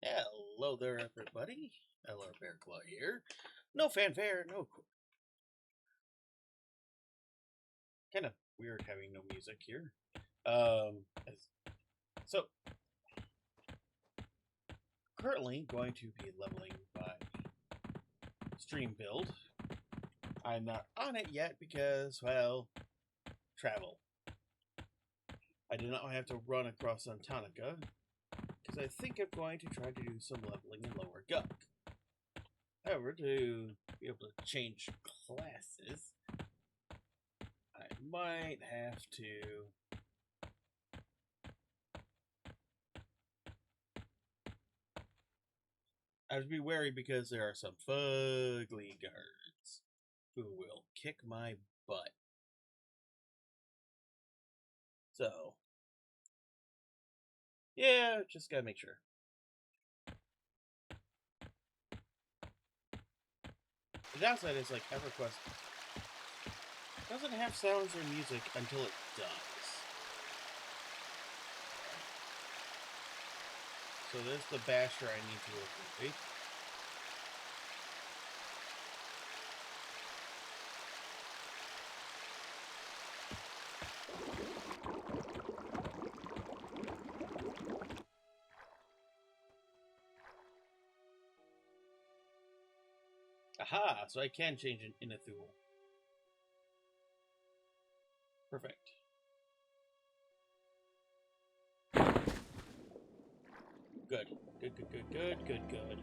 Hello there, everybody. Hello, Bear Claw here. No fanfare, no. Kind of weird having no music here. So currently going to be leveling my stream build. I'm not on it yet because, well, travel. I do not have to run across Antonica because I think I'm going to try to do some leveling in Lower Gunk. However, to be able to change classes, I might have to I have to be wary because there are some fugly guards who will kick my butt. So, yeah, just gotta make sure. The downside is, like, EverQuest doesn't have sounds or music until it does. So there's the basher I need to avoid. Aha! So I can change an Inathul. Perfect. Good. Good, good, good, good, good, good.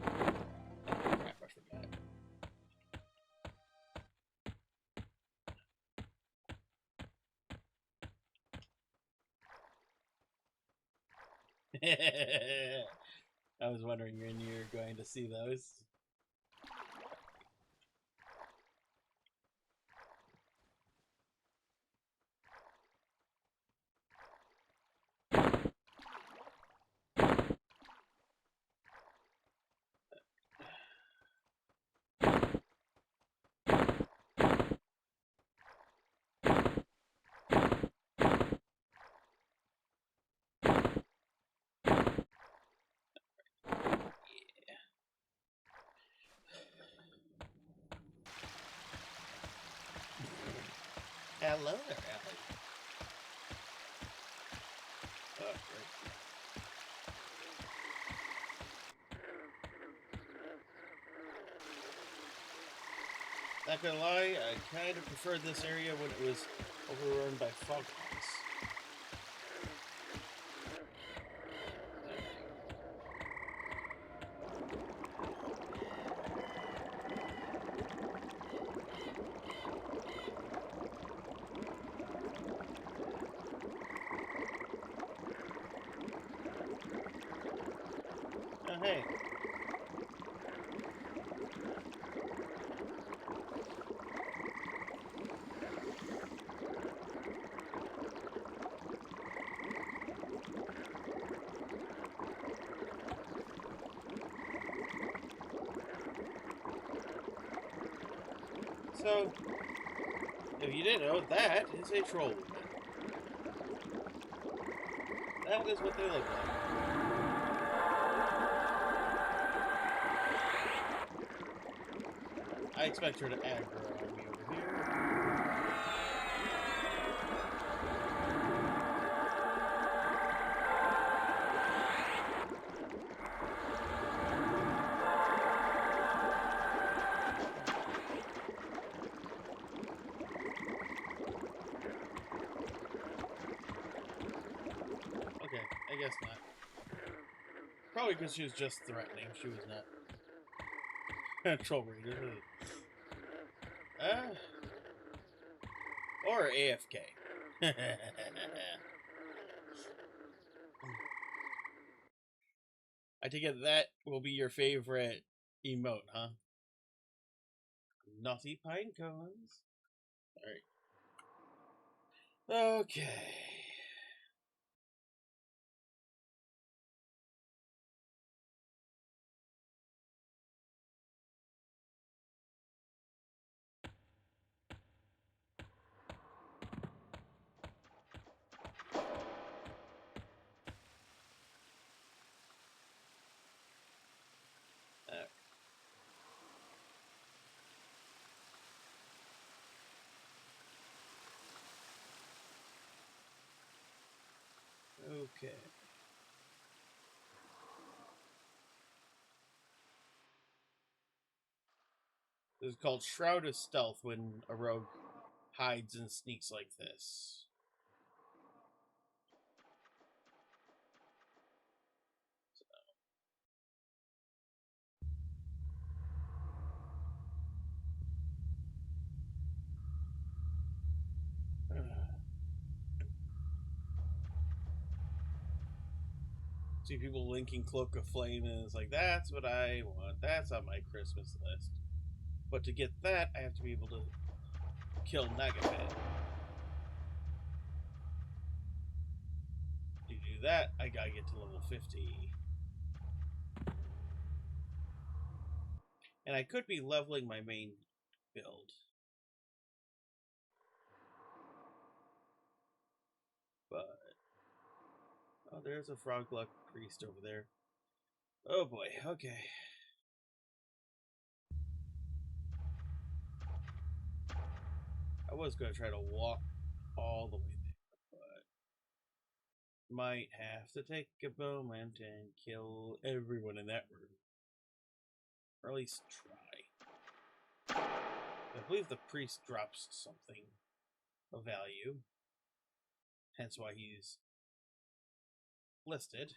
Oh, crap, I forgot. I was wondering when you were going to see those. Hello there, Allie. Oh, great. Not gonna lie, I kind of preferred this area when it was overrun by foghorns. Oh, hey. So, if you didn't know, that is a troll woman. That is what they look like. I expect her to aggro on me over here. Okay, I guess not. Probably because she was just threatening. She was not troll raider. Or AFK. I take it that will be your favorite emote, huh? Naughty pine cones. Alright. Okay. Okay. This is called Shroud of Stealth when a rogue hides and sneaks like this. See people linking Cloak of Flame, and it's like, that's what I want. That's on my Christmas list. But to get that, I have to be able to kill Nagafet. To do that, I gotta get to level 50. And I could be leveling my main build. But... oh, there's a Frogluck Priest over there. Oh boy, okay. I was going to try to walk all the way there, but might have to take a moment and kill everyone in that room. Or at least try. I believe the priest drops something of value. Hence why he's listed.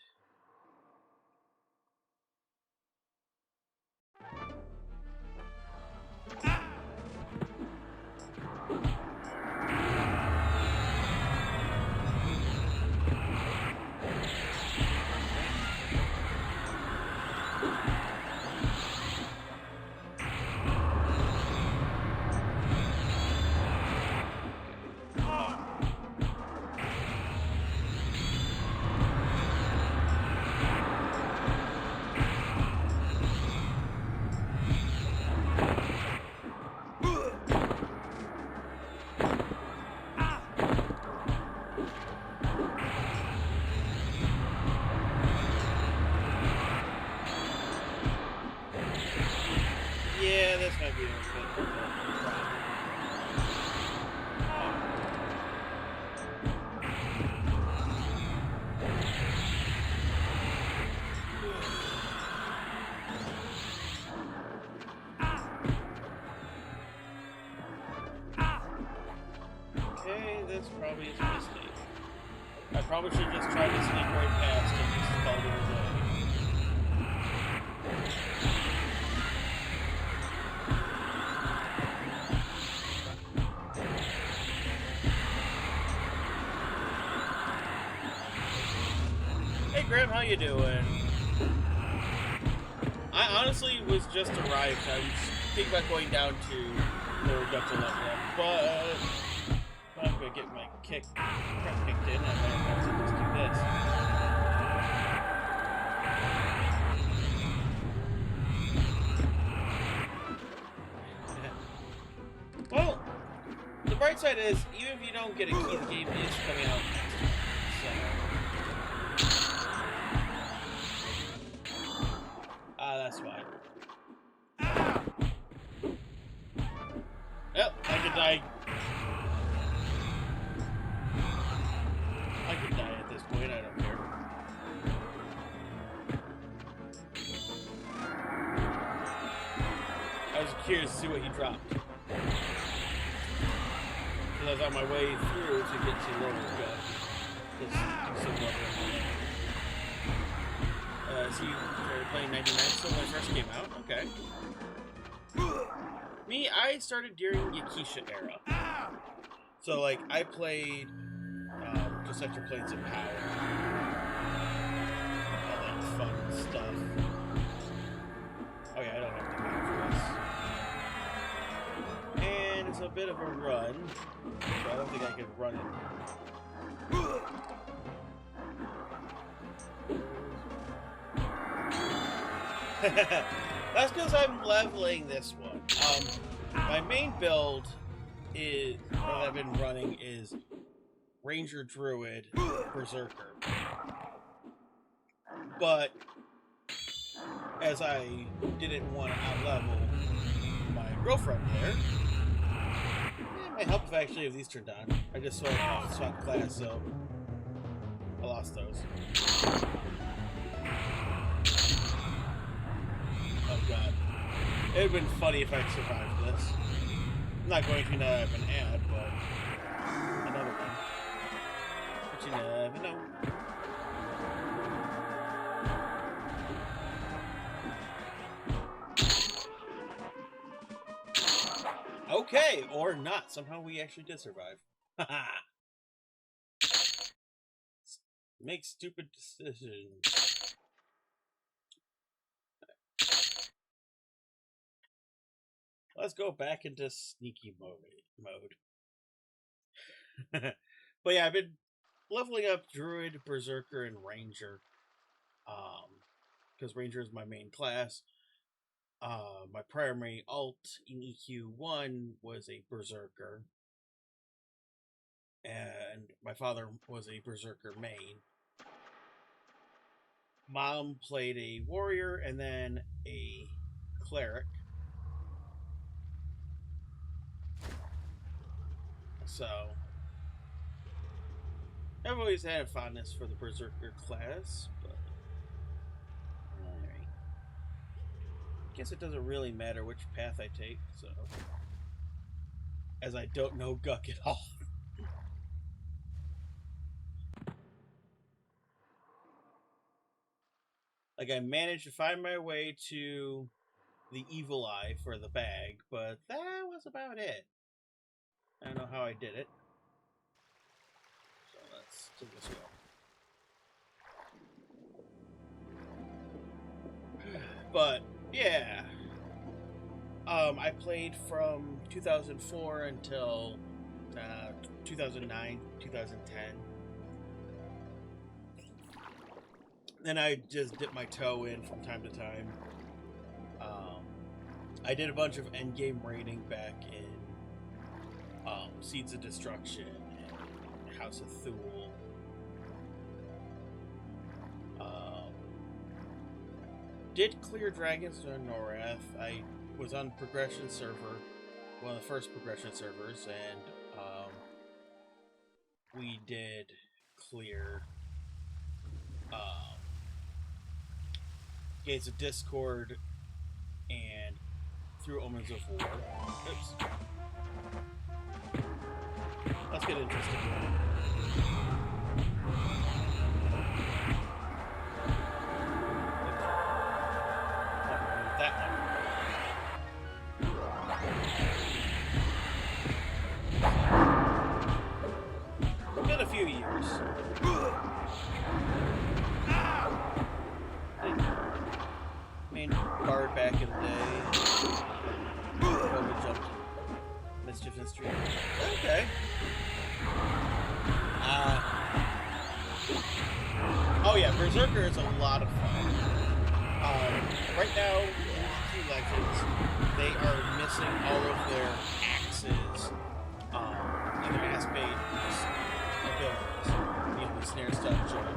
Yeah, this might be a bit. Okay, this probably is a mistake. I probably should just try to sneak right past and just call it a day. Hey Graham, how you doing? I honestly was just arrived. I was thinking about going down to lower depth to level up, but I'm gonna get my crap kicked in. I might have to just do this. Well, the bright side is, even if you don't get a key, the game is coming out next month, so... that's why. Yep, I could die. I could die at this point, I don't care. I was curious to see what he dropped. Because I was on my way through to get to lower gun. Just do some leveling. So you started playing 99 still when it first came out? Okay. Me, I started during Yakisha era. So, like, I played just after Planes of Power. All that fun stuff. Oh yeah, I don't have to pay for this. And it's a bit of a run. So I don't think I can run it. That's because I'm leveling this one. My main build is that I've been running is Ranger Druid Berserker. But as I didn't want to outlevel my girlfriend there, it might help if I actually have these turned on. I just swapped class, so I lost those. Oh god. It would have been funny if I'd survived this. I'm not going to now that I have an ad, but another one. But you never know. Okay, or not. Somehow we actually did survive. Haha. Make stupid decisions. Let's go back into sneaky mode. But yeah, I've been leveling up Druid, Berserker, and Ranger. Because Ranger is my main class. My primary alt in EQ1 was a Berserker. And my father was a Berserker main. Mom played a warrior and then a cleric. So I've always had a fondness for the Berserker class, but alright. Guess it doesn't really matter which path I take, so as I don't know Guck at all. Like, I managed to find my way to the Evil Eye for the bag, but that was about it. I don't know how I did it. So let's do this go. But, yeah. I played from 2004 until 2009, 2010. Then I just dipped my toe in from time to time. I did a bunch of endgame raiding back in Seeds of Destruction and House of Thule. Did clear Dragons to Norath. I was on Progression server, one of the first Progression servers, and we did clear Gates of Discord and through Omens of War. Oops. Let's get interested. That one. Been a few years. Main bard back in the day. Over jumped Mischief and Street. Okay. Oh yeah, Berserker is a lot of fun. Right now, in EQ Legends, they are missing all of their axes and their aspect abilities. You know, the snare stuff, jump.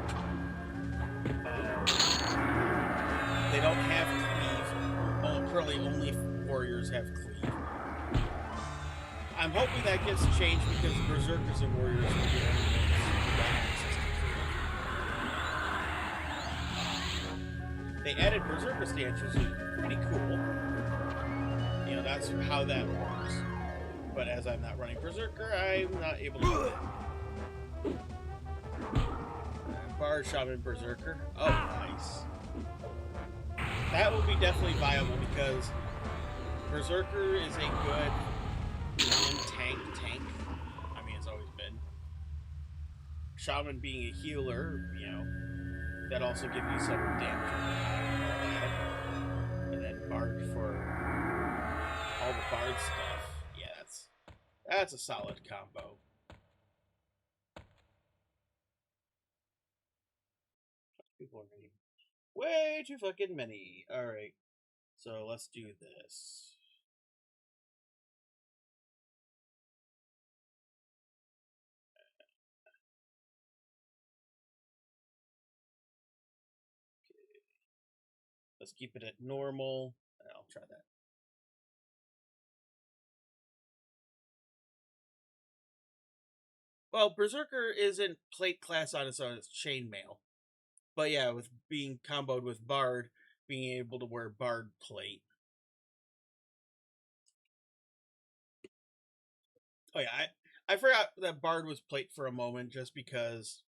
They don't have cleave. Currently, only warriors have cleave. I'm hoping that gets changed because Berserkers and warriors are the only ones who got access to cleave. They added Berserker stance, which is pretty cool. You know, that's how that works. But as I'm not running Berserker, I'm not able to do it. Bard, Shaman, Berserker. Oh, nice. That will be definitely viable because Berserker is a good non-tank tank. I mean, it's always been. Shaman being a healer, you know, that also gives you some damage on that. And then Bard for all the Bard stuff. Yeah, that's a solid combo. People are reading. Way too fucking many. Alright. So let's do this. Okay. Let's keep it at normal. I'll try that. Well, Berserker isn't plate class on its own, it's chainmail. But yeah, with being comboed with Bard, being able to wear Bard plate. Oh yeah, I forgot that Bard was plate for a moment just because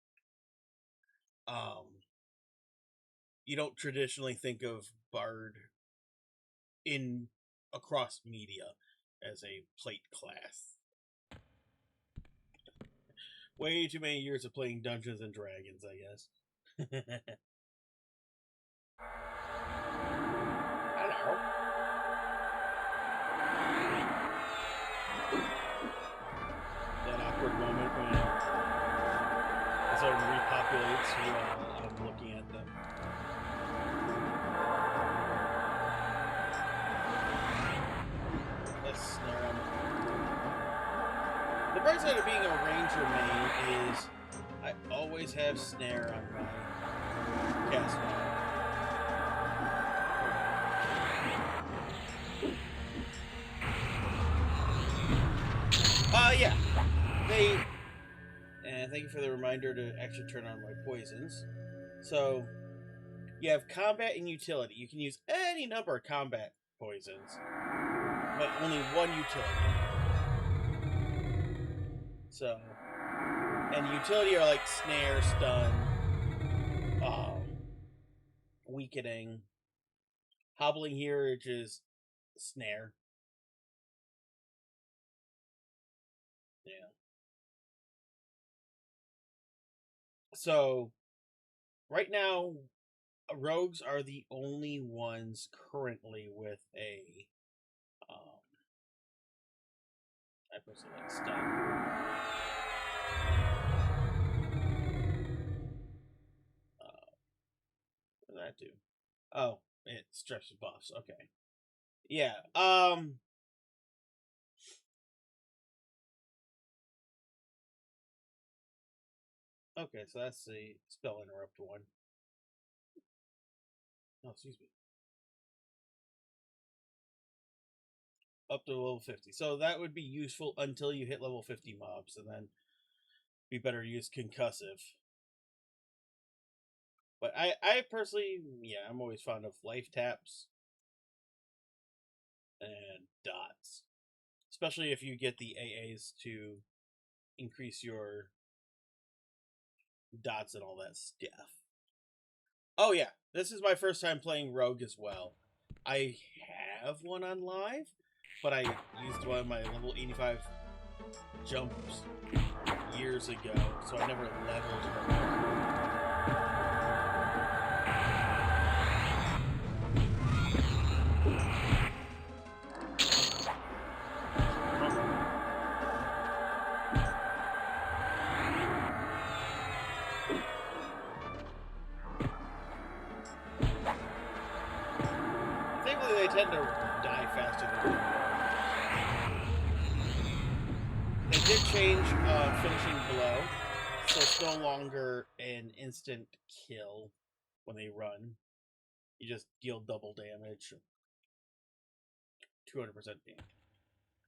you don't traditionally think of Bard in across media as a plate class. Way too many years of playing Dungeons and Dragons, I guess. Hello. That awkward moment when the zone repopulates while I'm looking at them. Let's snare them. The bright side of being a ranger main is I always have snare on my cast mode. Yeah. And thank you for the reminder to actually turn on my poisons. So, you have combat and utility. You can use any number of combat poisons, but only one utility. So, and utility are like snare, stun, weakening, hobbling here, which is snare. Yeah. So, right now, rogues are the only ones currently with a I personally like stun. What does that do? Oh, it strips buffs. Okay. Yeah. Okay, so that's the spell interrupt one. Oh, excuse me. Up to level 50. So that would be useful until you hit level 50 mobs, and then be better to use concussive. But I personally, yeah, I'm always fond of life taps and dots. Especially if you get the AAs to increase your dots and all that stuff. Oh yeah, this is my first time playing Rogue as well. I have one on live, but I used one of my level 85 jumps years ago, so I never leveled her. Thankfully, they tend to die faster than they did change finishing blow, so it's no longer an instant kill when they run. You just deal double damage, 200% damage,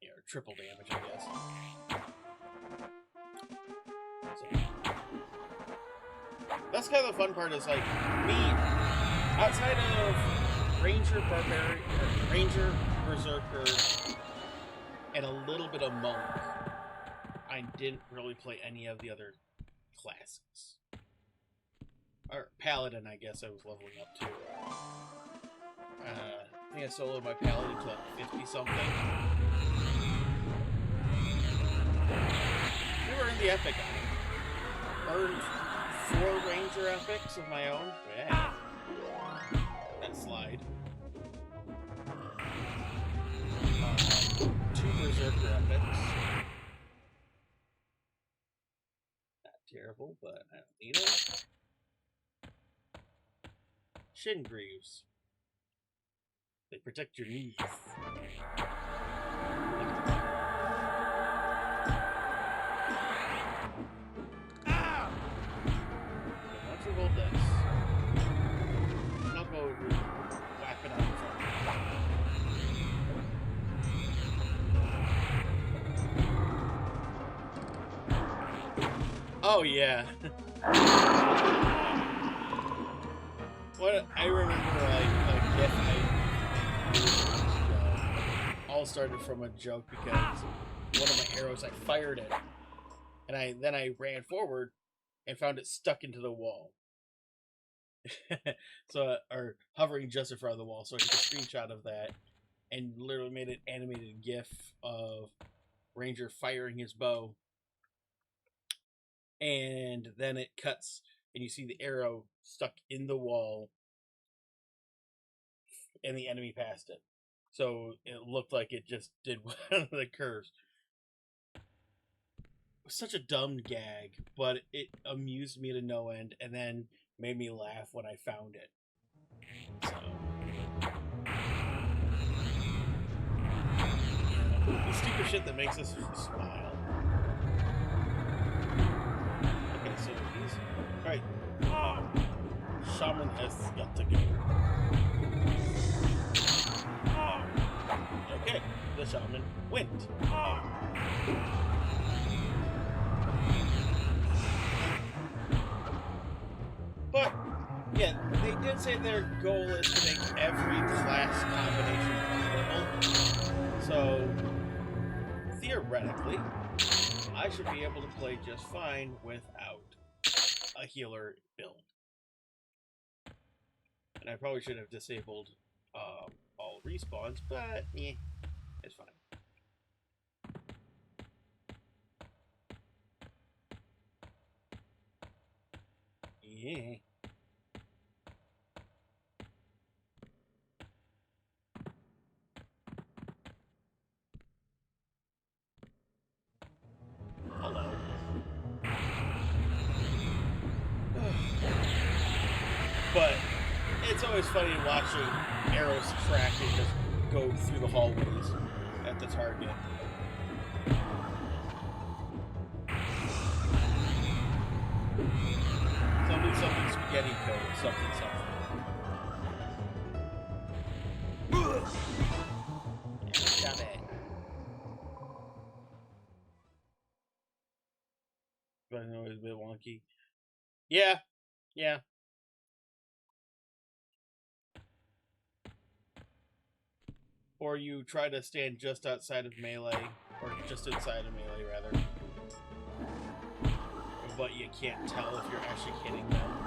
yeah, or triple damage, I guess. So, that's kind of the fun part. Is like me outside of Ranger, Barbarian, Ranger, Berserker, and a little bit of Monk. I didn't really play any of the other classes. Or Paladin, I guess I was leveling up to. I think I soloed my Paladin to like 50-something. We were in the Epic. I earned 4 Ranger Epics of my own. Yeah. That slide. 2 Berserker Epics. Terrible, but I don't need it. Shin Greaves. They protect your knees. Ah! Okay, once you hold this, I'll go whack it on the front. Oh yeah. What I remember, all started from a joke because one of my arrows, I fired it, and I ran forward and found it stuck into the wall. So, or hovering just in front of the wall. So I took a screenshot of that and literally made an animated GIF of Ranger firing his bow, and then it cuts, and you see the arrow stuck in the wall, and the enemy passed it. So it looked like it just did one of the curves. It was such a dumb gag, but it amused me to no end, and then made me laugh when I found it. So, the stupid shit that makes us smile. Okay, so he's right. Shaman has got to go. Okay, the shaman went. But yeah, they did say their goal is to make every class combination viable. So theoretically, I should be able to play just fine without a healer build. And I probably should have disabled all respawns, but it's fine. Yeah. Hello. But it's always funny watching arrows track and just go through the hallways at the target. Something spaghetti code, something. Damn it. But I know it's a bit wonky. Yeah. Or you try to stand just outside of melee, or just inside of melee, rather. But you can't tell if you're actually hitting them.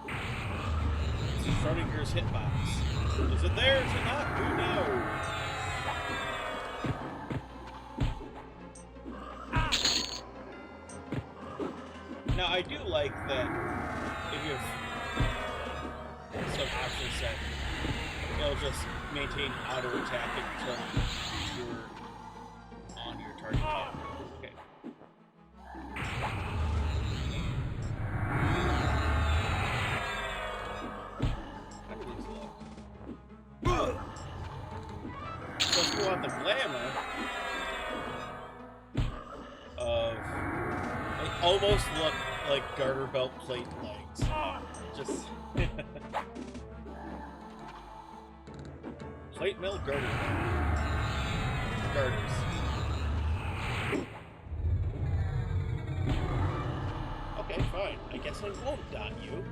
It's Schrodinger's hitbox. Is it there? Is it not? Who knows? Now, I do like that if you have some option set, it'll just maintain auto attack until you're on your target. Okay. How do these look? So if you want the glamour of, they almost look like garter belt plate legs. Just plate mill garters. Okay, fine. I guess I won't dot you.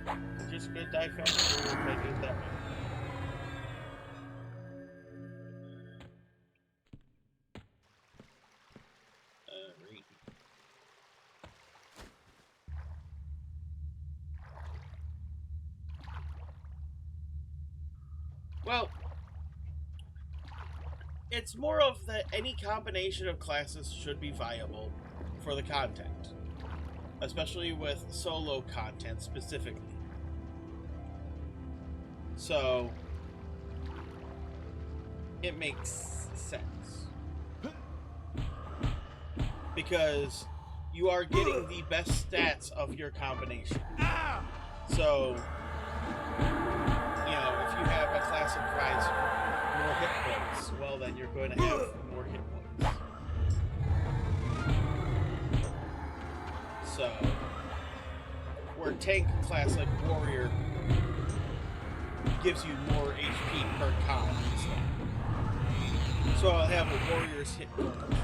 I'm just gonna die faster if I do it that way. Well, it's more of that any combination of classes should be viable for the content, especially with solo content specifically. So it makes sense because you are getting the best stats of your combination. So, you know, if you have a class that provides more hit points, well, then you're going to have more hit points. So, where tank class like warrior gives you more HP per con stat. So I'll have a warrior's hit points.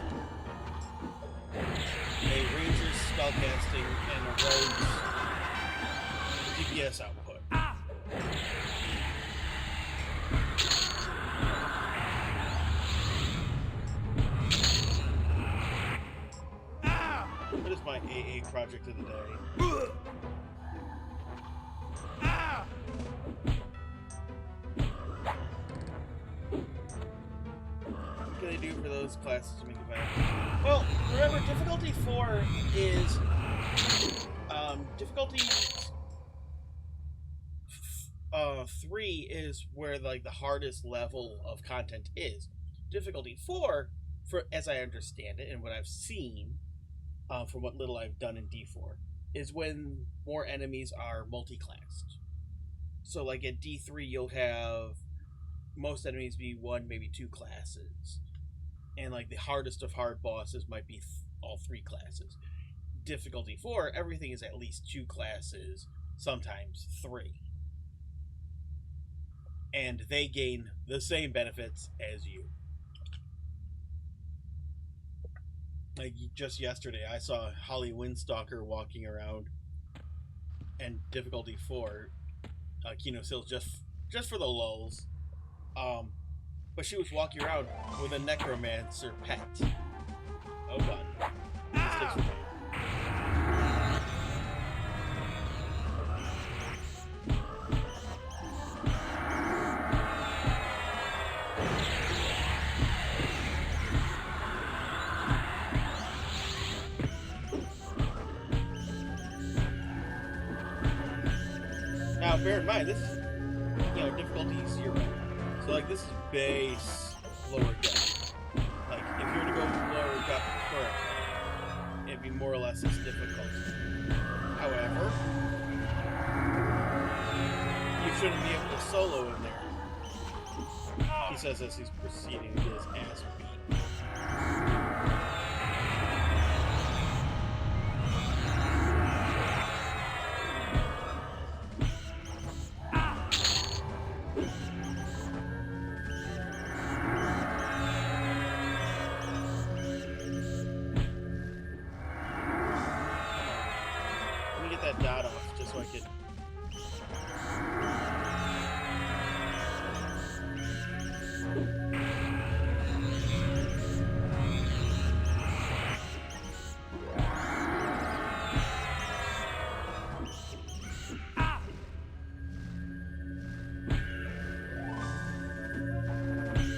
a ranger's spellcasting and a rogue's DPS output. What is my AA project of the day? What can I do for those classes to make it better? Well, remember, difficulty 4 is difficulty 3 is where like the hardest level of content is. Difficulty 4, for as I understand it and what I've seen, from what little I've done in D4, is when more enemies are multi-classed. So like at D3 you'll have most enemies be 1, maybe 2 classes. And like the hardest of hard bosses might be all 3 classes. Difficulty 4, everything is at least 2 classes, sometimes 3. And they gain the same benefits as you. Like just yesterday, I saw Holly Windstalker walking around, and difficulty 4, Kino Sills just for the lulls. But she was walking around with a necromancer pet. Oh god, this takes me. Now, bear in mind, this is, difficulty 0. So, like, this is base lower gut. Like, if you were to go lower gut currently, it'd be more or less as difficult. However, you shouldn't be able to solo in there. He says as he's proceeding to get his ass beat. That dot off just so I could.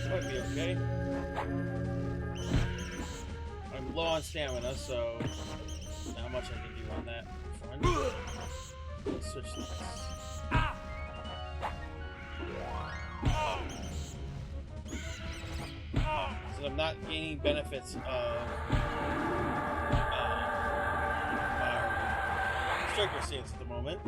Might be okay. I'm low on stamina, so not much I can do on that. Let's switch this. So I'm not gaining benefits of my striker stance at the moment.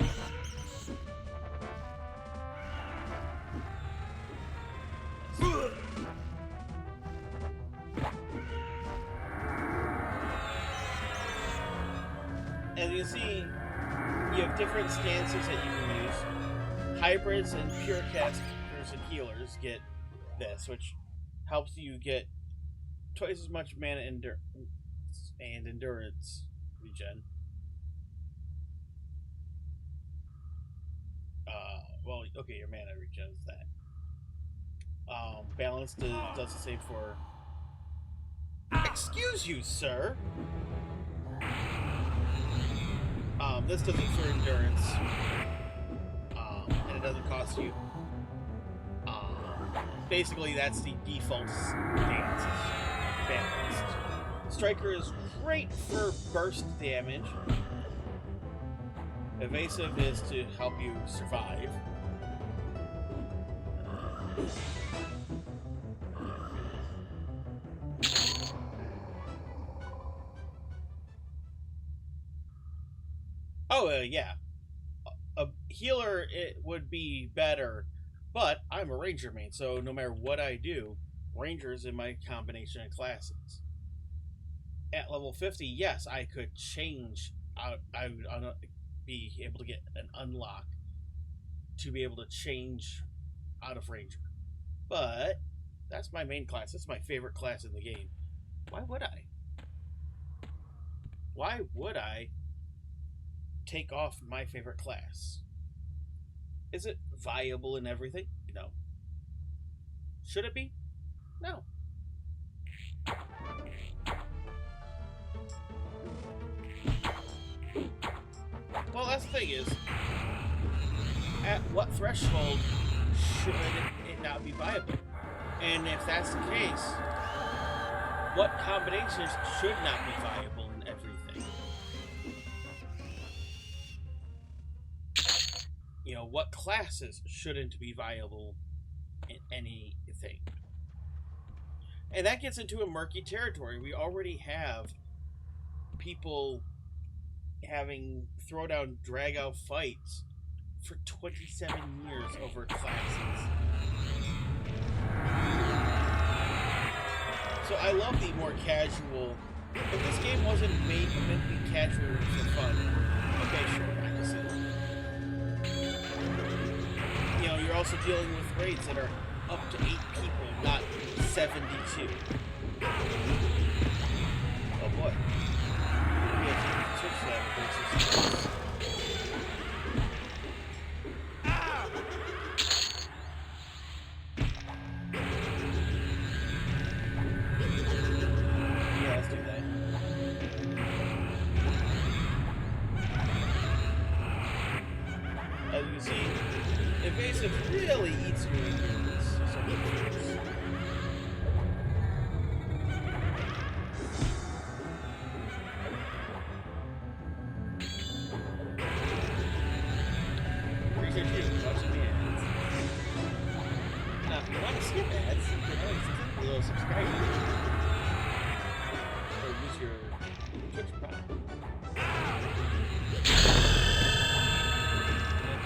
As you can see, you have different stances that you can use. Hybrids and pure casters and healers get this, which helps you get twice as much mana and endurance regen. Well, okay, your mana regen is that. Balanced does the same for. Excuse you, sir. This does it for endurance, and it doesn't cost you. Basically, that's the default stance. Balanced. Striker is great for burst damage. Evasive is to help you survive. Oh, yeah. A healer, it would be better, but I'm a ranger main, so no matter what I do, ranger's in my combination of classes. At level 50, yes, I could change. I would be able to get an unlock to be able to change out of ranger. But that's my main class. That's my favorite class in the game. Why would I? why would I take off my favorite class? Is it viable in everything? No. Should it be? No. Well, that's the thing is, at what threshold should it not be viable? And if that's the case, what combinations should not be viable in everything? You know, what classes shouldn't be viable in anything? And that gets into a murky territory. We already have people having throwdown, drag-out fights for 27 years over classes. So I love the more casual. If this game wasn't meant to be casual for fun, okay, sure, I can see it. You know, you're also dealing with raids that are up to 8 people, not 72. Oh boy. We have to switch that versus. As you can see, evasive really eats your endurance. Appreciate you watching the ads. Now, if you want to skip ads, you can always click the little subscribe button. Or use your Twitch Prime.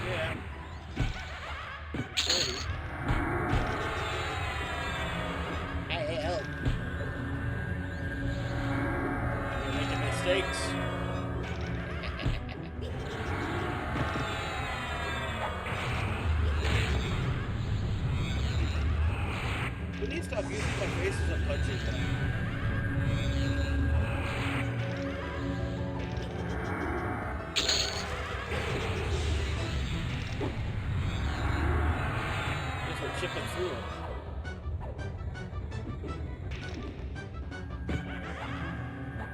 Yeah. Hey, help. You're making mistakes. We need to stop using my face as a punching bag. Chipping through it.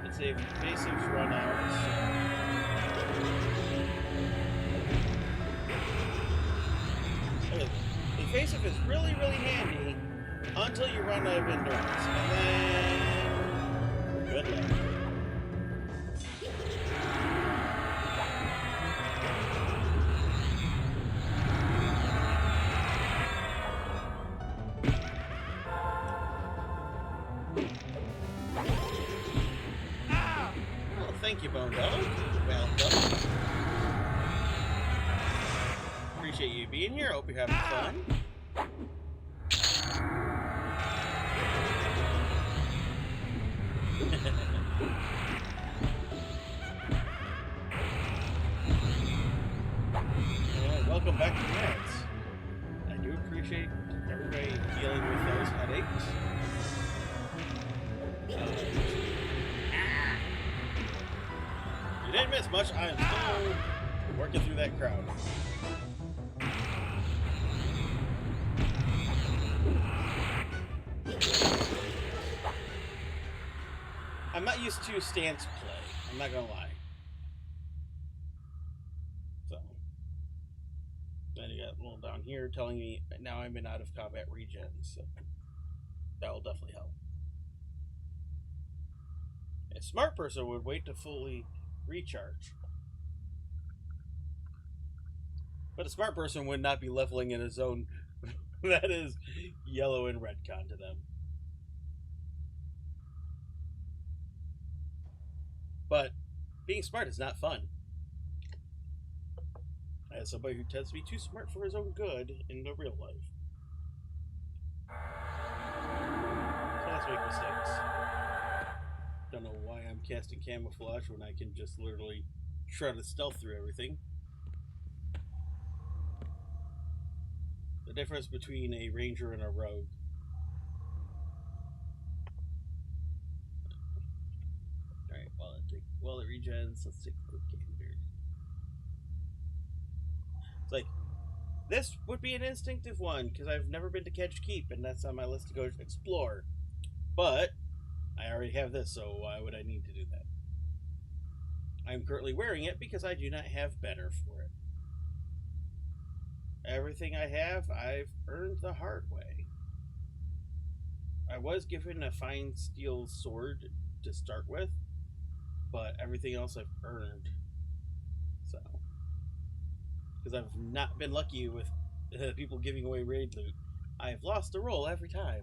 It's a evasive run out. Okay. Evasive is really, really handy until you run out of endurance. And then good luck. Thank you, Bone Dog. Welcome. Appreciate you being here. Hope you're having fun. Well, welcome back to Mads. I do appreciate everybody dealing with those headaches. You didn't miss much. I am still working through that crowd. I'm not used to stance play. I'm not gonna lie. So then you got a little down here telling me now I'm in out of combat regen, so that will definitely help. A smart person would wait to fully recharge. But a smart person would not be leveling in a zone that is yellow and redcon to them. But being smart is not fun. As somebody who tends to be too smart for his own good in the real life. So let's make mistakes. Don't know why I'm casting camouflage when I can just literally shred a stealth through everything. The difference between a ranger and a rogue. Alright, well, Well, it regens. Let's take a quick gander. It's like, this would be an instinctive one, because I've never been to Kedge Keep, and that's on my list to go explore. But, I already have this, so why would I need to do that? I'm currently wearing it because I do not have better for it. Everything I have, I've earned the hard way. I was given a fine steel sword to start with, but everything else I've earned. So, because I've not been lucky with people giving away raid loot, I've lost a roll every time.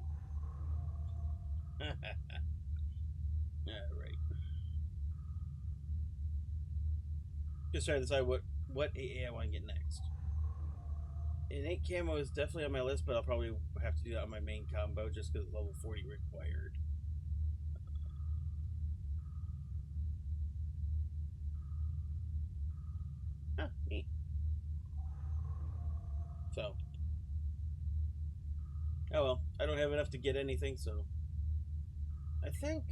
Alright. Just trying to decide what AA I want to get next. Innate camo is definitely on my list, but I'll probably have to do that on my main combo just because it's level 40 required. Huh, neat. So. Oh well, I don't have enough to get anything, so. I think.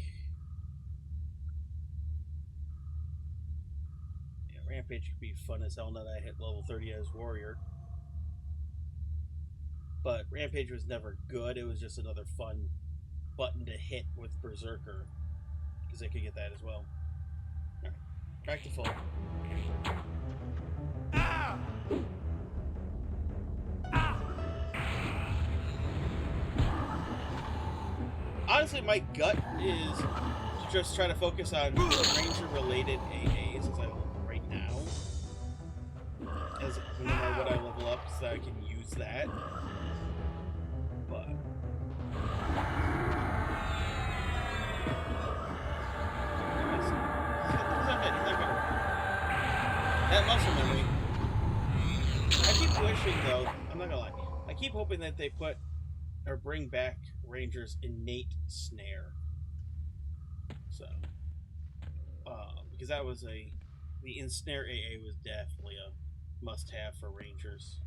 Yeah, Rampage could be fun as hell now that I hit level 30 as Warrior. But Rampage was never good, it was just another fun button to hit with Berserker. Because I could get that as well. Alright, back to full. Ah! Ah! Honestly, my gut is to just try to focus on Ranger-related AAs as I look right now. As no matter what I level up, so I can use that. But that muscle memory. I keep wishing, though, I'm not gonna lie, I keep hoping that they put or bring back Ranger's innate snare. So, because that was the ensnare AA was definitely a must-have for Rangers.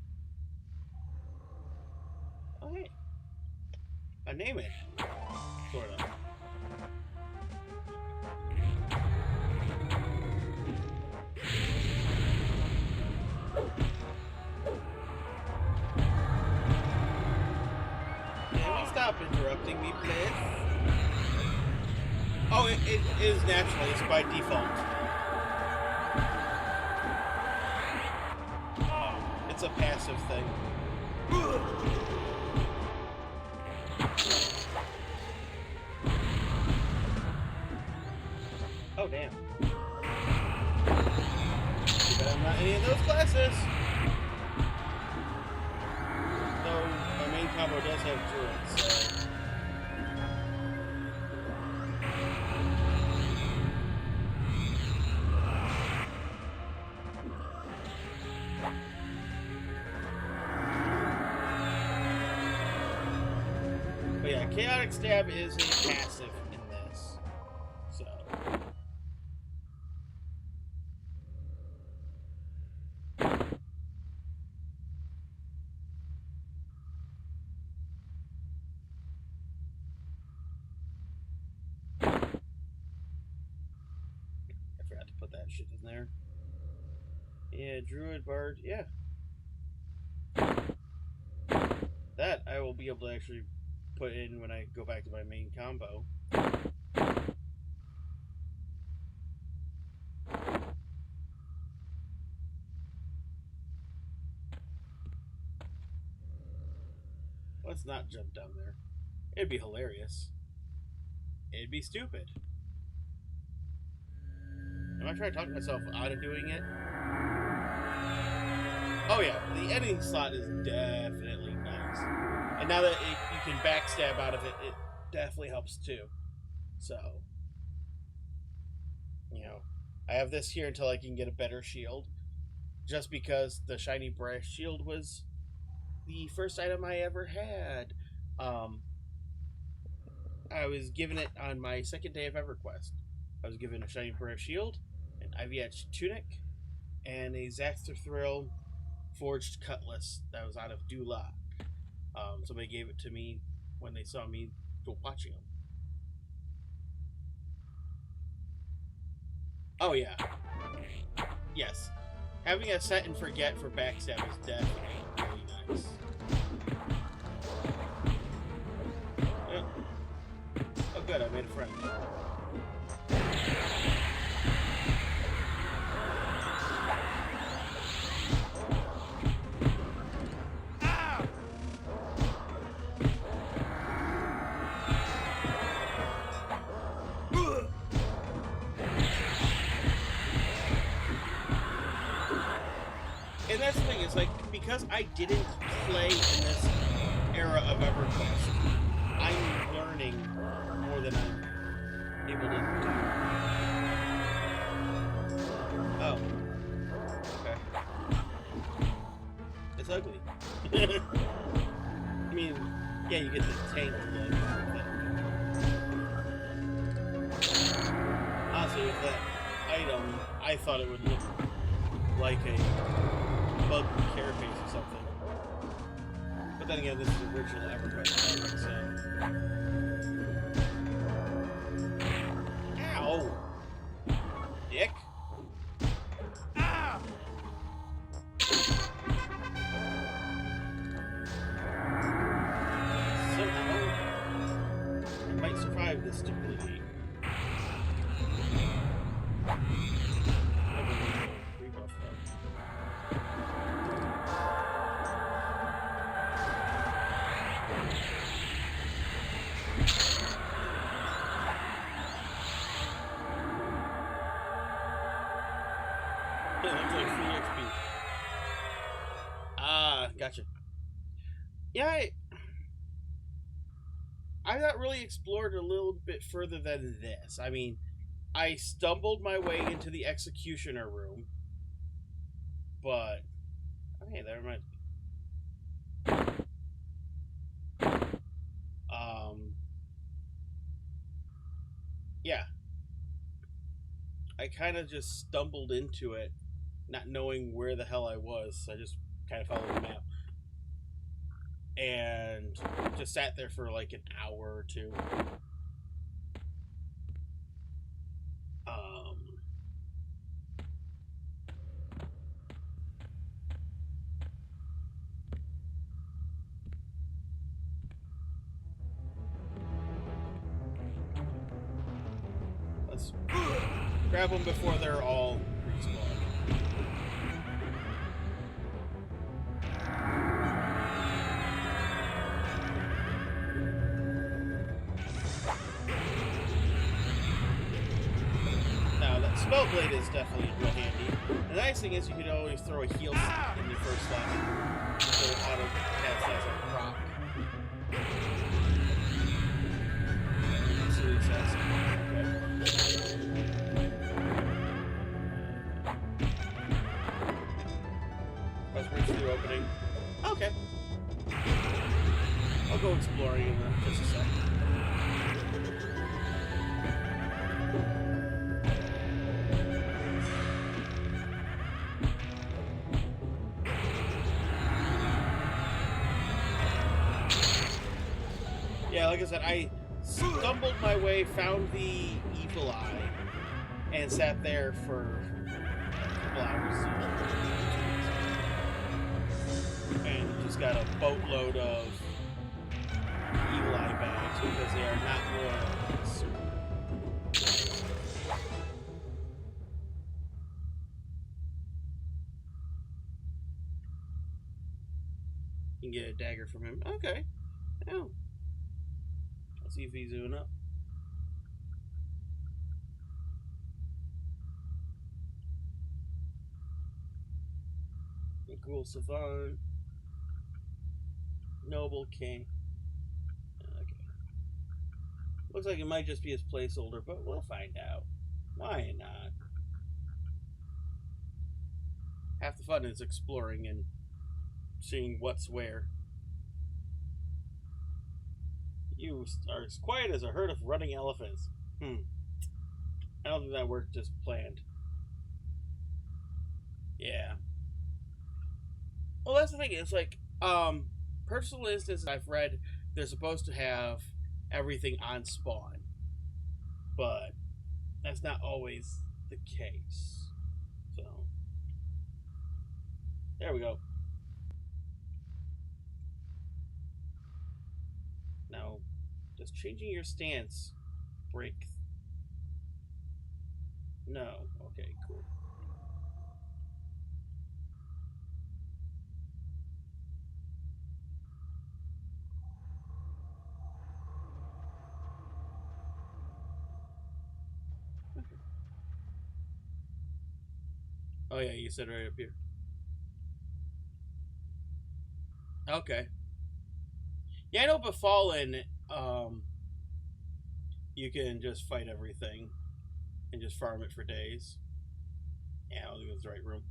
Oh hey, a name it, sort of. Stop interrupting me, please. Oh, it is naturally. It's by default. It's a passive thing. Oh, damn. But I'm not any of those classes. Though my main combo does have druids, so. But yeah, Chaotic Stab is a passive in this. So. I forgot to put that shit in there. Yeah, Druid Bard, yeah. That I will be able to actually put in when I go back to my main combo. Let's not jump down there. It'd be hilarious. It'd be stupid. Am I trying to talk myself out of doing it? Oh yeah, the editing slot is definitely nice. And now that you can backstab out of it, it definitely helps too. So, you know, I have this here until I can get a better shield. Just because the shiny brass shield was the first item I ever had. I was given it on my second day of EverQuest. I was given a shiny brass shield, an Ivy Edge tunic, and a Zaxter forged cutlass that was out of Dulac. Somebody gave it to me when they saw me watching them. Oh yeah. Yes. Having a set and forget for backstab is definitely really nice. Yeah. Oh good, I made a friend. And that's the thing, it's like, because I didn't play in this era of EverQuest, I'm learning more than I'm able to do. Oh. Okay. It's ugly. I mean, yeah, you get the tank look. Honestly, with that item, I thought it would look like a bug carapace or something. But then again, this is original EverQuest, so... Ow! Dick! Ah! Somehow, I might survive this stupidity. It looks like free XP. Ah, gotcha. Yeah, I've not really explored a little bit further than this. I mean, I stumbled my way into the executioner room, but okay, that reminds me. Yeah, I kind of just stumbled into it, not knowing where the hell I was. So I just kind of followed the map and just sat there for like an hour or two. Let's grab them before they're all respawned. Now that spell blade is definitely real handy. The nice thing is you can always throw a heal in the first slot, so it auto cast as a proc. Absolute assassin. Let's reach through opening. Okay. I'll go exploring in just a sec. Yeah, like I said, I stumbled my way, found the evil eye, and sat there for a couple hours. And just got a boatload of evil eye bags because they are not loyal. You can get a dagger from him. Okay. Oh. Let's see if he's doing up. A cool savant. Noble king. Okay. Looks like it might just be his placeholder, but we'll find out. Why not? Half the fun is exploring and seeing what's where. You are as quiet as a herd of running elephants. I don't think that worked as planned. Yeah. Well, that's the thing. It's like, personal instances I've read, they're supposed to have everything on spawn. But that's not always the case. So, there we go. Now, does changing your stance break? No. Okay, cool. Okay. Oh yeah, you said right up here. Okay. Yeah, I know Befallen, you can just fight everything and just farm it for days. Yeah, I don't think that's the right room.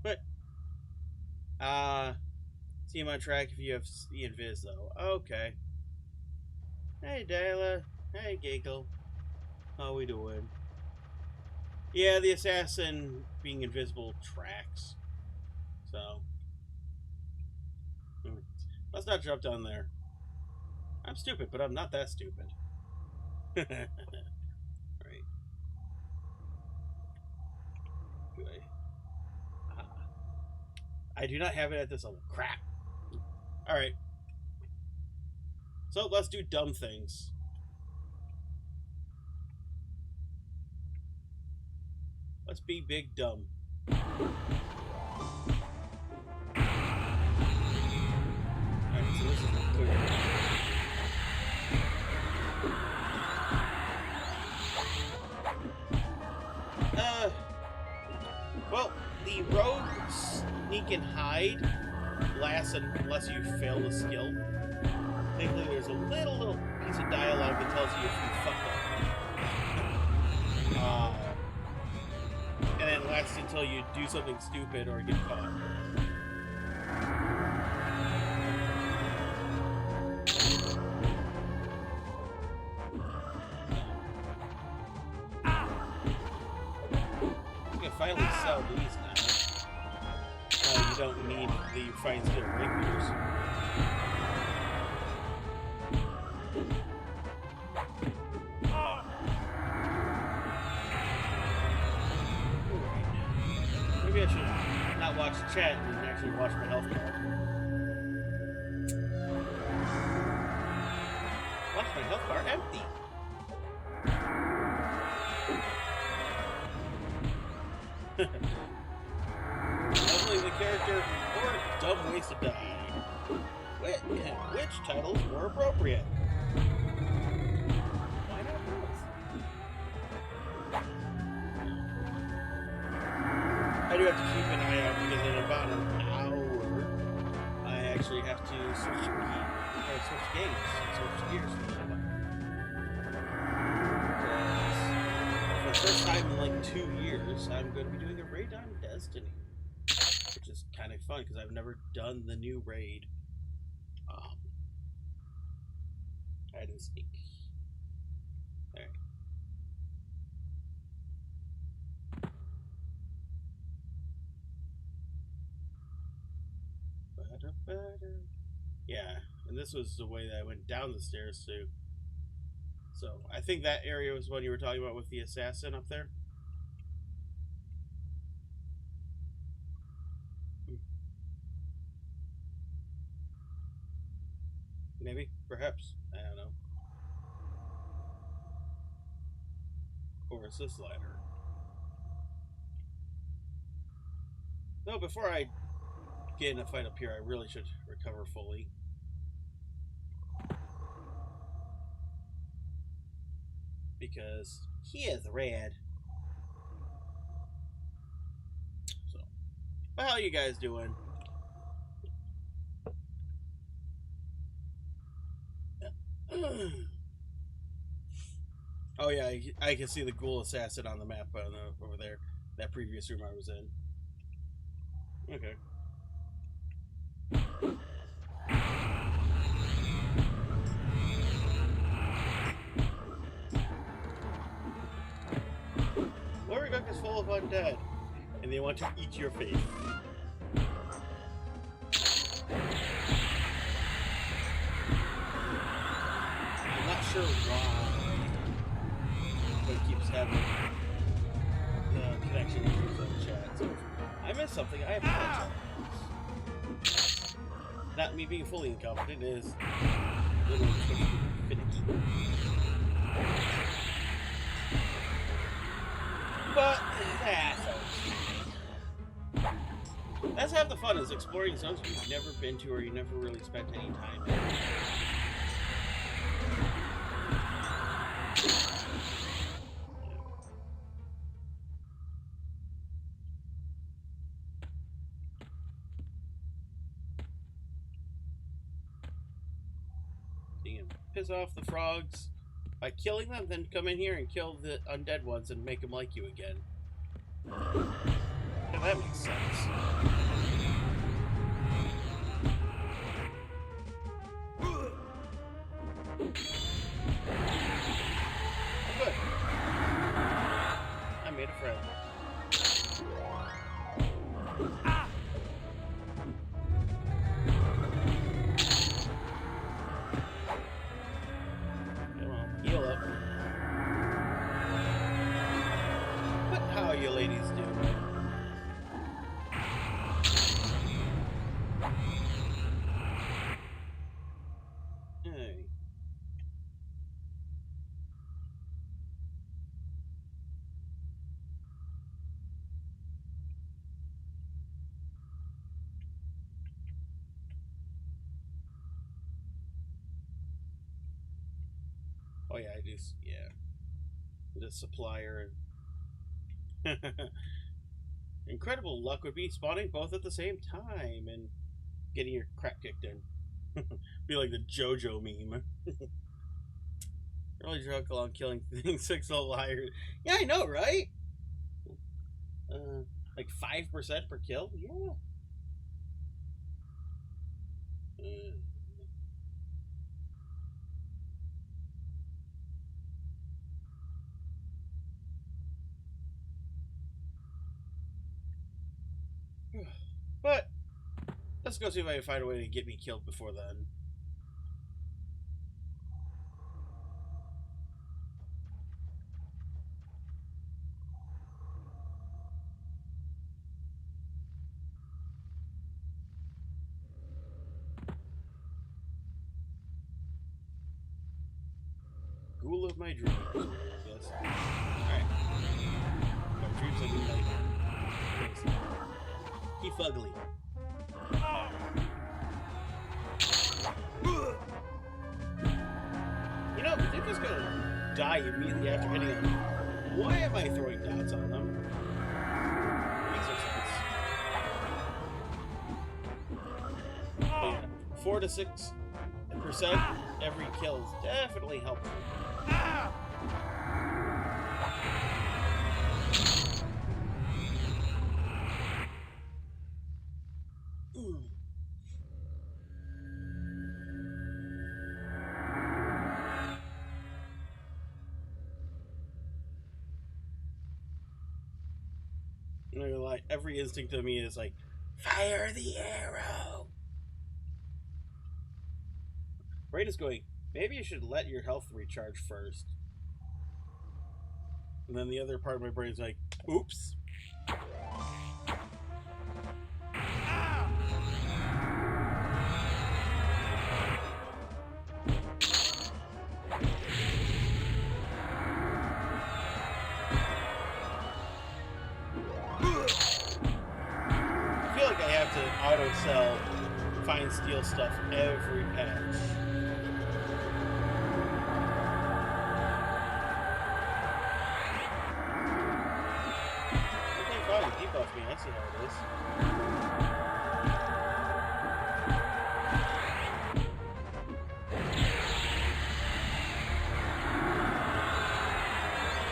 But, see him on track if you have the invis, though. Okay. Hey, Dayla. Hey, Giggle. How we doing? Yeah, the assassin being invisible tracks. So. Let's not jump down there. I'm stupid, but I'm not that stupid. Right. Do I do not have it at this level. Crap. Alright. So let's do dumb things. Let's be big dumb. Alright, so this is clear. Well, the rogue sneak and hide lasts unless you fail the skill. Thankfully, there's a little piece of dialogue that tells you if you fucked up. And it lasts until you do something stupid or get caught. You can finally sell these now. You don't need the fine steel rapiers. Maybe I should not watch the chat and actually watch my health bar. Watch my health bar empty. Leveling the character or dumb waste of time. Which titles were appropriate? Why not both? I do have to keep an eye out because in about an hour I actually have to switch games, switch gears. For the first time in like 2 years, I'm going to be doing a raid on Destiny, which is kind of fun because I've never done the new raid. Hide and seek. All right. Yeah, and this was the way that I went down the stairs too. So I think that area was one you were talking about with the assassin up there. Maybe, perhaps, I don't know. Or is this ladder? No, before I get in a fight up here, I really should recover fully. Because he is red. So, but how are you guys doing? Oh yeah, I can see the ghoul assassin on the map over there. That previous room I was in. Okay. Lorryduck is full of undead, and they want to eat your face. I'm not sure why, but it keeps having connection issues on the chat. So if I missed something, I apologize. Not me being fully incompetent, it is a little finicky. But that's half the fun, is exploring zones you've never been to or you never really spent any time in. You can piss off the frogs by killing them, then come in here and kill the undead ones and make them like you again. Yeah, that makes sense. Good. I made a friend. Come on, heal up. But how are you ladies doing? Hey. Oh yeah, I do. Yeah, the supplier. Incredible luck would be spawning both at the same time and getting your crap kicked in. Be like the JoJo meme. Really drunk along killing things 6 level higher. Yeah, I know, right? Like 5% per kill. Yeah. But let's go see if I can find a way to get me killed before then. Ghoul of my dreams. Yes. Alright. My dreams are new nightmare. Keep ugly. You know, they're just gonna die immediately after hitting them. Why am I throwing dots on them? Makes no sense. Yeah, 4 to 6% every kill is definitely helpful. I'm not gonna lie, every instinct of me is like, fire the arrow! Brain is going, maybe you should let your health recharge first. And then the other part of my brain is like, oops. Auto-sell fine steel stuff every patch. Okay, fine, debuff me, I see how it is.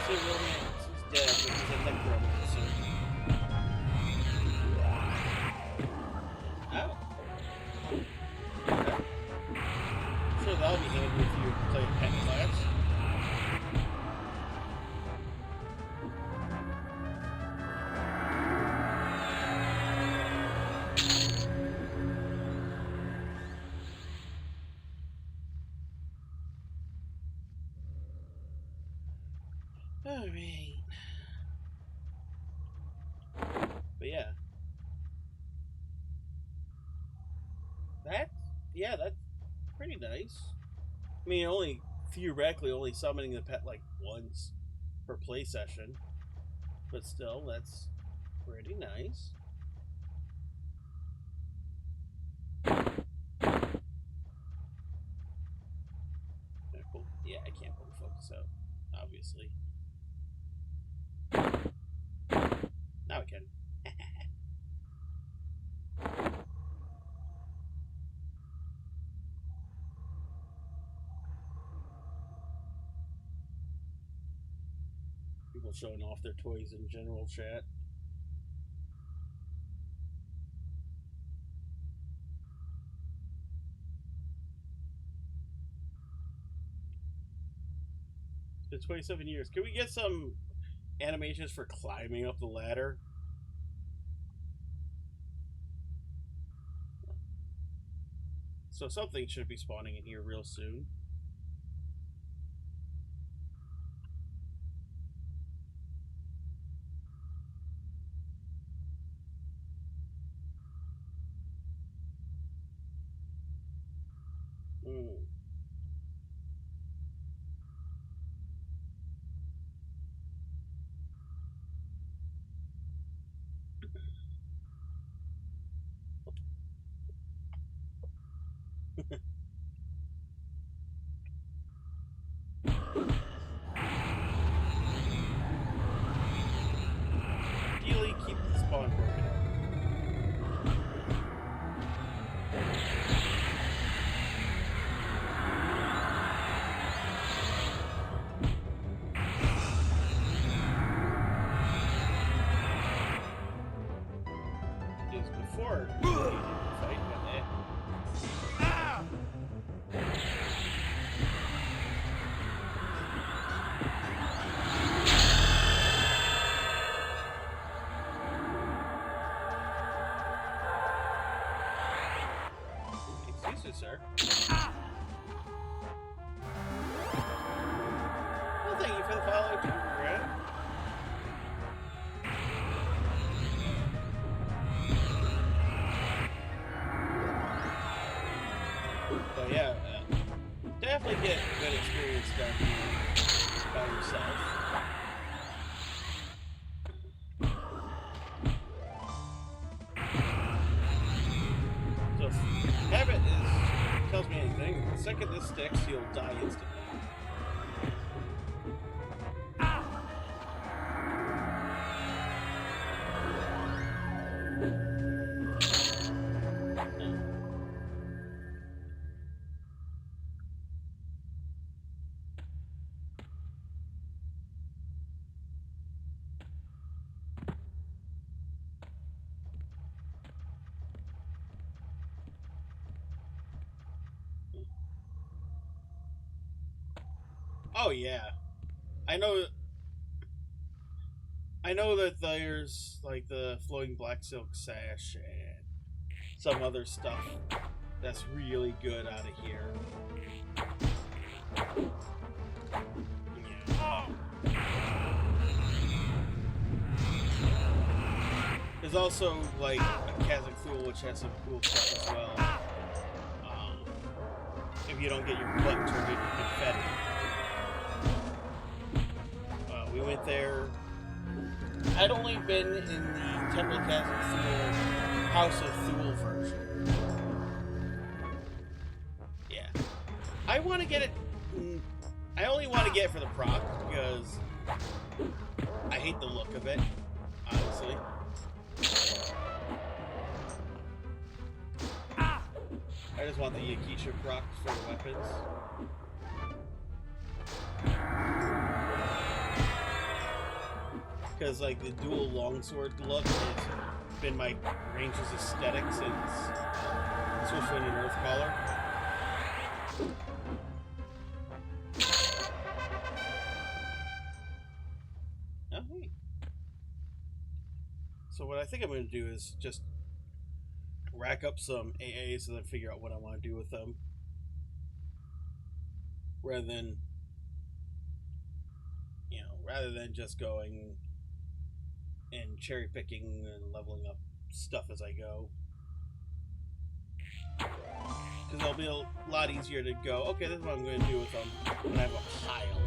So Romance is dead, but he's a necromancer. That'll be handy if you play a pet class. But yeah. That's pretty nice. I mean, only theoretically only summoning the pet like once per play session, but still, that's pretty nice. Yeah, I can't pull the focus out, obviously. Now I can. People showing off their toys in general chat. It's been 27 years. Can we get some animations for climbing up the ladder? So something should be spawning in here real soon. Ideally, keep the spawn broken up. Because before you fight, but Excuse me, sir. Well, thank you for the follow, too, Brad. But yeah, definitely get a good experience down here by yourself. So if habit tells me anything, the second this sticks, you'll die instantly. Oh yeah, I know. I know that there's like the flowing black silk sash and some other stuff that's really good out of here. Yeah. There's also like a Kazakh Thule, which has some cool stuff as well. If you don't get your butt turned into confetti. We went there. I'd only been in the Temple Kazakh Thule House of Thule version. Yeah. I want to get it. I only want to get it for the proc because I hate the look of it, honestly. I just want the Yakisha proc for weapons. Because like the dual longsword look has been my range's aesthetic since Switchwind and Earthcaller. Oh, hey. So what I think I'm going to do is just rack up some AAs and then figure out what I want to do with them. Rather than just going and cherry picking and leveling up stuff as I go. Because it'll be a lot easier to go, okay, this is what I'm going to do with them when I have a pile.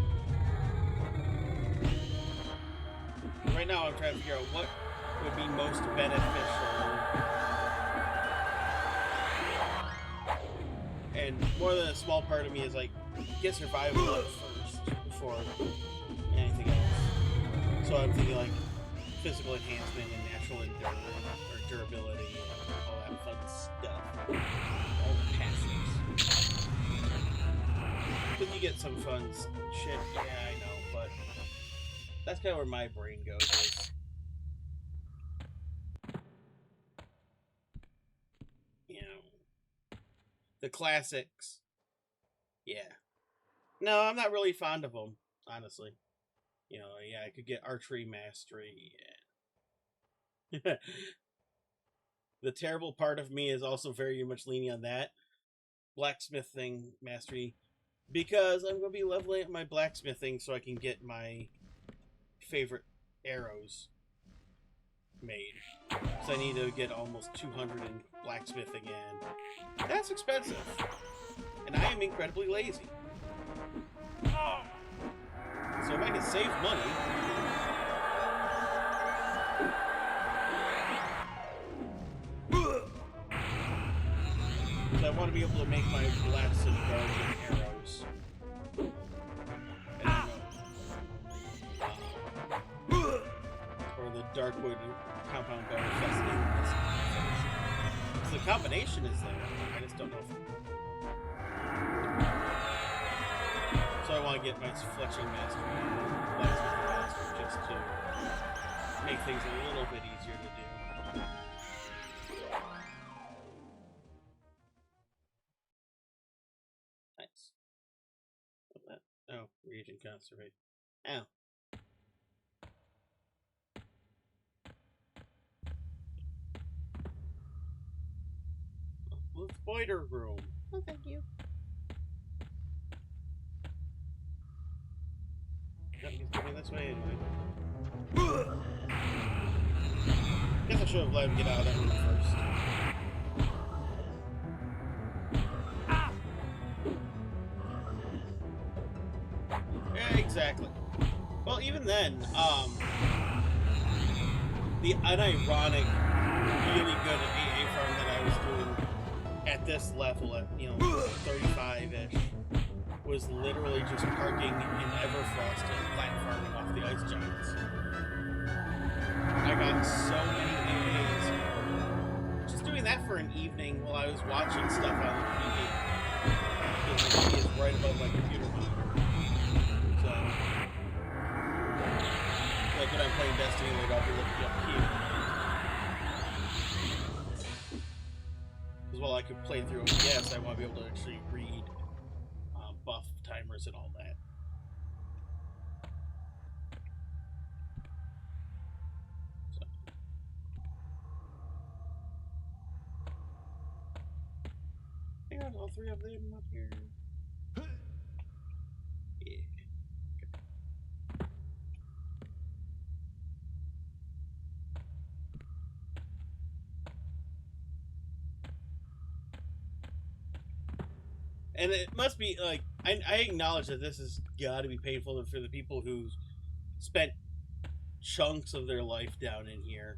Right now I'm trying to figure out what would be most beneficial. And more than a small part of me is like, get survival up first before anything else. So I'm thinking like physical enhancement and natural endurance or durability and all that fun stuff. All the passives. But you get some fun shit, yeah, I know, but that's kind of where my brain goes. Is, you know, the classics. Yeah. No, I'm not really fond of them, honestly. You know, yeah, I could get archery mastery. And the terrible part of me is also very much leaning on that blacksmithing mastery because I'm going to be leveling up my blacksmithing so I can get my favorite arrows made. So I need to get almost 200 in blacksmithing, and that's expensive. And I am incredibly lazy. So if I can save money, because I want to be able to make my blasted guardian arrows. Or the Darkwood compound bow fascinating. The combination is there. I just don't know if... So I want to get my fletching mastery and blacksmithing mastery just to make things a little bit easier to do. Nice. What's that? Oh, reagent conservation. Ow. The spider room. Oh, thank you. No, he's coming this way anyway. Guess I should have let him get out of that room first. Yeah, exactly. Well, even then, the unironic, really good AA farm that I was doing at this level, at 35-ish, was literally just parking in Everfrost and plant farming off the ice giants. I got so many AAs just doing that for an evening while I was watching stuff on the TV. Because the TV is right above my computer monitor. So, like when I'm playing Destiny, like I'll be looking up here. Because while I could play through OBS, I want to be able to actually read buff timers and all that. So. I think there's all three of them up here. Yeah. And it must be, like, I acknowledge that this has got to be painful for the people who spent chunks of their life down in here.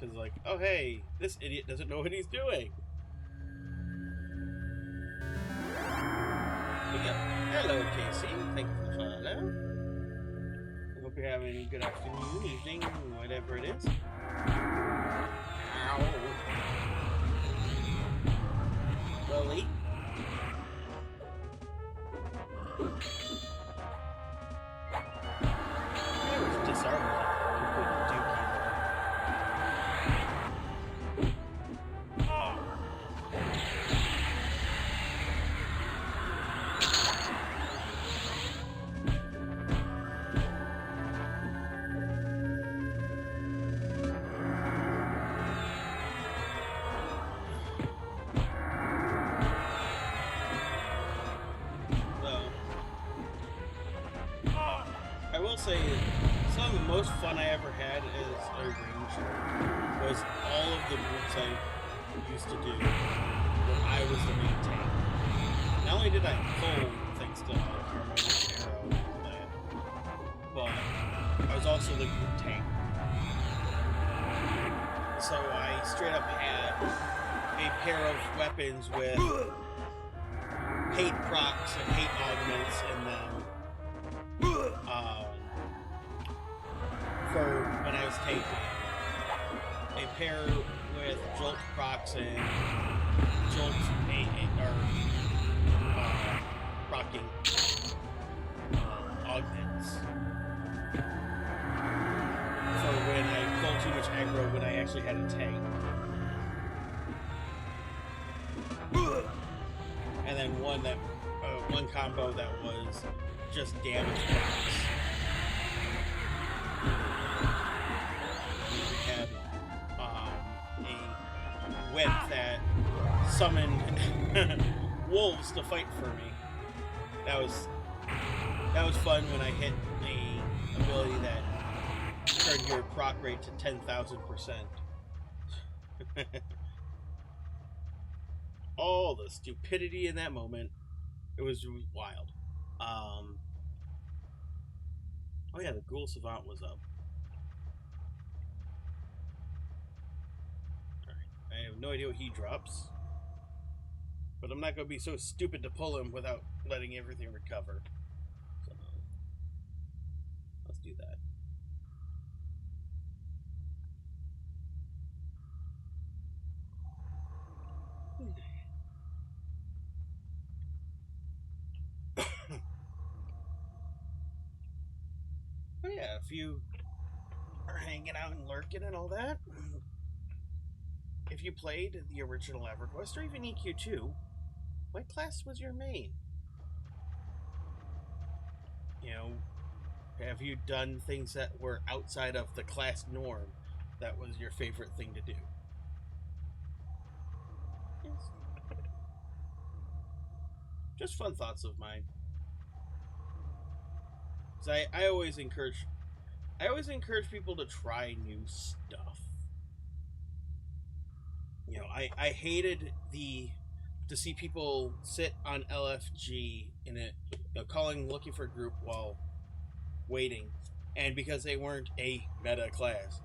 Because, like, oh, hey, this idiot doesn't know what he's doing. But yeah, hello, Casey. Thank you for the follow. I hope you're having a good afternoon, evening, whatever it is. Ow. Lily. I was disarmed. Completely dookie. Oh. Some of the most fun I ever had as a ranger was all of the moves I used to do when I was the main tank. Not only did I pull thanks to Harmonious Arrow and all that, but I was also the group tank. So I straight up had a pair of weapons with hate procs and hate augments in them. For when I was tanking, a pair with jolt procs and jolt procking augments for when I pulled too much aggro when I actually had a tank. And then one combo that was just damage procs. We had a web that summoned wolves to fight for me. That was fun when I hit the ability that turned your proc rate to 10,000%. All the stupidity in that moment. It was wild. Oh yeah, the Ghoul Savant was up. Alright, I have no idea what he drops. But I'm not going to be so stupid to pull him without letting everything recover. So, let's do that. Oh yeah, if you are hanging out and lurking and all that, if you played the original EverQuest or even EQ2, what class was your main? You know, have you done things that were outside of the class norm that was your favorite thing to do? Yes. Just fun thoughts of mine. So I always encourage people to try new stuff. You know, I hated to see people sit on LFG in it, you know, looking for a group while waiting, and because they weren't a meta class,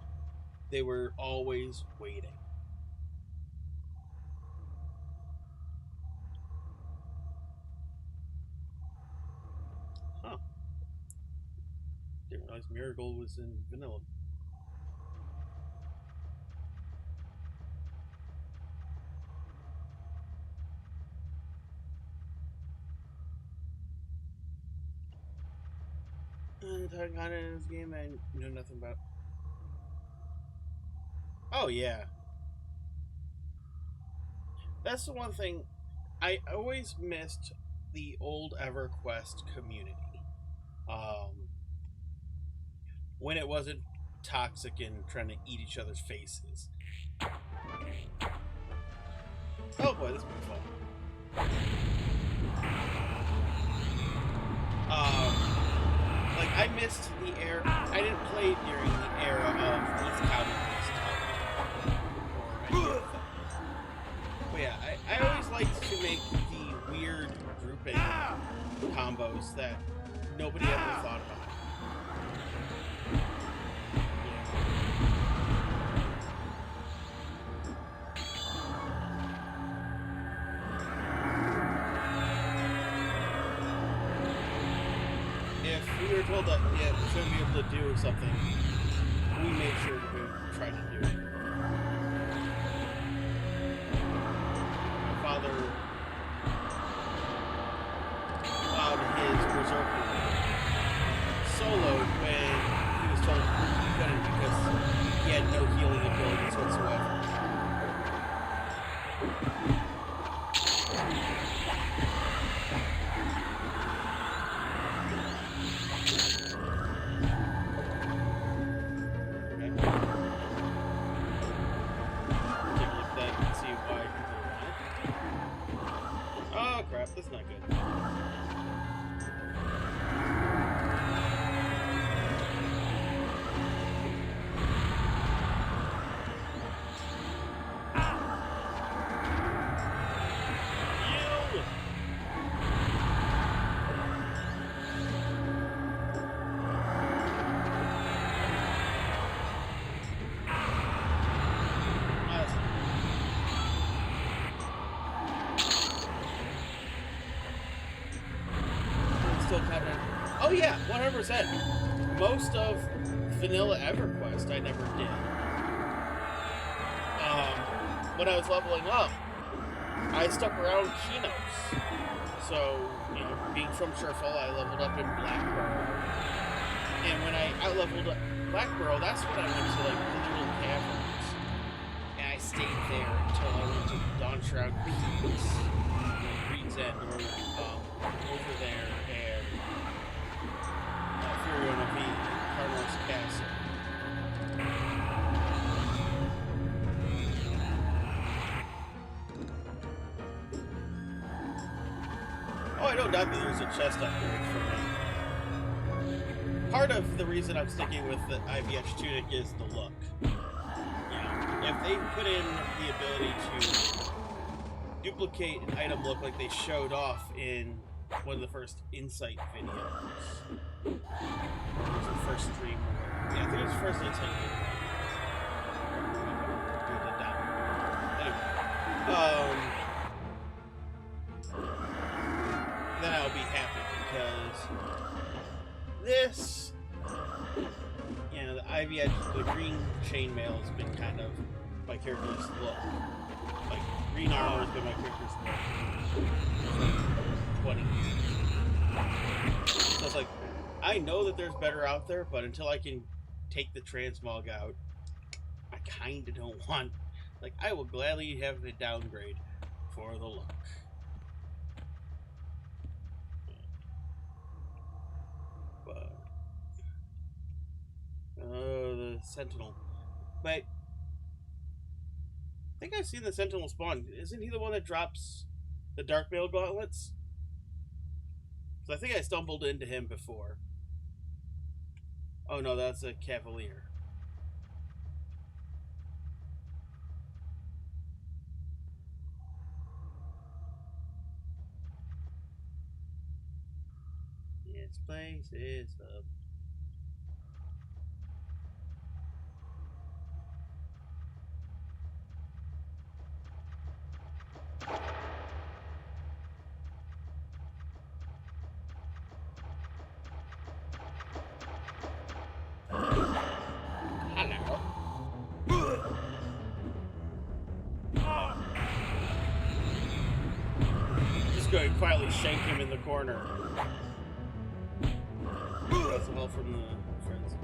they were always waiting. Huh. Didn't realize Marigold was in vanilla. Talking content in this game I know nothing about. Oh yeah. That's the one thing I always missed, the old EverQuest community. When it wasn't toxic and trying to eat each other's faces. Oh boy, this will be fun. Like, I missed the era. I didn't play during the era of Let's Count or any of those. But yeah, I always liked to make the weird grouping combos that nobody ever thought about. If we were told that, yeah, we shouldn't be able to do something, we made sure to try to do it. My father allowed his berserker soloed when he was told he couldn't because he had no healing abilities whatsoever. That's not good. 100%. Most of vanilla EverQuest I never did. When I was leveling up, I stuck around Keynotes. So, you know, being from Sherfall, I leveled up in Blackborough. And when I out-leveled up Blackborough, that's when I went to, like, the little caverns. And I stayed there until I went to Dawnshroud Peaks, Reed's End, or over there, and Furiona V, Carnos Castle. Oh, I don't doubt that there's a chest upgrade for me. Part of the reason I'm sticking with the IVH tunic is the look. You know, if they put in the ability to duplicate an item look like they showed off in one of the first Insight videos. It was the first stream. Yeah, I think it was the first Insight video. Anyway. Then I'll be happy because this, you know, the IVH, the green chainmail has been kind of my character's look. Like, green armor has been my character's look for 20 years. So it's like, I know that there's better out there, but until I can take the transmog out, I kinda don't want, like, I will gladly have the downgrade for the look. The Sentinel. But I think I've seen the Sentinel spawn. Isn't he the one that drops the Darkmail gauntlets? So I think I stumbled into him before. Oh no, that's a Cavalier. This place is up. Just go and quietly shank him in the corner. That's the help from the friends.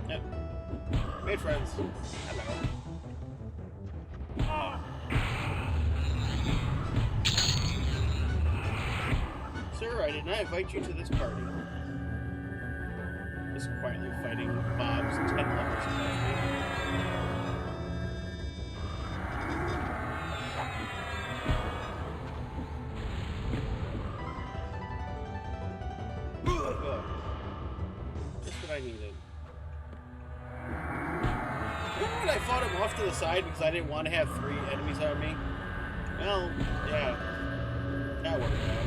Yep. Made friends. Hello. Sir, I did not invite you to this party. Just quietly fighting Bob's 10 levels above me. Good. Just what I needed. Remember when I fought him off to the side because I didn't want to have 3 enemies on me? Well, yeah. That worked out.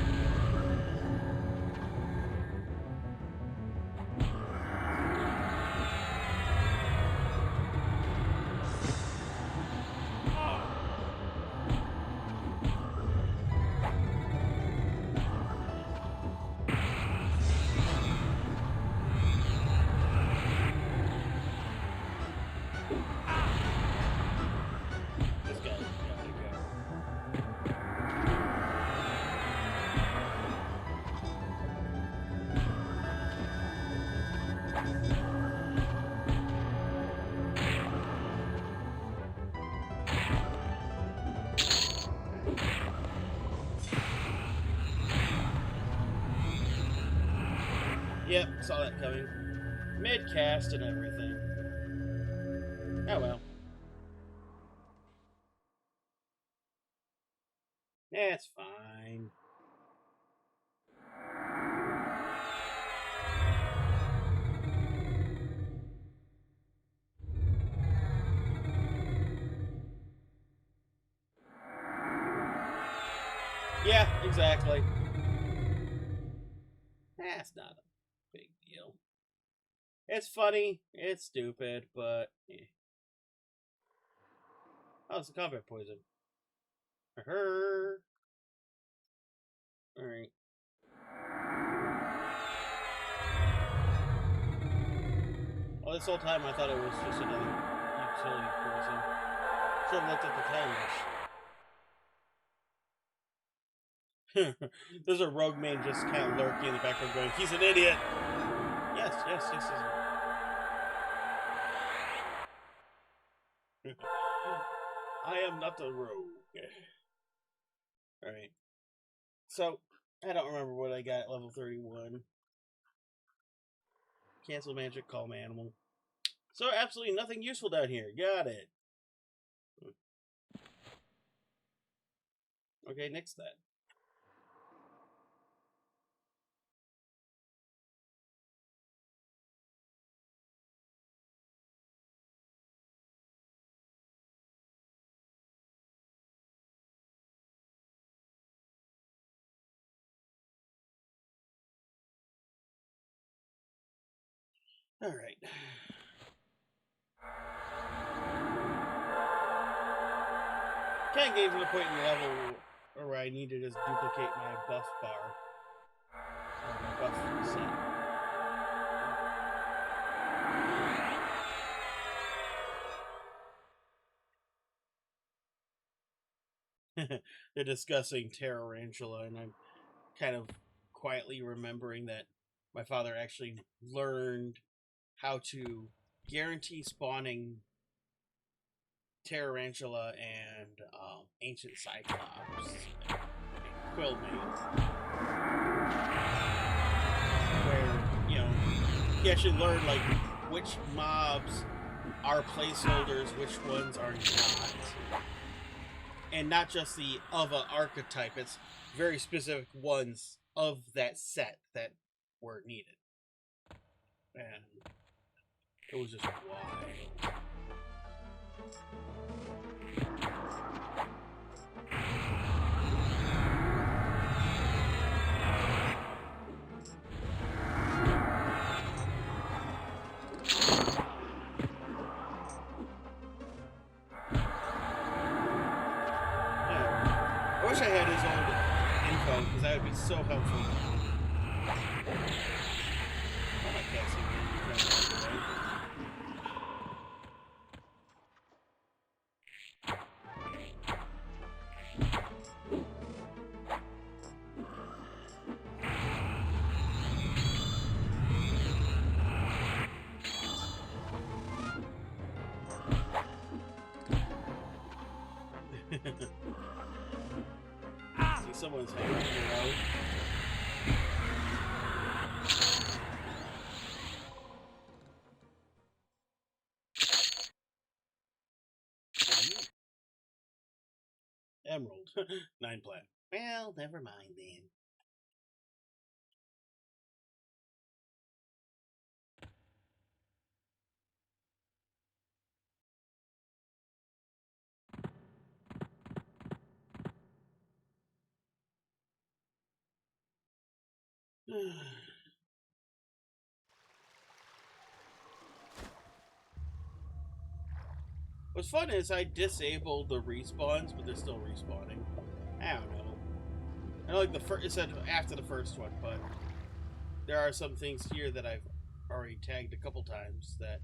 Yep, saw that coming. Mid-cast and everything. Oh well. Yeah, it's fine. Yeah, exactly. That's not a big deal. It's funny, it's stupid, but Oh, it's a combat poison. Alright. Well, this whole time I thought it was just another utility poison. Should have looked at the timers. There's a rogue man just kind of lurking in the background going, he's an idiot! Yes. I am not a rogue. Alright. So, I don't remember what I got at level 31. Cancel magic, calm animal. So, absolutely nothing useful down here. Got it. Okay, next that. Alright. Can't get to the point in the level where I need to just duplicate my buff bar. Or my buff set. They're discussing Tarantula, and I'm kind of quietly remembering that my father actually learned how to guarantee spawning Tarantula and Ancient Cyclops and Quillmates, where, you know, he actually learned like which mobs are placeholders, which ones are not, and not just the of a archetype. It's very specific ones of that set that were needed, and it was just wild. I wish I had his old info, because that would be so helpful. Oh, my cat's even trying to run away. See someone's hanging on the road. Emerald. 9 plat. Well, never mind then. What's fun is I disabled the respawns, but they're still respawning. I don't know. I know, like the first, it said after the first one, but there are some things here that I've already tagged a couple times that,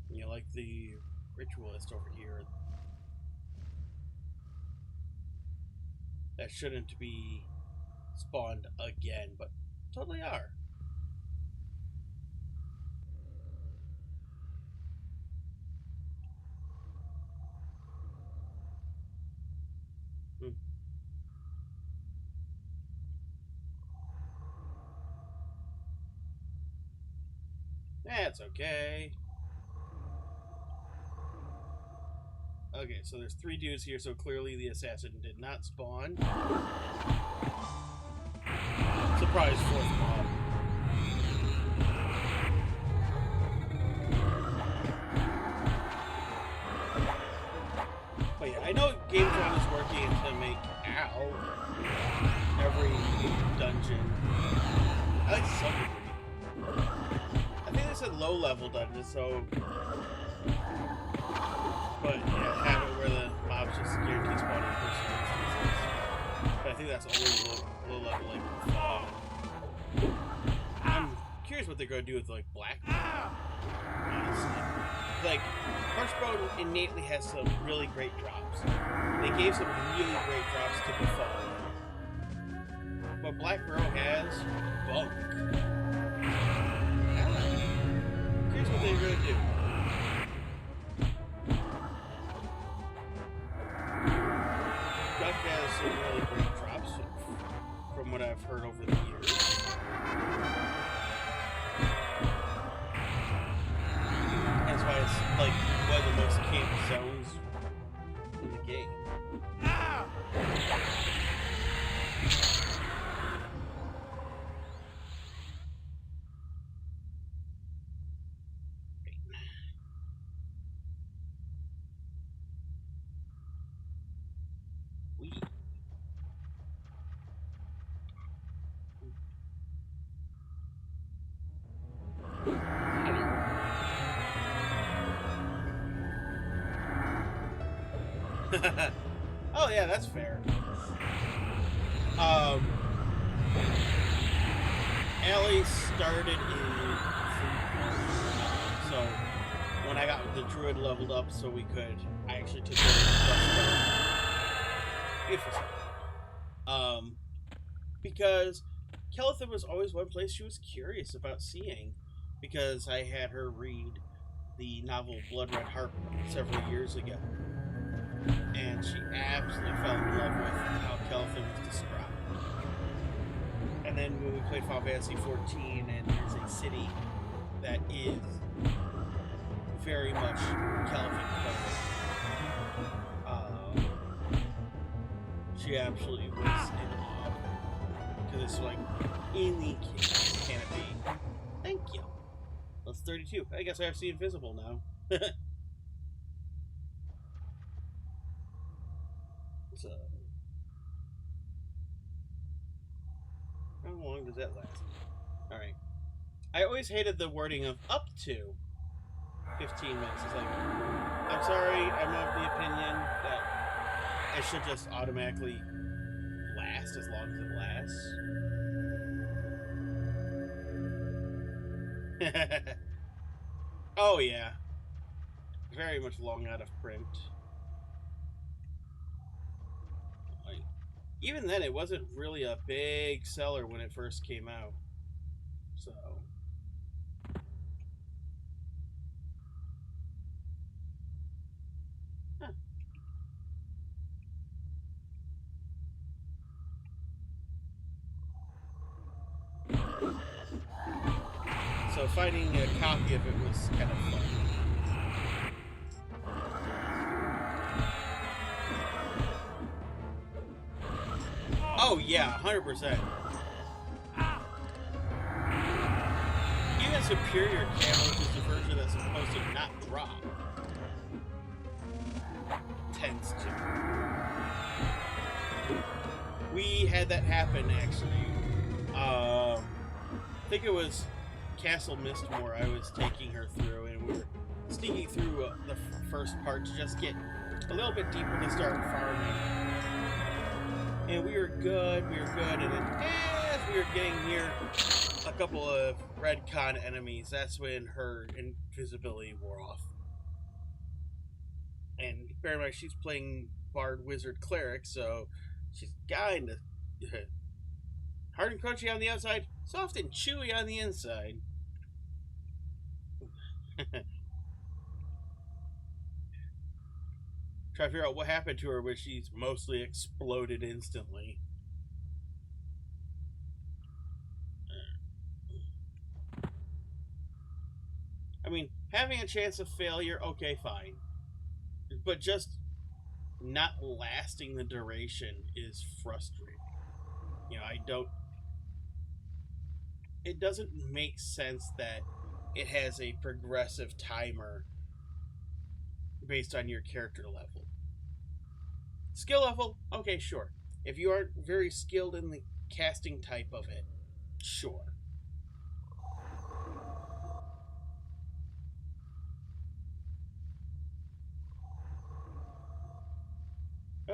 you know, like the ritualist over here, that shouldn't be spawned again, but totally are. That's okay. Okay, so there's 3 dudes here, so clearly the assassin did not spawn. Surprise, 4th mob. But yeah, I know GameTron is working to make every dungeon. I like some of them. I think they said low-level dungeons, so But yeah, have it where the mobs just guarantee spawning person instances. But I think that's only low leveling. I'm curious what they're going to do with like black. Honestly, like Harshbone innately has some really great drops. They gave some really great drops to Befall. But Black Bro has bulk. I don't know. Here's what they're going to do. Duck has some really great drops from what I've heard over the years. That's why it's like one of the most camp zones in the game. Oh yeah, that's fair. Allie started in so when I got the druid leveled up so we could I actually took the because Kelitha was always one place she was curious about seeing because I had her read the novel Blood Red Harp several years ago. And she absolutely fell in love with how Kelitha was described. And then when we played Final Fantasy XIV, and there's a city that is very much Kelitha coded, she absolutely was in awe. Because it's like, in the canopy. Thank you. That's 32. I guess I have to see Invisible now. So, how long does that last? Alright. I always hated the wording of up to 15 minutes. It's like, I'm sorry, I'm of the opinion that it should just automatically last as long as it lasts. Oh, yeah. Very much long out of print. Like, even then, it wasn't really a big seller when it first came out. So... Huh. So finding a copy of it was kind of fun. Oh yeah, 100%. Even Superior Camo, which is the version that's supposed to not drop, tends to. We had that happen actually. I think it was Castle Mistmore I was taking her through, and we were sneaking through the first part to just get a little bit deeper to start farming. And we were good, and then as we were getting near a couple of Redcon enemies, that's when her invisibility wore off. And bear in mind, she's playing Bard, Wizard, Cleric, so she's kind of hard and crunchy on the outside, soft and chewy on the inside. Try to figure out what happened to her when she's mostly exploded instantly. I mean, having a chance of failure, okay, fine. But just not lasting the duration is frustrating. You know, it doesn't make sense that it has a progressive timer based on your character level. Skill level, okay, sure. If you aren't very skilled in the casting type of it, sure.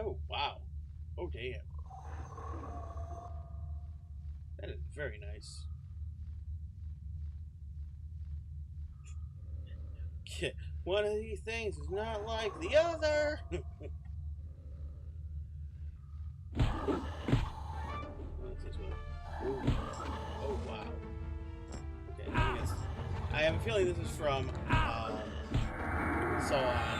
Oh, wow. Oh, damn. That is very nice. One of these things is not like the other. What's this one? Ooh. Oh, wow. Okay, I have a feeling this is from So On.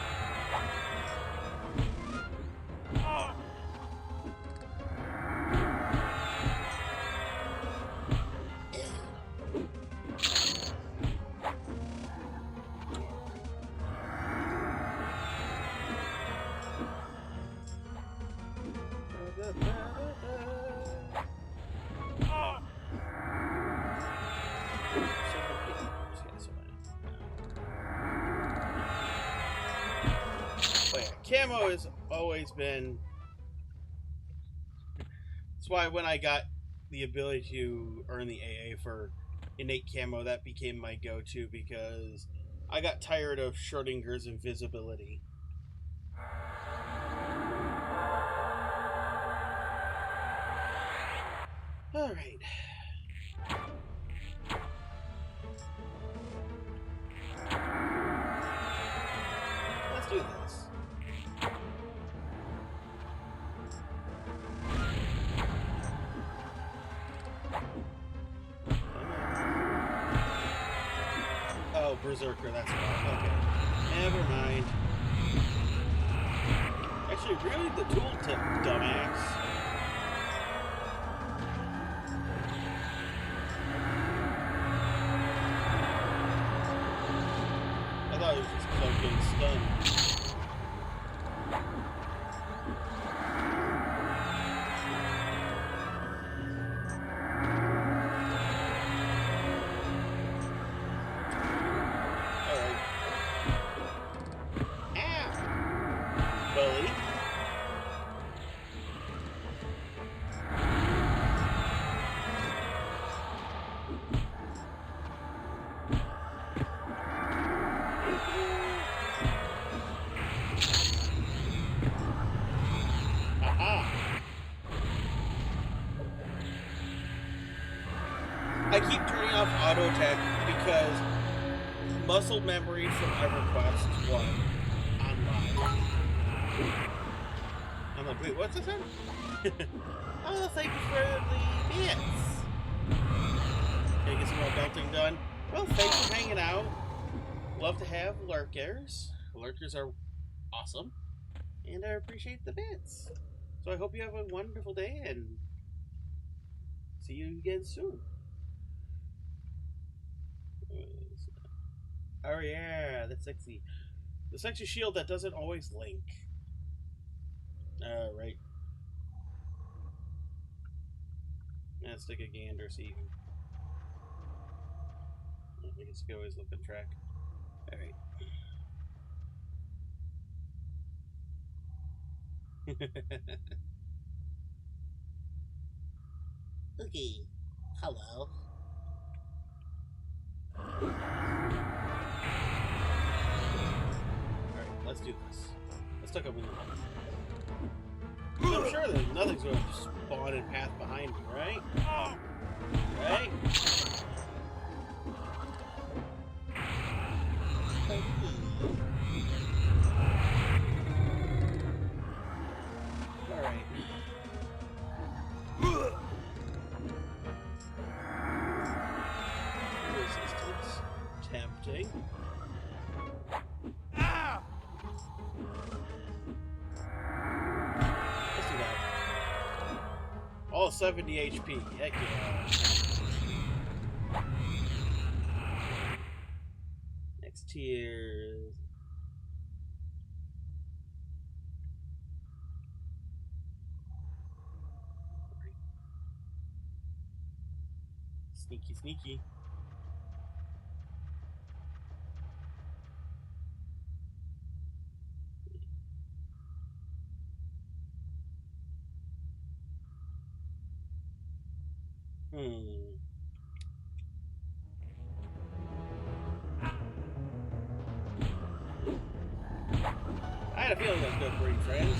Camo has always been. That's why when I got the ability to earn the AA for innate camo, that became my go-to because I got tired of Schrodinger's invisibility. All right. Let's do this. Oh, Berserker, that's fine. Okay. Never mind. Actually, really, the tooltip, dumbass. I thought it was just because I was getting stunned. I keep turning off auto attack because muscle memory from EverQuest 1 online. I'm like, wait, what's this one? Oh, thank you for the bits. Can I get some more belting done? Well, thanks for hanging out. Love to have lurkers. Lurkers are awesome. And I appreciate the bits. So I hope you have a wonderful day and see you again soon. Oh yeah, that's sexy. The sexy shield that doesn't always link. Right. Let's take a gander, see. I guess you can always look at track. Alright. Okay. Hello. Alright, let's do this. Let's talk about the I'm sure that nothing's going to spawn in path behind me, right? Right? Alright. Resistance. Tempting. Let's do that. All 70 HP. Heck yeah. Next tier. Sneaky, sneaky. I had a feeling that was good, breed friends.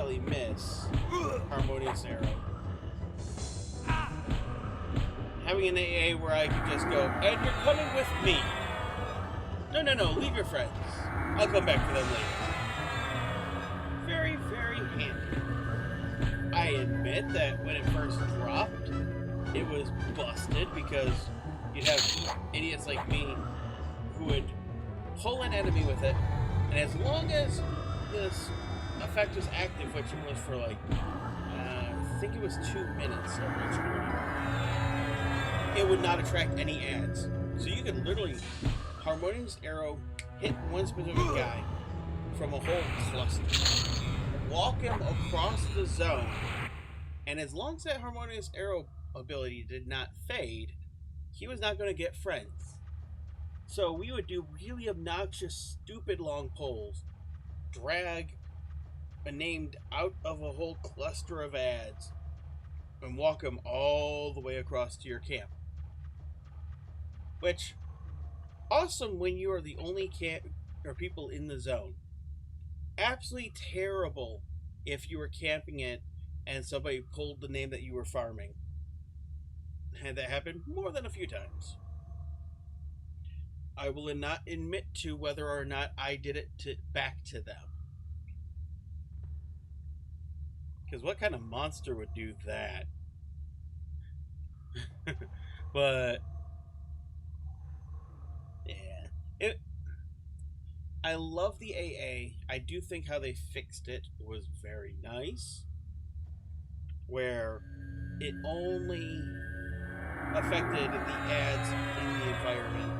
entirely miss Harmonious Arrow. Having an AA where I could just go, and you're coming with me. No, leave your friends. I'll come back for them later. Very, very handy. I admit that when it first dropped, it was busted because you'd have idiots like me who would pull an enemy with it, and as long as this effect was active, which it was for like, I think it was 2 minutes originally, it would not attract any ads. So you could literally Harmonious Arrow hit one specific guy from a whole cluster, walk him across the zone, and as long as that Harmonious Arrow ability did not fade, he was not going to get friends. So we would do really obnoxious, stupid long pulls, drag a named out of a whole cluster of ads, and walk him all the way across to your camp. Which, awesome when you are the only camp or people in the zone. Absolutely terrible if you were camping it and somebody pulled the name that you were farming. Had that happen more than a few times. I will not admit to whether or not I did it back to them. Because what kind of monster would do that? But yeah, I love the AA. I do think how they fixed it was very nice, where it only affected the ads in the environment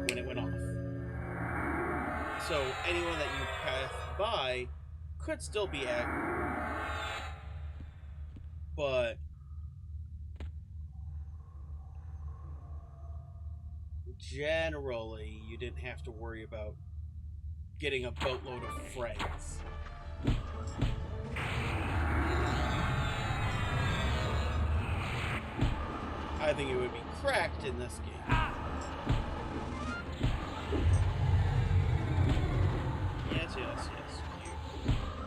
when it went off. So anyone that you passed by could still be accurate, but generally you didn't have to worry about getting a boatload of friends. I think it would be cracked in this game. Yes. You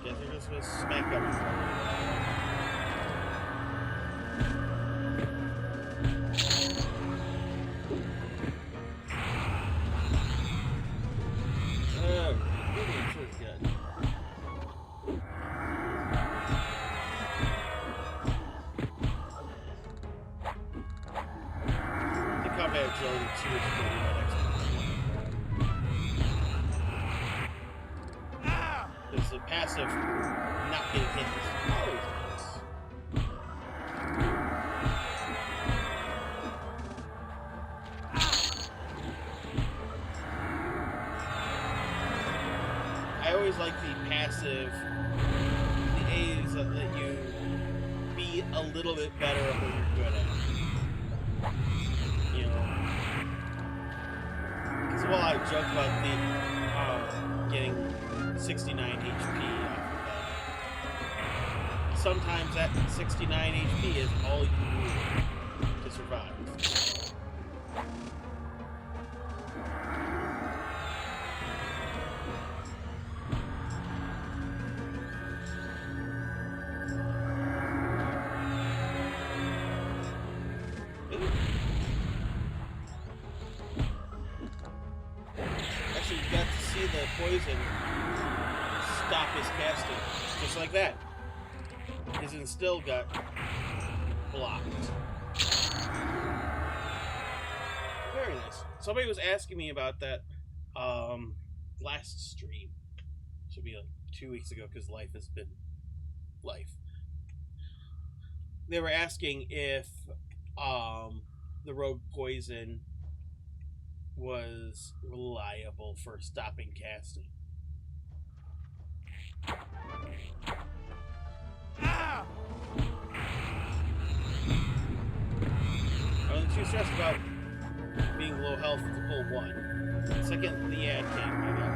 guys are just gonna smack up in front of me. Because the passive not getting hit is always nice. I always like the passive, the A's that let you be a little bit better at what you're good at. You know, because while I joke about the getting 69 HP off of that, sometimes that 69 HP is all you need to survive. Actually, you got to see the poison stop his casting, just like that. His instill got blocked. Very nice. Somebody was asking me about that last stream. Should be like 2 weeks ago because life has been life. They were asking if the ROG poison was reliable for stopping casting. I wasn't too stressed about being low health to pull one. The second the ad came, I got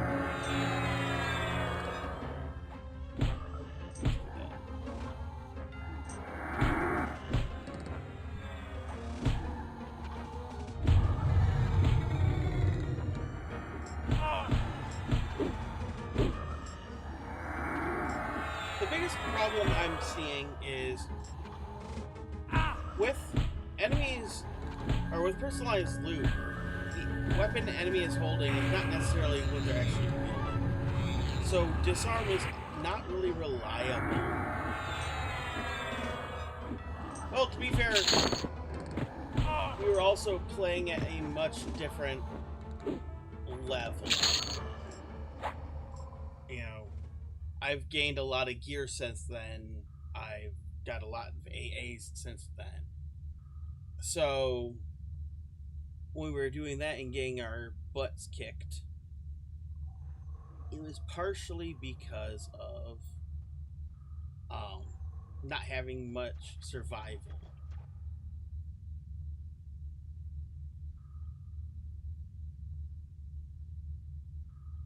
The biggest problem I'm seeing is with enemies, or with personalized loot, the weapon the enemy is holding is not necessarily what they're actually wielding. So disarm is not really reliable. Well, to be fair, we were also playing at a much different level. You know, I've gained a lot of gear since then. I've got a lot of AAs since then. So, when we were doing that and getting our butts kicked, it was partially because of not having much survival.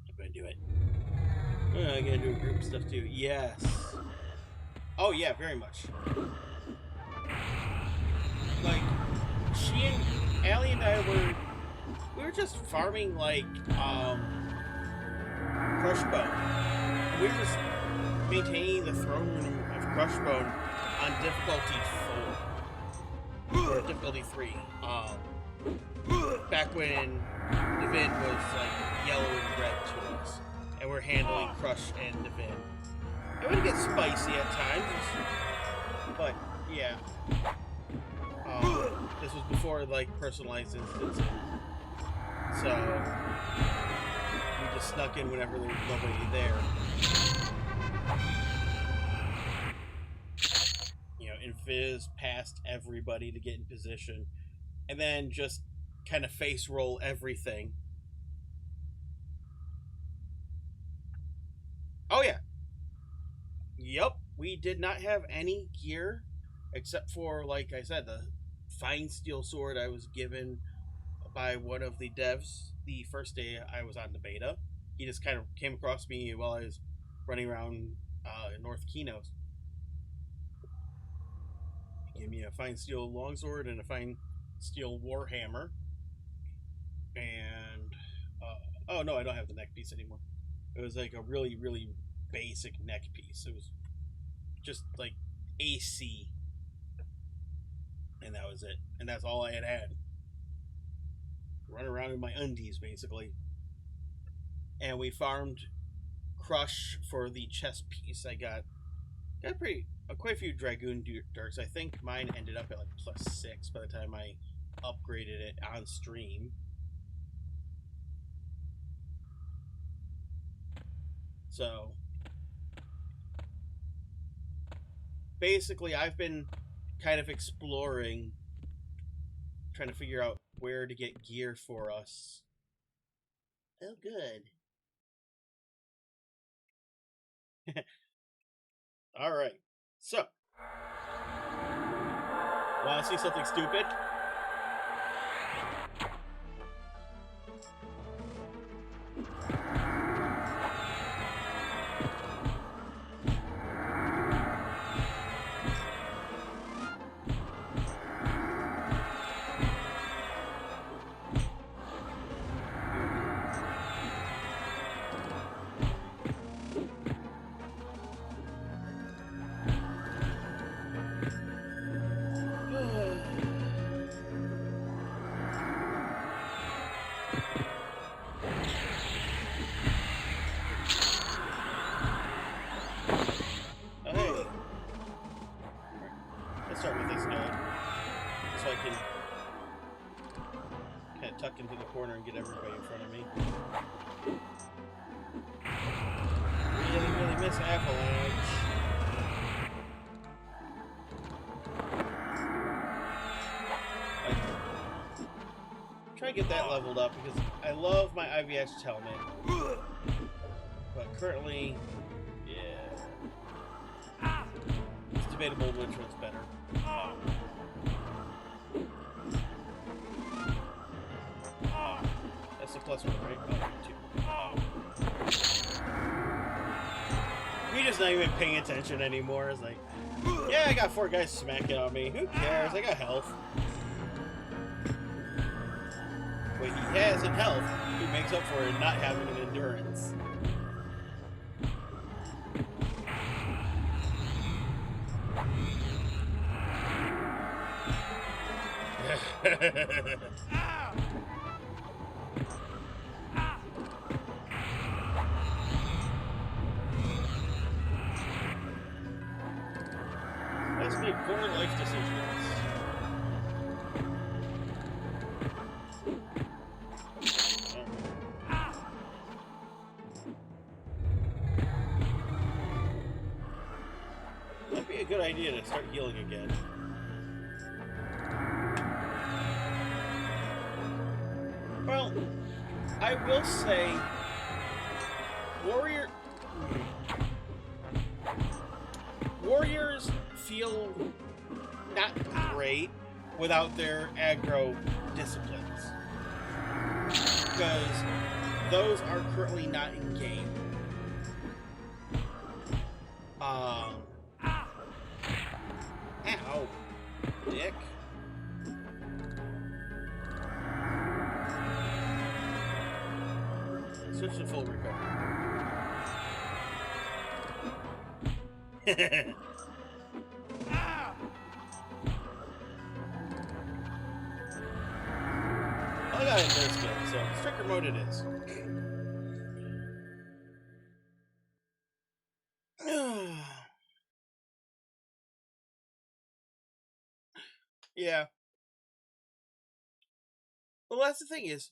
I'm gonna do it. I'm gonna do group stuff too. Yes. Oh yeah, very much. Like, she and Allie and I we were just farming like Crushbone. We were just maintaining the throne room of Crushbone on difficulty 4 or difficulty 3. Back when Divin was like yellow and red to us, and we're handling Crush and Divin. It would get spicy at times, but yeah. This was before like personalized instances, so we just snuck in whenever there was nobody there. You know, infizz past everybody to get in position, and then just kind of face roll everything. Oh yeah. Yep, we did not have any gear except for, like I said, the fine steel sword I was given by one of the devs the first day I was on the beta. He just kind of came across me while I was running around North Kinos. He gave me a fine steel longsword and a fine steel warhammer. And oh no, I don't have the neck piece anymore. It was like a really, really basic neck piece. It was just like AC, and that was it. And that's all I had. Run around in my undies, basically. And we farmed Crush for the chest piece. I got quite a few Dragoon Dirks. I think mine ended up at like +6 by the time I upgraded it on stream. So basically, I've been kind of exploring, trying to figure out where to get gear for us. Oh, good. Alright, so, want to see something stupid? Into the corner and get everybody in front of me. Really, really miss Avalanche. Try to get that leveled up because I love my IVH helmet, but currently, yeah, it's debatable which one's better. That's a +1, right? Oh, 2. We're just not even paying attention anymore. It's like, yeah, I got 4 guys smacking on me. Who cares? I got health. What he has in health, he makes up for it not having an endurance. Let's make poor life decisions. That'd be a good idea to start healing again. Well, I will say, Warriors feel not great without their aggro disciplines, because those are currently not in game. Ow, dick. Switch to full recovery. I got it there still, so striker mode it is. Yeah. Well, that's the thing is,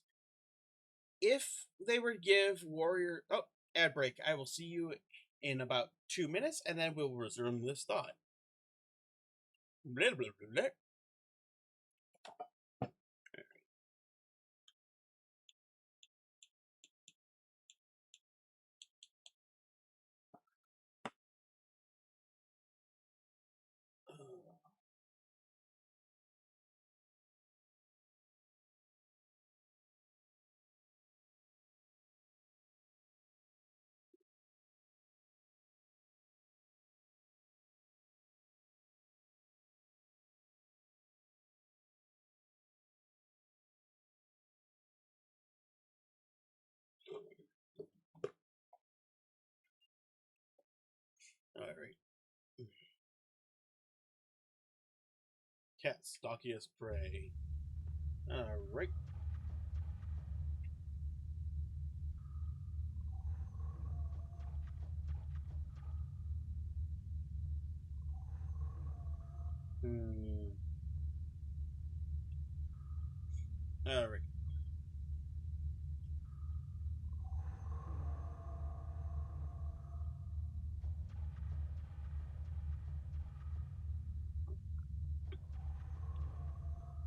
if they were to give Warrior... Oh, ad break. I will see you in about 2 minutes, and then we'll resume this thought. Blah, blah, blah, blah. Alright. Cat stalkiest prey. Alright. Alright.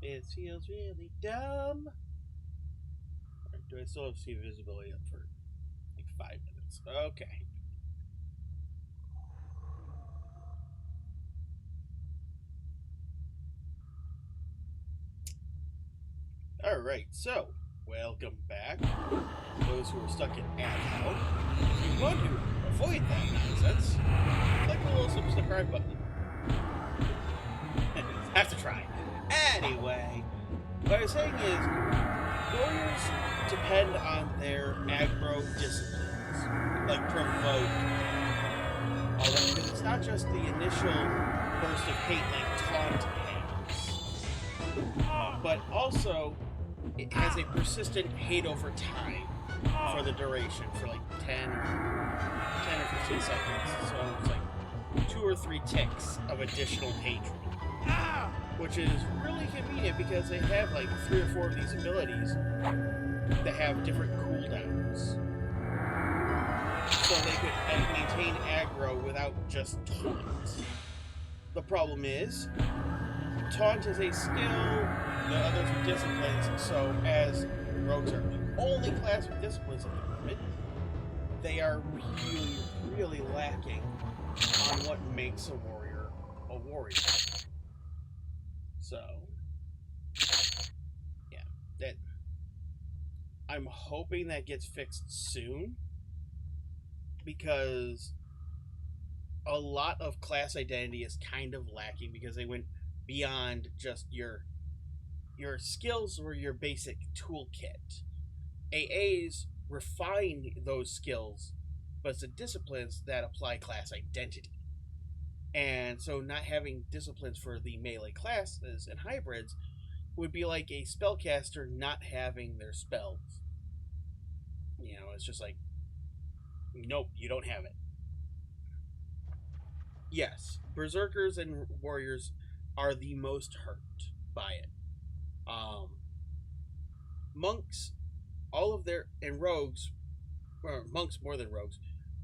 It feels really dumb. Right, do I still have see visibility up for like 5 minutes? Okay. Alright, so, welcome back. Those who are stuck in ad hell. If you want to avoid that nonsense, click the little subscribe button. Have to try. Anyway, what I was saying is, warriors depend on their aggro disciplines, like provoke. Although it's not just the initial burst of hate like taunt has, but also it has a persistent hate over time for the duration, for like 10 or 15 seconds. So it's like 2 or 3 ticks of additional hatred. Which is really convenient because they have like 3 or 4 of these abilities that have different cooldowns. So they could maintain aggro without just taunt. The problem is, taunt is a skill, the others are disciplines, so as rogues are the only class with disciplines at the moment, they are really, really lacking on what makes a warrior a warrior. So, yeah, that I'm hoping that gets fixed soon, because a lot of class identity is kind of lacking because they went beyond just your skills or your basic toolkit. AAs refine those skills, but it's the disciplines that apply class identity. And so not having disciplines for the melee classes and hybrids would be like a spellcaster not having their spells. You know, it's just like, nope, you don't have it. Yes, berserkers and warriors are the most hurt by it. Monks, all of their and rogues, or monks more than rogues,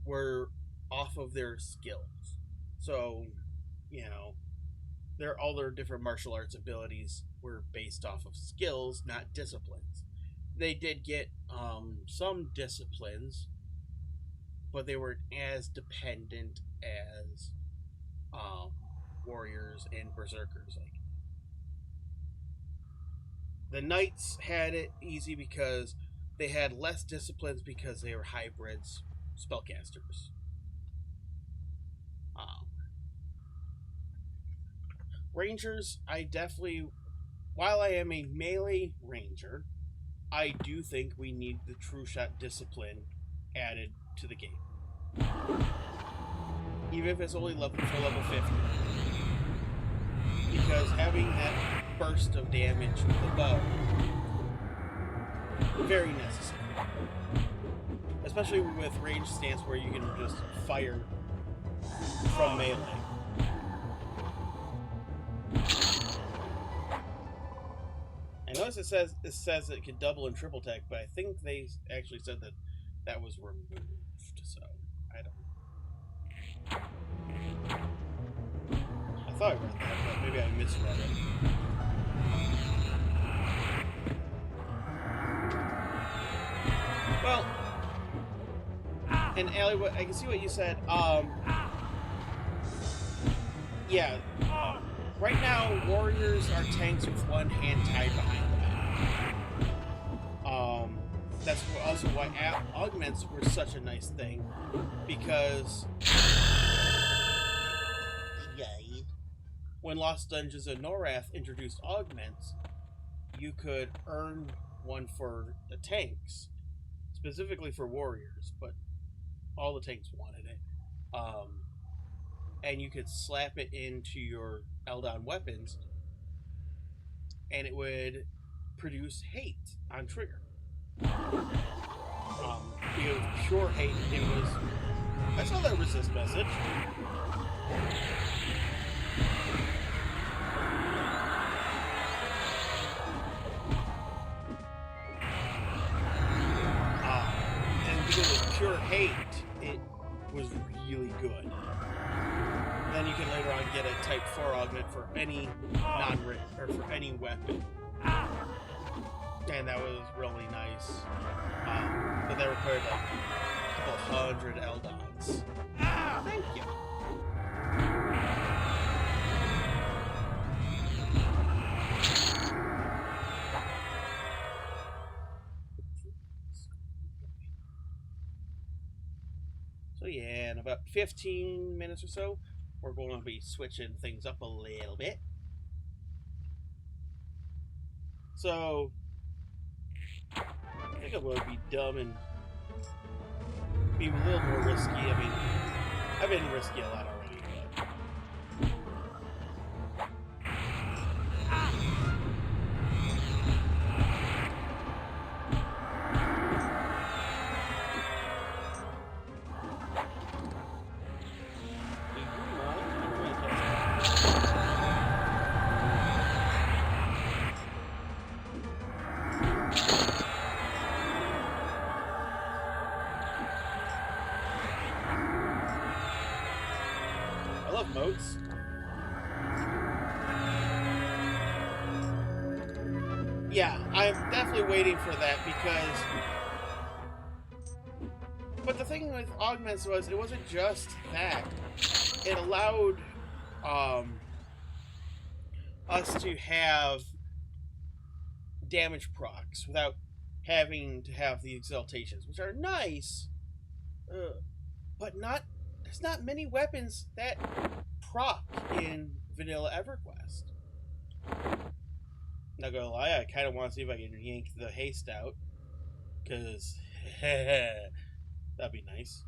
were off of their skills. So, you know, all their different martial arts abilities were based off of skills, not disciplines. They did get some disciplines, but they weren't as dependent as warriors and berserkers. Like the knights had it easy because they had less disciplines because they were hybrids, spellcasters. Um, Rangers, I definitely, while I am a melee ranger, I do think we need the true shot discipline added to the game. Even if it's only level 50. Because having that burst of damage with the bow, very necessary. Especially with range stance where you can just fire from melee. I notice it says it could double and triple tech, but I think they actually said that was removed. So I don't. I thought I read that, but maybe I misread it. Well, and Allie, I can see what you said. Yeah. Right now, warriors are tanks with one hand tied behind the back. That's also why augments were such a nice thing, because when Lost Dungeons of Norath introduced augments, you could earn one for the tanks, specifically for warriors, but all the tanks wanted it. And you could slap it into your Eldon weapons, and it would produce hate on trigger. Because pure hate, it was. I saw that resist message. And because it was pure hate, it was really good. Then you can later on get a Type 4 augment for any or for any weapon. And that was really nice. But that required like a couple hundred Eldons. Thank you. So yeah, in about 15 minutes or so, we're going to be switching things up a little bit. So I think I'm going to be dumb and be a little more risky. I mean, I've been risky a lot already, but... moats. Yeah, I'm definitely waiting for that because... But the thing with augments was, it wasn't just that. It allowed us to have damage procs without having to have the exaltations, which are nice, but there's not many weapons that proc in vanilla EverQuest. Not gonna lie, I kind of want to see if I can yank the haste out, because that'd be nice.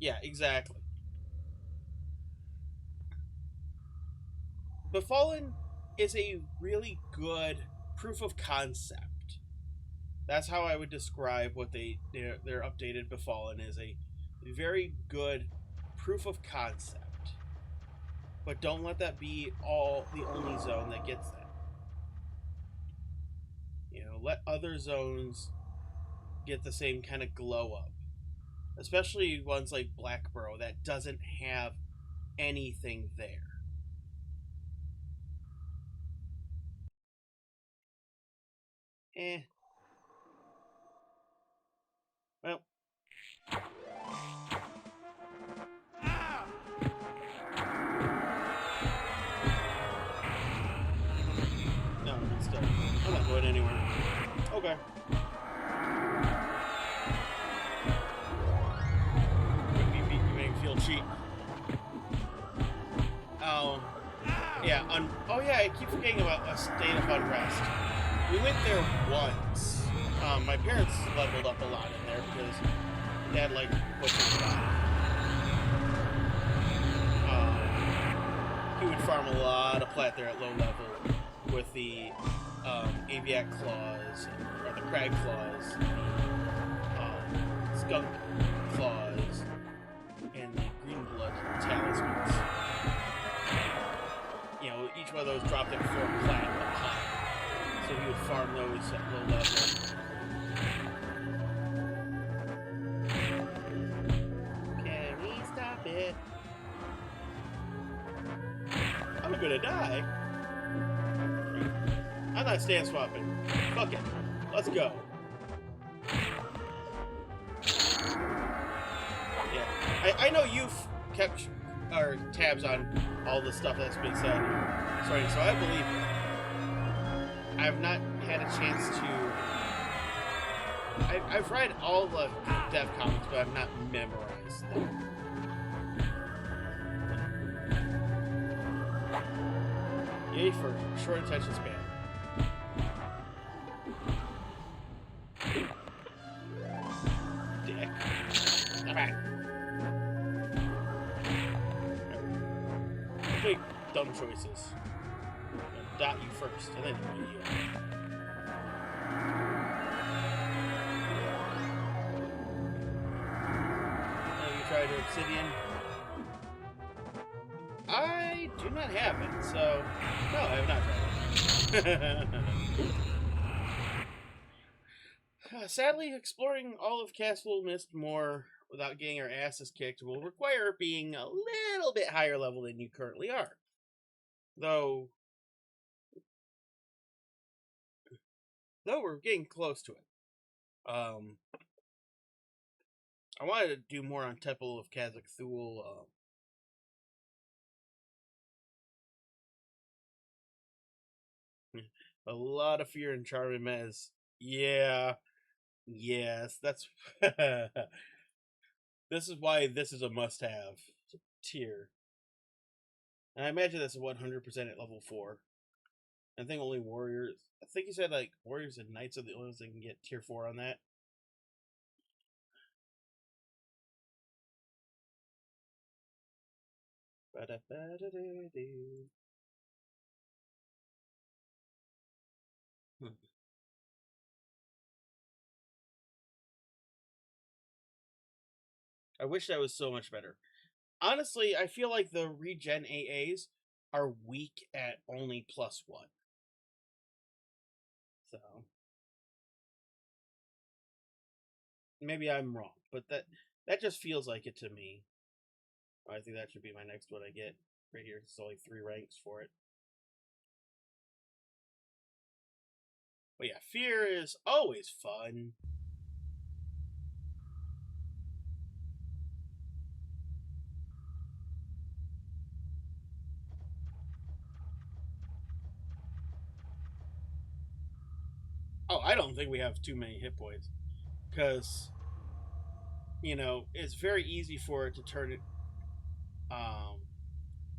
Yeah, exactly. Befallen is a really good proof of concept. That's how I would describe what their updated Befallen is, a very good proof of concept. But don't let that be the only zone that gets that. Let other zones get the same kind of glow up. Especially ones like Blackborough that doesn't have anything there. Eh. Well. No, still. I'm not going anywhere. Okay. You make me feel cheap. Oh. Yeah, oh yeah, I keep forgetting about a state of unrest. We went there once. My parents leveled up a lot in there because Dad liked pushing a lot. He would farm a lot of plat there at low level with the aviac claws, or the crag claws, the skunk claws, and the green blood talismans. Each one of those dropped at 4 plat a pop. So he would farm those at low level. Can we stop it? I'm gonna die. I'm not stand swapping. Fuck it. Let's go. Yeah. I know you've kept tabs on all the stuff that's been said. Sorry, so I believe you. I have not had a chance to. I've read all the dev comics, but I've not memorized them. Yay for short attention span. Dick. Alright. Make dumb choices. Dot you first, and then you. Have you tried obsidian? I do not have it, so no, I have not tried it. Sadly, exploring all of Castle Mist more without getting our asses kicked will require being a little bit higher level than you currently are. Though we're getting close to it. I wanted to do more on Temple of Kazakh Thule. A lot of fear in Charmin Mez. Yeah. Yes, that's... This is why this is a must-have tier. And I imagine that's 100% at level 4. I think only Warriors... I think you said, like, Warriors and Knights are the only ones that can get tier 4 on that. I wish that was so much better. Honestly, I feel like the regen AAs are weak at only +1. So maybe I'm wrong, but that just feels like it to me. I think that should be my next one I get right here. It's only 3 ranks for it. But yeah, fear is always fun. Oh, I don't think we have too many hit points. Because, it's very easy for it to turn it,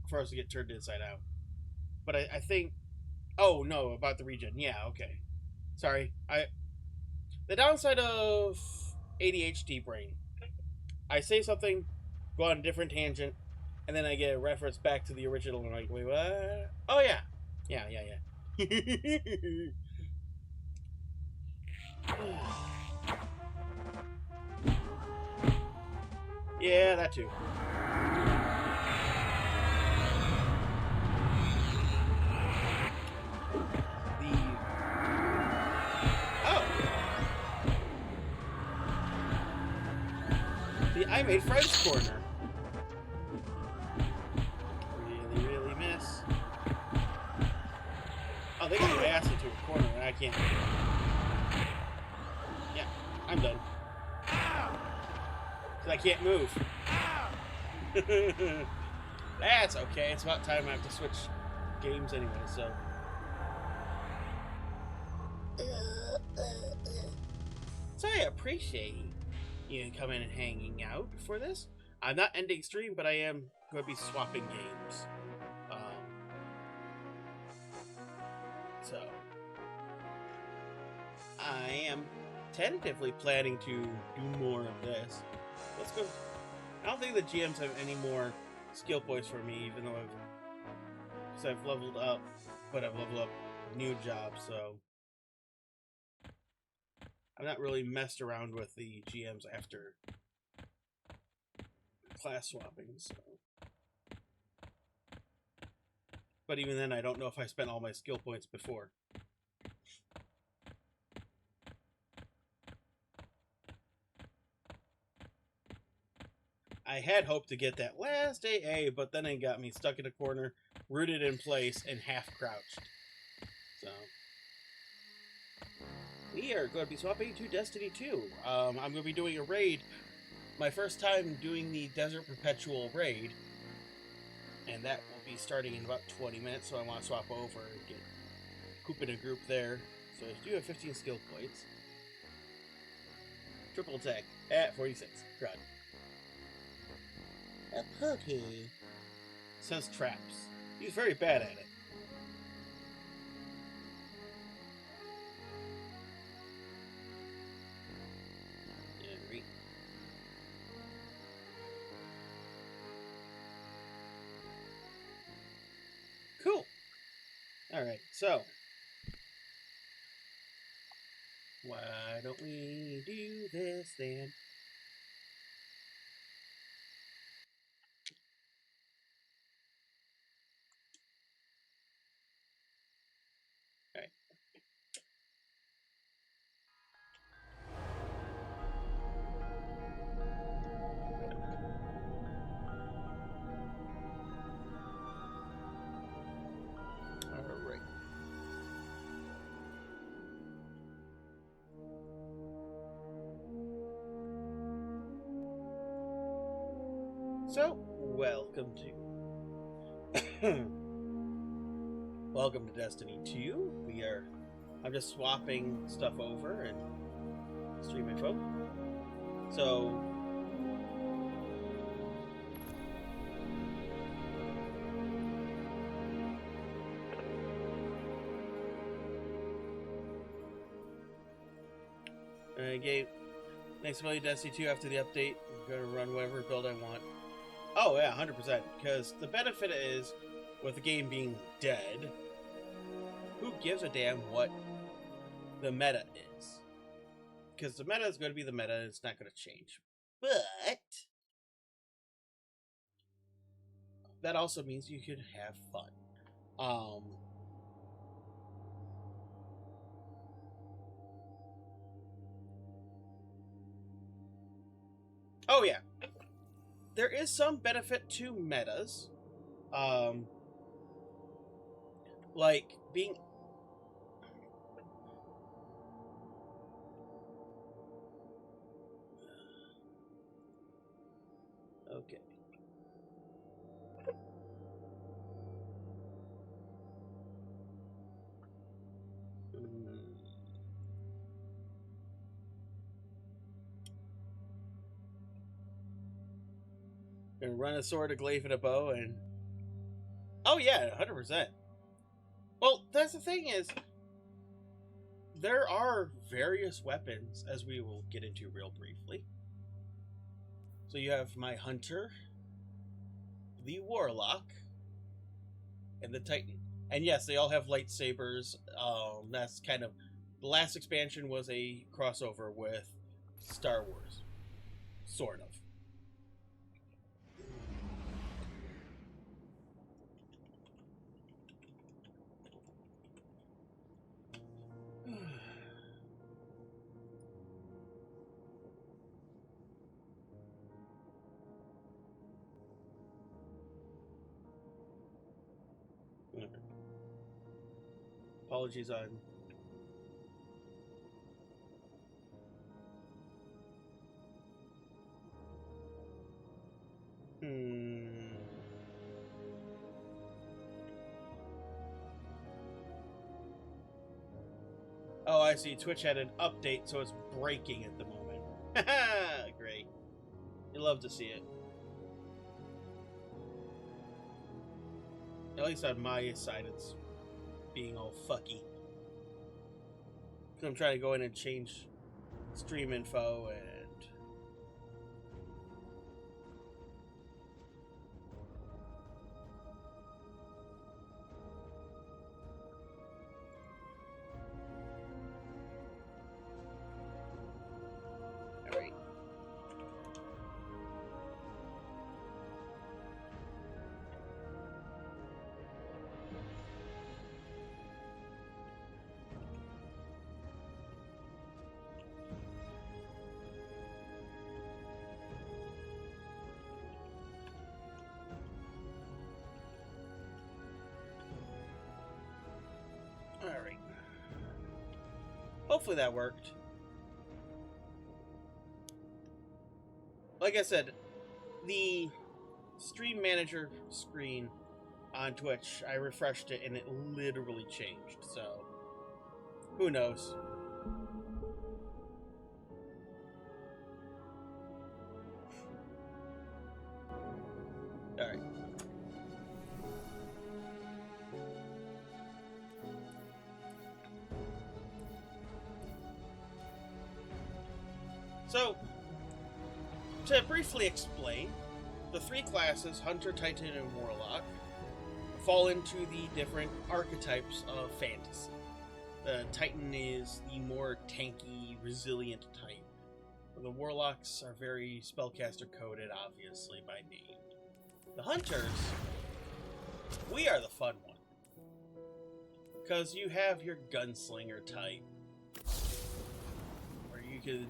for us to get turned inside out. But I think, oh no, about the regen. Yeah, okay. Sorry. The downside of ADHD brain. I say something, go on a different tangent, and then I get a reference back to the original, and I'm like, wait, what? Oh, yeah. Yeah. Yeah, that too. The I Made Friends corner. Really miss. Oh, they got my ass into a corner and I can't. Yeah, I'm done. Because I can't move. That's okay. It's about time I have to switch games anyway, so. So I appreciate you coming and hanging out for this. I'm not ending stream, but I am going to be swapping games. So I am tentatively planning to do more of this. Let's go. I don't think the GMs have any more skill points for me, even though I've leveled up, but I've leveled up new jobs, so I've not really messed around with the GMs after class swapping, so. But even then, I don't know if I spent all my skill points before. I had hoped to get that last AA, but then it got me stuck in a corner, rooted in place, and half crouched. So we are going to be swapping to Destiny 2. I'm going to be doing a raid. My first time doing the Desert Perpetual raid. And that will be starting in about 20 minutes, so I want to swap over and get Coop in a group there. So I do have 15 skill points. Triple attack at 46. Crud. A pokey. Sense traps. He's very bad at it. Cool. Alright, so why don't we do this then? Alright. Alright. So, welcome to Destiny 2. I'm just swapping stuff over and stream info. So game next play Destiny 2 after the update. I'm gonna run whatever build I want. Oh yeah, 100%. Because the benefit is, with the game being dead, who gives a damn what the meta is? Because the meta is going to be the meta, and it's not going to change. But that also means you can have fun. Oh yeah, there is some benefit to metas, like being. Okay. And run a sword, a glaive, and a bow, and oh yeah, 100%. Well, that's the thing is, there are various weapons, as we will get into real briefly. So you have my hunter, the Warlock, and the Titan. And yes, they all have lightsabers. That's kind of... The last expansion was a crossover with Star Wars. Sort of. Apologies on... Oh, I see. Twitch had an update, so it's breaking at the moment. Haha! Great. You love to see it. At least on my side, it's being all fucky. I'm trying to go in and change stream info and... Alright. Alright. Hopefully that worked. Like I said, the stream manager screen on Twitch, I refreshed it and it literally changed, so who knows? Alright. So, to briefly explain, the three classes, Hunter, Titan, and Warlock, fall into the different archetypes of fantasy. The Titan is the more tanky, resilient type. The Warlocks are very spellcaster coded, obviously, by name. The Hunters, we are the fun one. Because you have your gunslinger type, where you can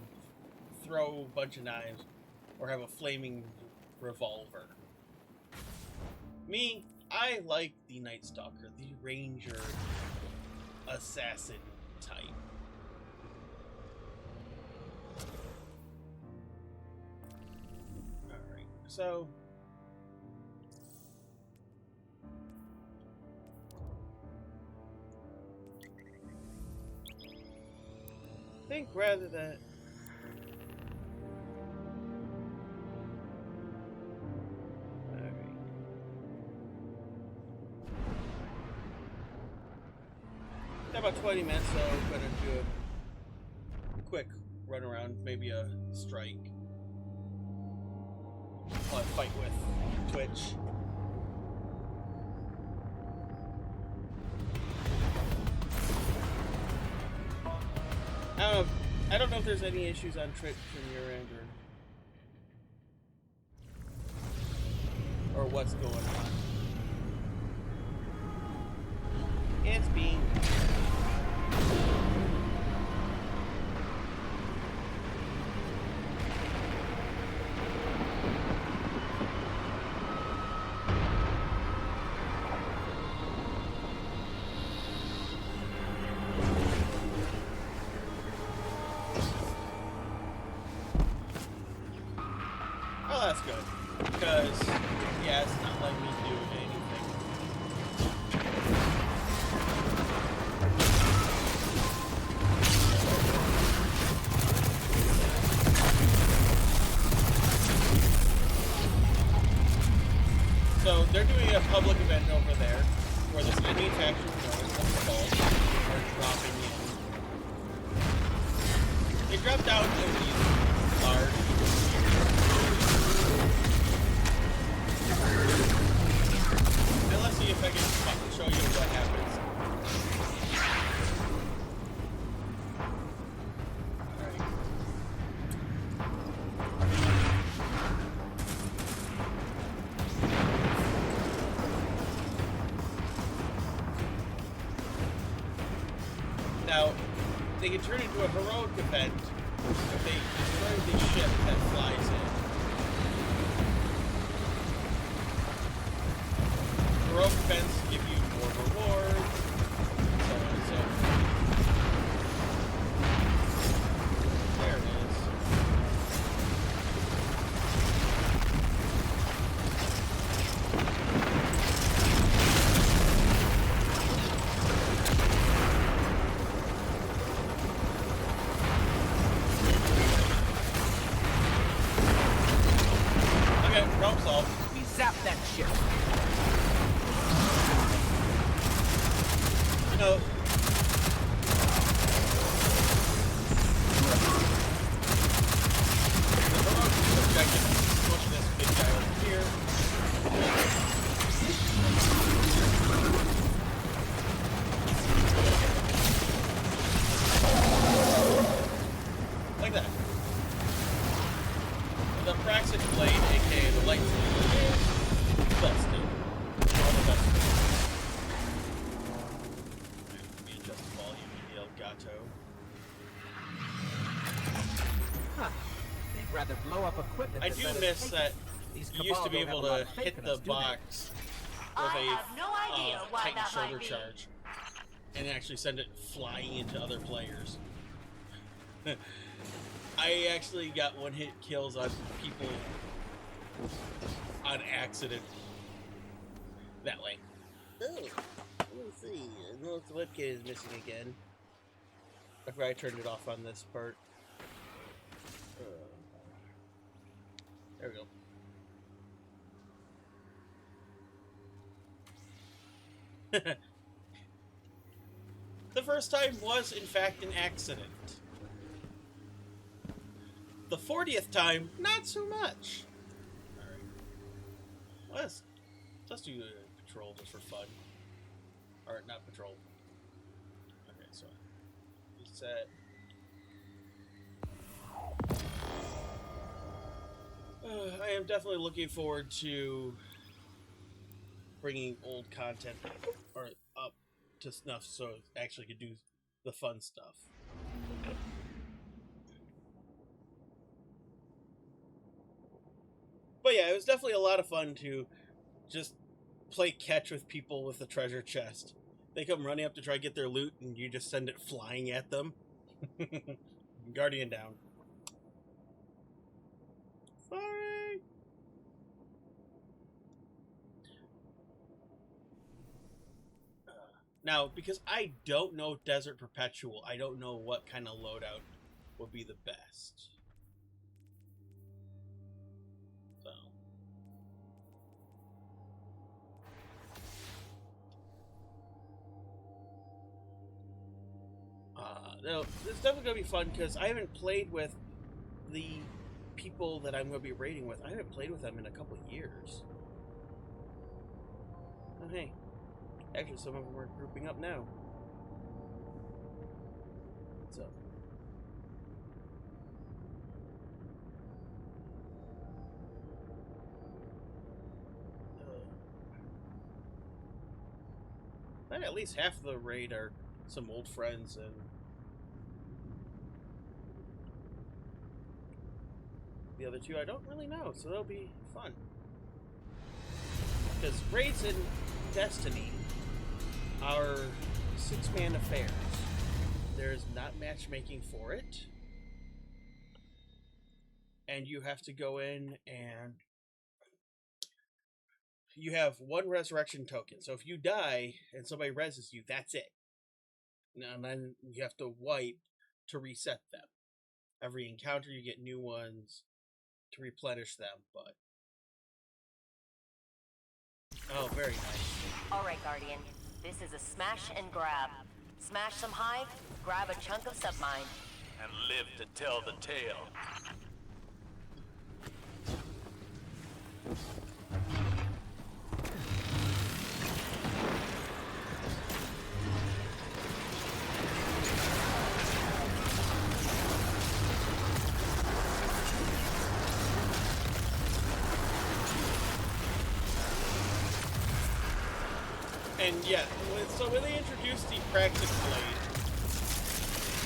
throw a bunch of knives, or have a flaming revolver. Me, I like the Night Stalker, the ranger assassin type. Alright, so I think rather than about 20 minutes, so I'm gonna do a quick run around, maybe a strike. I'll fight with Twitch. I don't know if there's any issues on Twitch from your end or what's going on. It's being... Oh, that's good. Because, yeah, it's not letting me do anything. So, they're doing a public event over there, where the manufacturers of the bulbs are dropping in. They dropped out of these large... Now, they can turn into a heroic event if they destroy the ship that flies in. Heroic events give you more rewards, so on and so forth. There it is. Okay, problem solved. We zap that ship. You know, the heroic objective is push this big guy over here. Like that. The Praxis blade, aka the lightsaber, is busted. All the best. Readjust the volume in the Elgato. Huh. They'd rather blow up equipment. I than do let us miss take that it. These you used to be Cabal able don't have a lot to of faith hit in the us, do they? box I with have no idea why Titan that shoulder might be. charge and actually send it flying into other players. I actually got one-hit kills on people on accident that way. Oh, let's see. No, the webcam is missing again. I forgot I turned it off on this part. There we go. The first time was, in fact, an accident. The 40th time, not so much. Alright. Let's do a patrol just for fun. Or, not patrol. Okay, so. Reset. I am definitely looking forward to bringing old content or up to snuff so it actually could do the fun stuff. But yeah, it was definitely a lot of fun to just play catch with people with the treasure chest. They come running up to try to get their loot and you just send it flying at them. Guardian down. Sorry. Now, because I don't know Desert Perpetual, I don't know what kind of loadout would be the best. So. No, it's definitely going to be fun because I haven't played with the people that I'm going to be raiding with. I haven't played with them in a couple of years. Oh, hey. Actually, some of them are grouping up now. So. And at least half of the raid are some old friends, and the other two I don't really know, so that'll be fun. Because raids in Destiny are 6-man affairs. There's not matchmaking for it. And you have to go in and you have one resurrection token. So if you die and somebody reses you, that's it. And then you have to wipe to reset them. Every encounter you get new ones to replenish them, but oh, very nice. Alright, Guardian. This is a smash and grab. Smash some hive, grab a chunk of submine. And live to tell the tale. And yeah, so when they introduced the Praxis Blade,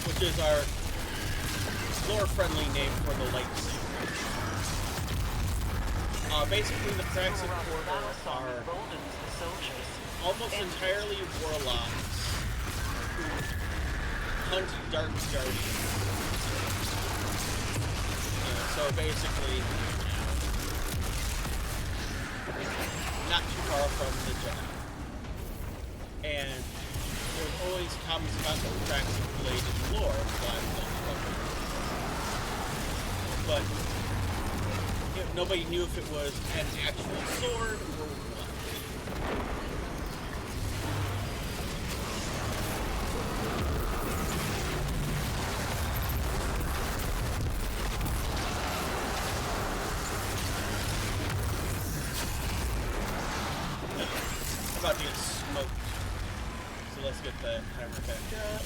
which is our lore-friendly name for the lightsaber. Basically, the Praxic Quarter are almost entirely warlocks who hunt dark guardians. So basically, not too far from the Jedi. And there's always comments about the Praxic blade in lore, but nobody knew if it was an actual sword or what. I'm about to get smoked. So let's get the timer back up.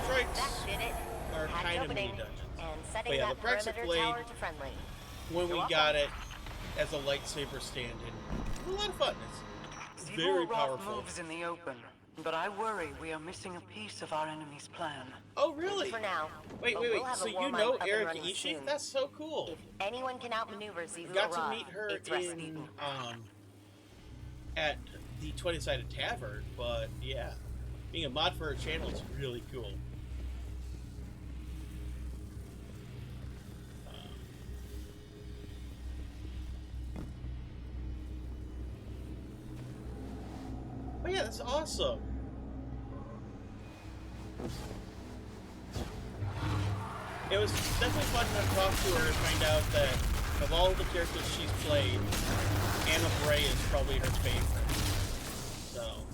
Strikes are kind of mini dungeons. But yeah, the Praxic blade, when we got it as a lightsaber stand-in, it was a lot of fun. It's very powerful. Moves in the open, but I worry we are missing a piece of our enemy's plan. Oh, really? For now. Wait. So you know Eric Ishii? That's so cool. If anyone can outmaneuver Zero Got to meet her in at the 20-sided tavern, but yeah, being a mod for her channel is really cool. Oh yeah, that's awesome. It was definitely fun to talk to her and find out that of all the characters she's played, Anna Bray is probably her favorite. So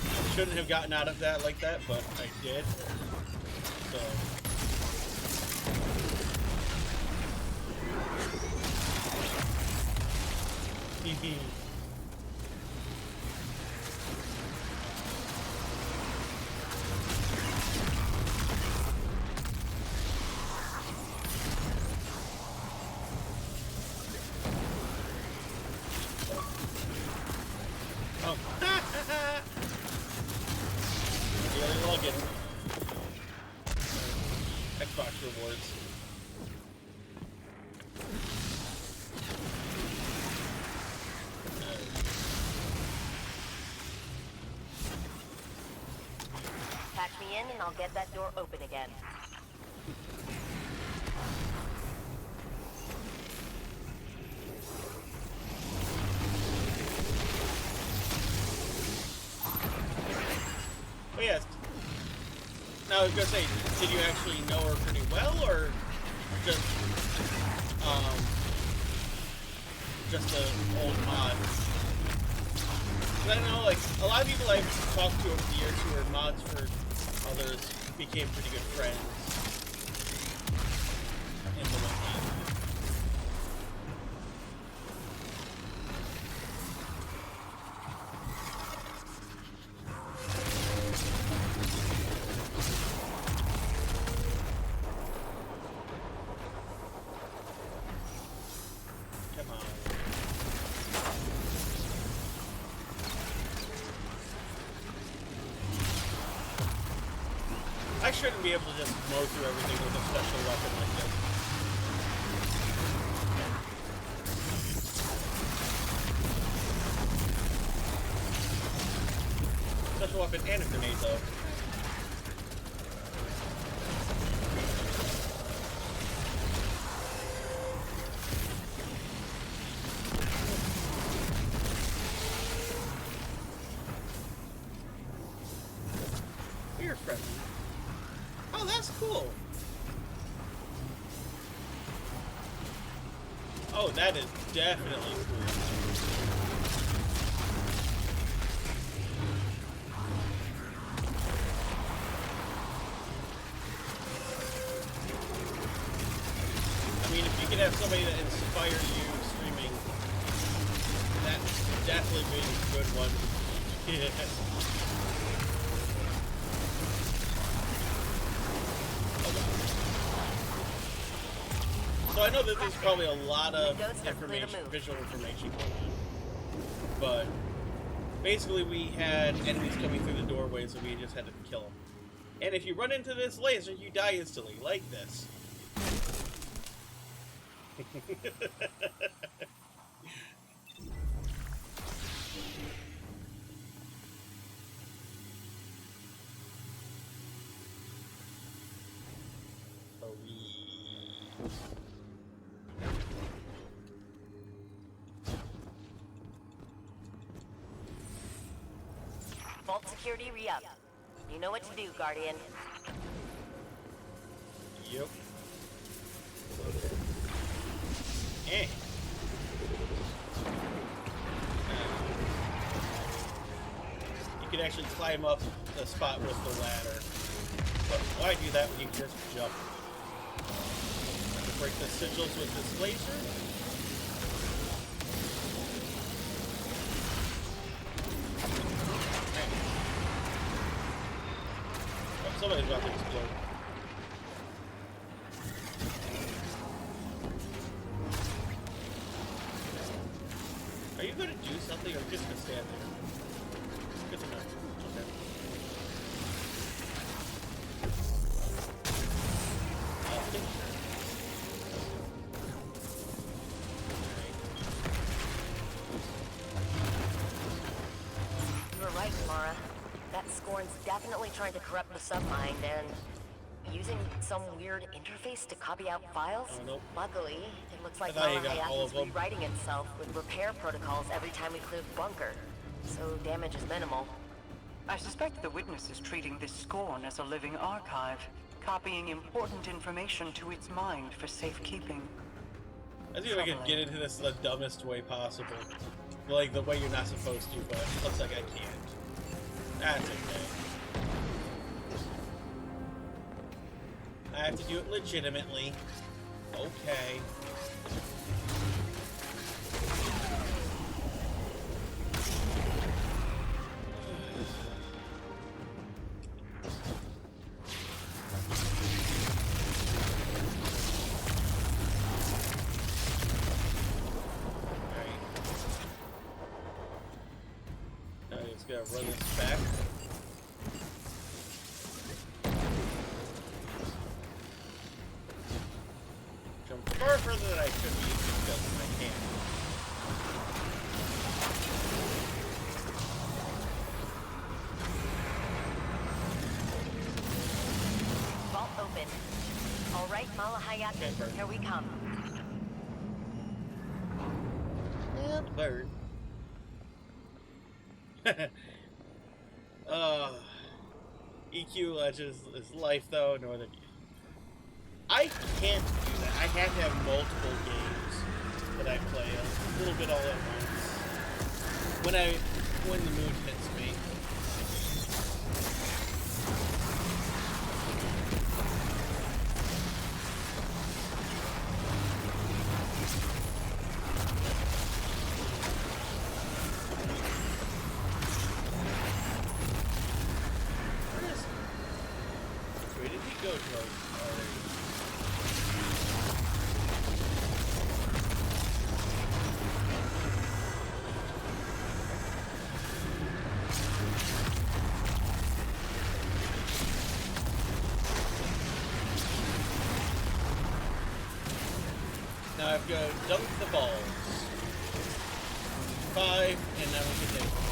I shouldn't have gotten out of that like that, but I did. So Daily login. Xbox rewards. Patch me in and I'll get that door open again. Oh yes. Now I was gonna say, did you actually know her pretty well, or just an old mod? Because I know, like, a lot of people I've talked to over the years who are mods for others became pretty good friends in the wiki. Come on. I shouldn't be able to just mow through everything with a special weapon like this. Special weapon and a grenade, though. You're friendly. Oh, that's cool. Oh, that is definitely cool. I mean, if you could have somebody that inspires you streaming, that's definitely be a good one. So I know that there's probably a lot of Windows are clear to information, move. visual information going on. But basically we had enemies coming through the doorway, so we just had to kill them. And if you run into this laser, you die instantly, like this. Oh, Vault security re-up. You know what to do, Guardian. yep. Eh. You can actually climb up the spot with the ladder. But why do that when you can just jump? Break the sigils with this laser. Oh, somebody's about to explode. Are you going to do something or just going to stand there? Good to know. Okay. You were right, Mara. That Scorn's definitely trying to corrupt the submind and using some weird interface to copy out files. Oh, nope. Luckily, it looks like I thought you Mara got all is of them. rewriting itself with repair protocols every time we clear the bunker. So damage is minimal. I suspect the witness is treating this Scorn as a living archive, copying important information to its mind for safekeeping. I think I could get into this the dumbest way possible. Like, the way you're not supposed to, but it looks like I can't. That's okay. I have to do it legitimately. Okay. Now I just gotta run this back. Jump far further than I should be because I can't. Vault open. All right, Malahayate, Okay, here we come. And bird. EQ Legends is life though, Northern. I can't do that. I have to have multiple games that I play a little bit all at once. When the mood hits me. Where did he go to already? Now I've got to dunk the balls. 5, and now we can take them.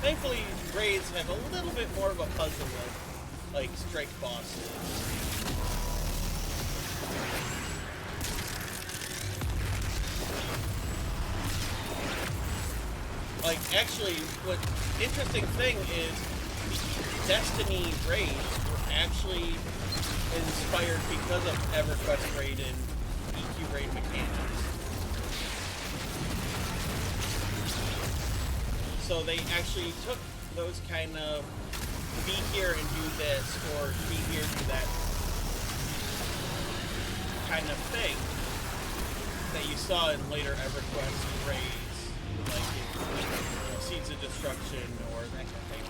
Thankfully, raids have a little bit more of a puzzle like strike bosses. Like, actually, what interesting thing is the Destiny raids were actually inspired because of EverQuest raid and EQ raid mechanics. So they actually took those kind of be here and do this, or be here and do that kind of thing that you saw in later EverQuest raids, like Seeds of Destruction or that kind of thing.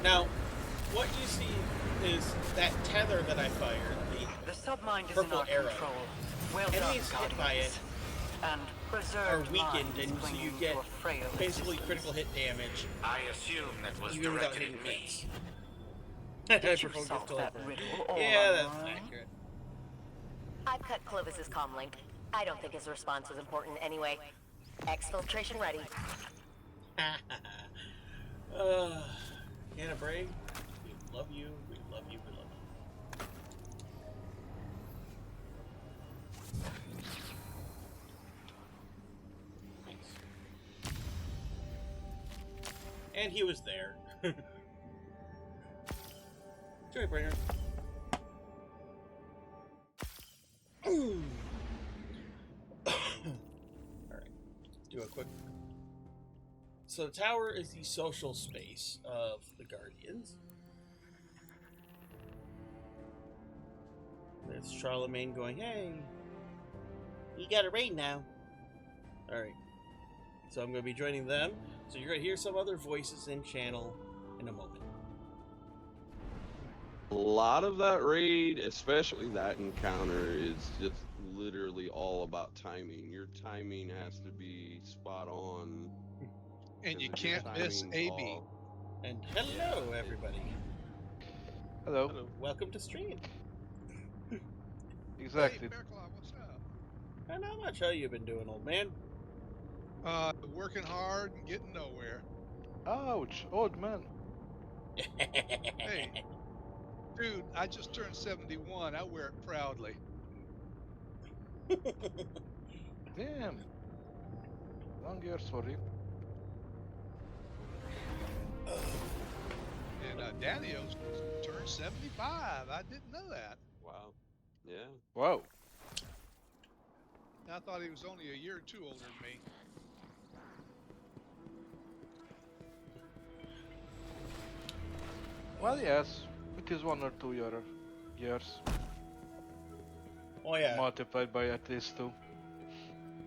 Now, what you see is that tether that I fired, The submind is in purple our arrow. control. Well done, Enemies hit by Guardians. it And are preserved weakened, minds and so you clinging get to a frail basically existence. critical hit damage, I assume that was even without directed hitting at me. crits. Did you Provoked solve just that over. riddle all Yeah, on that's your own? accurate. I've cut Clovis's comm link. I don't think his response was important anyway. Exfiltration ready. Hannah Bray, we love you, we love you, we love you. Thanks. And he was there. Joybringer. Alright, do a quick. So the tower is the social space of the Guardians. There's Charlemagne going, hey, you got a raid now. Alright, so I'm going to be joining them. So you're going to hear some other voices in channel in a moment. A lot of that raid, especially that encounter, is just literally all about timing. Your timing has to be spot on. And you Because if your can't miss timing's AB. off- And hello, everybody. Hello. Hello. Welcome to stream. Exactly. Hey, Fairclough, what's up? And how much how you been doing, old man? Working hard and getting nowhere. Ouch, old man. Hey, dude, I just turned 71. I wear it proudly. Damn. Long years for you. And Daddy-O's turned 75. I didn't know that. Wow. Yeah. Wow. I thought he was only a year or two older than me. Well, yes. It is 1 or 2 years. Oh yeah. Multiplied by at least 2.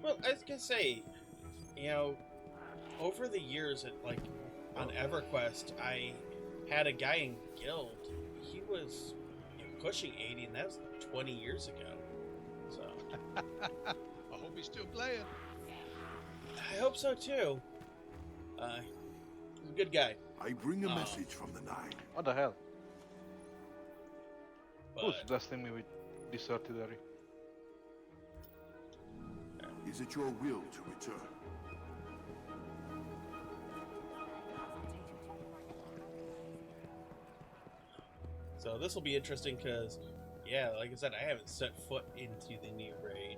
Well, I was gonna say, you know, over the years, on EverQuest, I had a guy in guild. He was pushing 80, and that was 20 years ago. So I hope he's still playing. I hope so too. He's a good guy. I bring a message from the Nine. What the hell? Who's But blasting me with this artillery? Is it your will to return? so this will be interesting because, yeah, like I said, I haven't set foot into the new raid.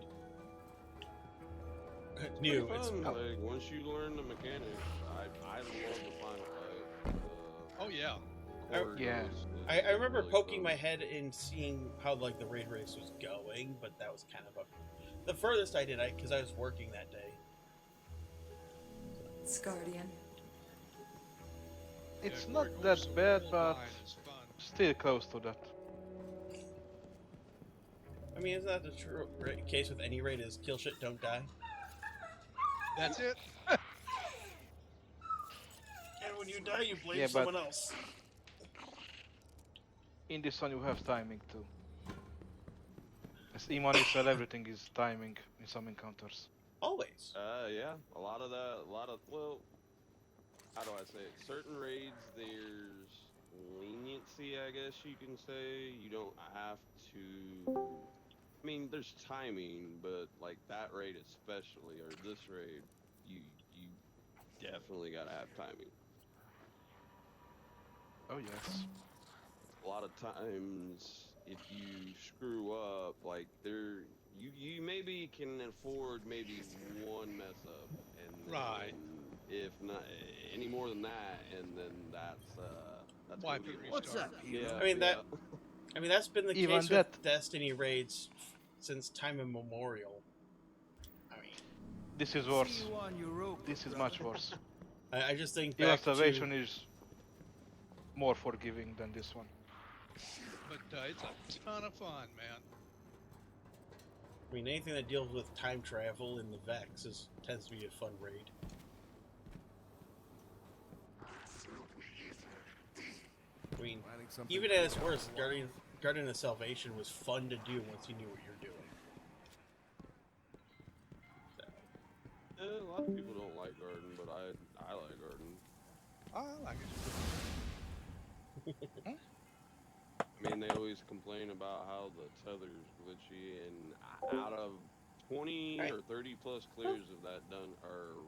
New. Pretty It's fun. Like, once you learn the mechanics, I love the final fight. Oh, yeah. Quarters Yeah. is I remember really poking fun. my head and seeing how like the raid race was going, but that was kind of the furthest I did, because I was working that day. Guardian. It's Yeah, not going that some bad, old but line is fun. still close to that. I mean, isn't that the true case with any raid? Is kill shit, don't die. That's it. And when you die, you blame Yeah, but- someone else. In this one you have timing too. As Imani said, everything is timing in some encounters. Always. Yeah, a lot of, well, how do I say it? Certain raids, there's leniency, I guess you can say. You don't have to, I mean, there's timing, but like that raid especially, or this raid, you definitely gotta have timing. Oh yes. A lot of times, if you screw up, like you maybe can afford maybe one mess up, and then Right. if not any more than that, and then that's Wipe gonna it, be restart. what's up? Yeah, I mean, that- I mean, that's been the Even case that- with Destiny raids since time immemorial. I mean, This is worse. This is much worse. I just think Even back Salvation to, is more forgiving than this one. But it's a ton of fun, man. I mean, anything that deals with time travel in the Vex tends to be a fun raid. even at its worst, Guardian of Salvation was fun to do once you knew what you're doing. So. A lot of people don't like Garden, but I like Garden. I like it. I mean, they always complain about how the tether's glitchy, and out of 20 or 30 plus clears of that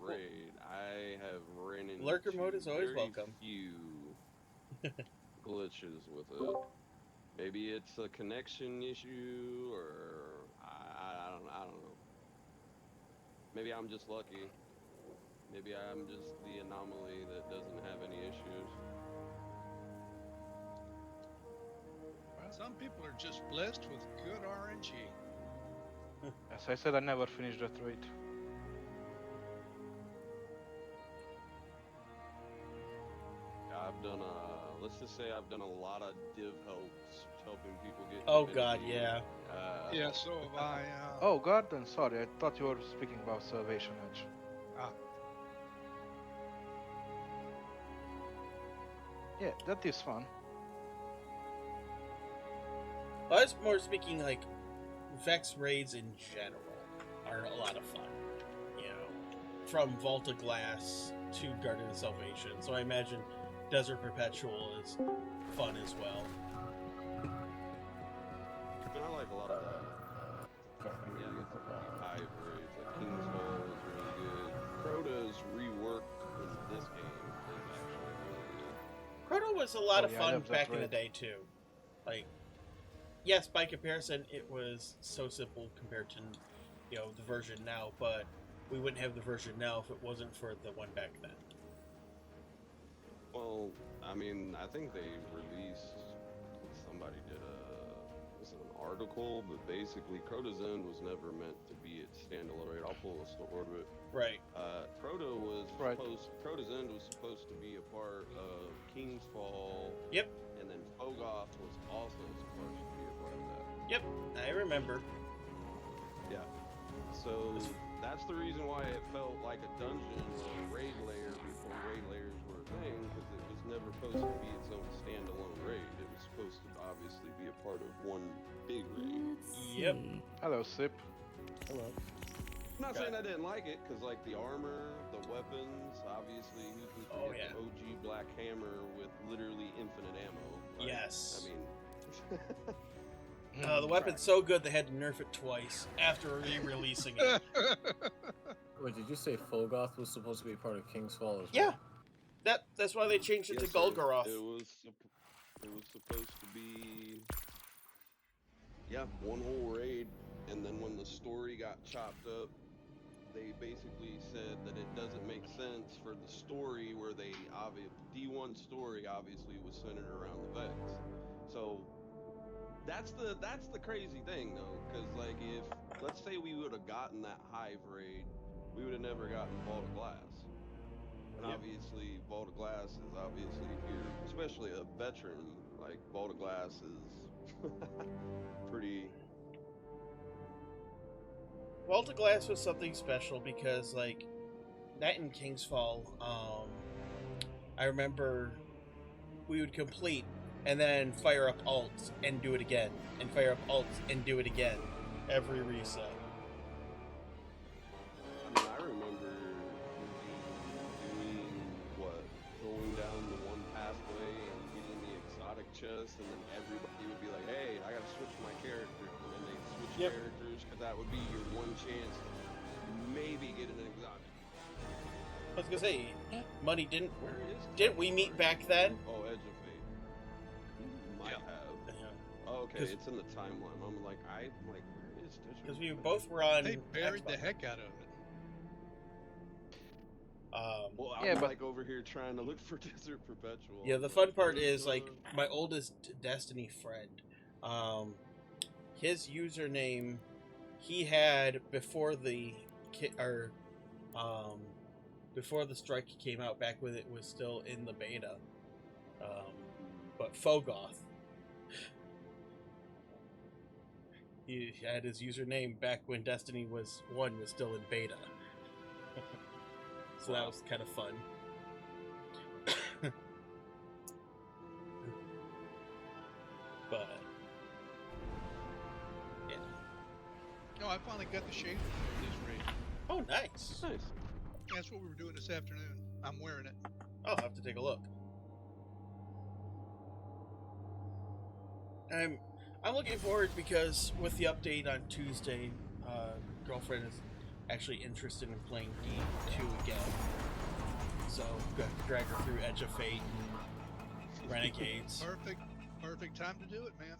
raid, I have ran into Lurker mode is always very welcome. few glitches with it. Maybe it's a connection issue, or I don't know. Maybe I'm just lucky. Maybe I'm just the anomaly that doesn't have any issues. Well, some people are just blessed with good RNG. As I said, I never finished that raid. I've done let's just say I've done a lot of div helps, helping people get. Oh God, yeah. Yeah, so have I. Oh, Garden, sorry, I thought you were speaking about Salvation Edge. Yeah, that is fun. I was more speaking like Vex raids in general are a lot of fun. You know, from Vault of Glass to Guardian of Salvation. So I imagine Desert Perpetual is fun as well. And I like a lot of that. Yeah, I guess the Hive raids, like King's Hall is really good. Crota's reworked in this game is actually really good. Crota was a lot of I fun love that back in the raid. day too. Like, yes, by comparison, it was so simple compared to, you know, the version now. But we wouldn't have the version now if it wasn't for the one back then. Well, I mean, I think they released, somebody did was it an article, but basically Crota's End was never meant to be its standalone raid. I'll pull a story of it. Right. Crota was Right. Crota's End was supposed to be a part of King's Fall. Yep. And then Fogoth was also supposed to be a part of that. Yep. I remember. Yeah. So that's the reason why it felt like a dungeon or a raid layer before raid layers were a thing, because it was never supposed to be its own standalone raid. It was supposed to obviously be a part of one big raid. Yep. Hello, Sip. Hello. I'm not saying I didn't like it, because like the armor, the weapons, obviously who can forget the OG Black Hammer with literally infinite ammo. Like, Yes. I mean, the weapon's so good they had to nerf it twice after re-releasing it. Wait, did you say Fogoth was supposed to be part of King's Fall as well? Yeah. That's why they changed it to yes, sir. Golgoroth. It was supposed to be, one whole raid, and then when the story got chopped up, they basically said that it doesn't make sense for the story where D1 story obviously was centered around the Vex. So that's the crazy thing though, because like if let's say we would have gotten that Hive raid, we would have never gotten Vault of Glass. And obviously Vault of Glass is obviously, if you're especially a veteran, like Vault of Glass is pretty. Vault of Glass was something special because, like, that in King's Fall, I remember we would complete and then fire up alts and do it again, and fire up alts and do it again every reset. I mean, I remember doing going down the one pathway and getting the exotic chest, and then everybody would be like, "Hey, I gotta switch my character," and then they switch characters because that would be your one chance to maybe get an exotic. I was gonna say, money didn't we meet back then? Oh, Edge of Fate. You might have. Yeah. Oh, okay, it's in the timeline. I'm like, where is Edge of Because Fate? we both were on. They buried Xbox. the heck out of it. Well, I'm like over here trying to look for Desert Perpetual. Yeah, the fun part is like my oldest Destiny friend. His username he had before the before the strike came out, back when it was still in the beta. But Fogoth. He had his username back when Destiny 1 was still in beta. So that was kind of fun. finally got the shader for this raid. Oh, nice. Nice. That's what we were doing this afternoon. I'm wearing it. I'll have to take a look. I'm looking forward because with the update on Tuesday, girlfriend is actually interested in playing D2 again. So I'm gonna drag her through Edge of Fate and Renegades. Perfect time to do it, man.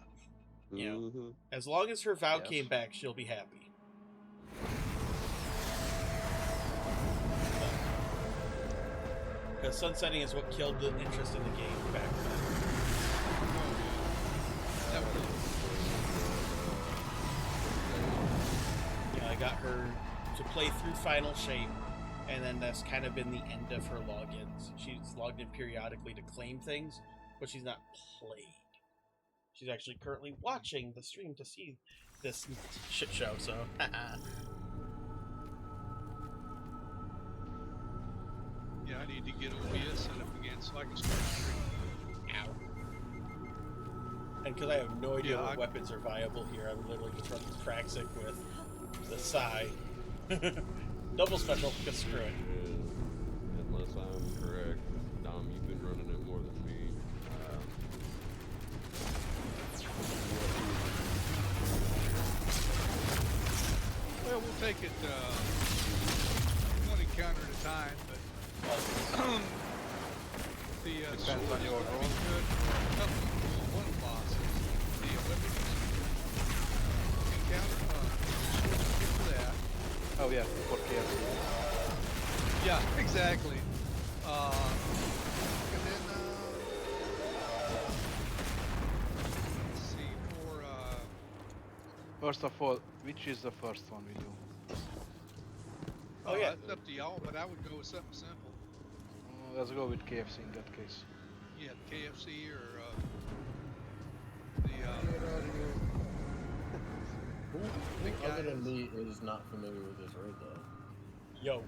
You know, as long as her vow came back, she'll be happy. Because sunsetting is what killed the interest in the game back then. You know, I got her to play through Final Shape, and then that's kind of been the end of her logins. She's logged in periodically to claim things, but she's not played. She's actually currently watching the stream to see this shit show, so Yeah, I need to get OBS set up again so I can start streaming. Ow. And because I have no idea Yeah, what weapons are viable here, I'm literally just running Praxic with the Psy. Double special, because screw it. Unless I'm correct, Dom, you've been running it more than me. Well, we'll take it one encounter at a time, but the Depends sword on your is gonna role. be good for a couple of one bosses. The weapons encounter, get for that. Oh yeah, for KFC. Yeah, exactly. And then let's see for First of all, which is the first one we do? Oh, yeah. It's up to y'all, but I would go with something simple. Let's go with KFC in that case. Yeah, KFC or Who other than me is not familiar with this raid though? Yo.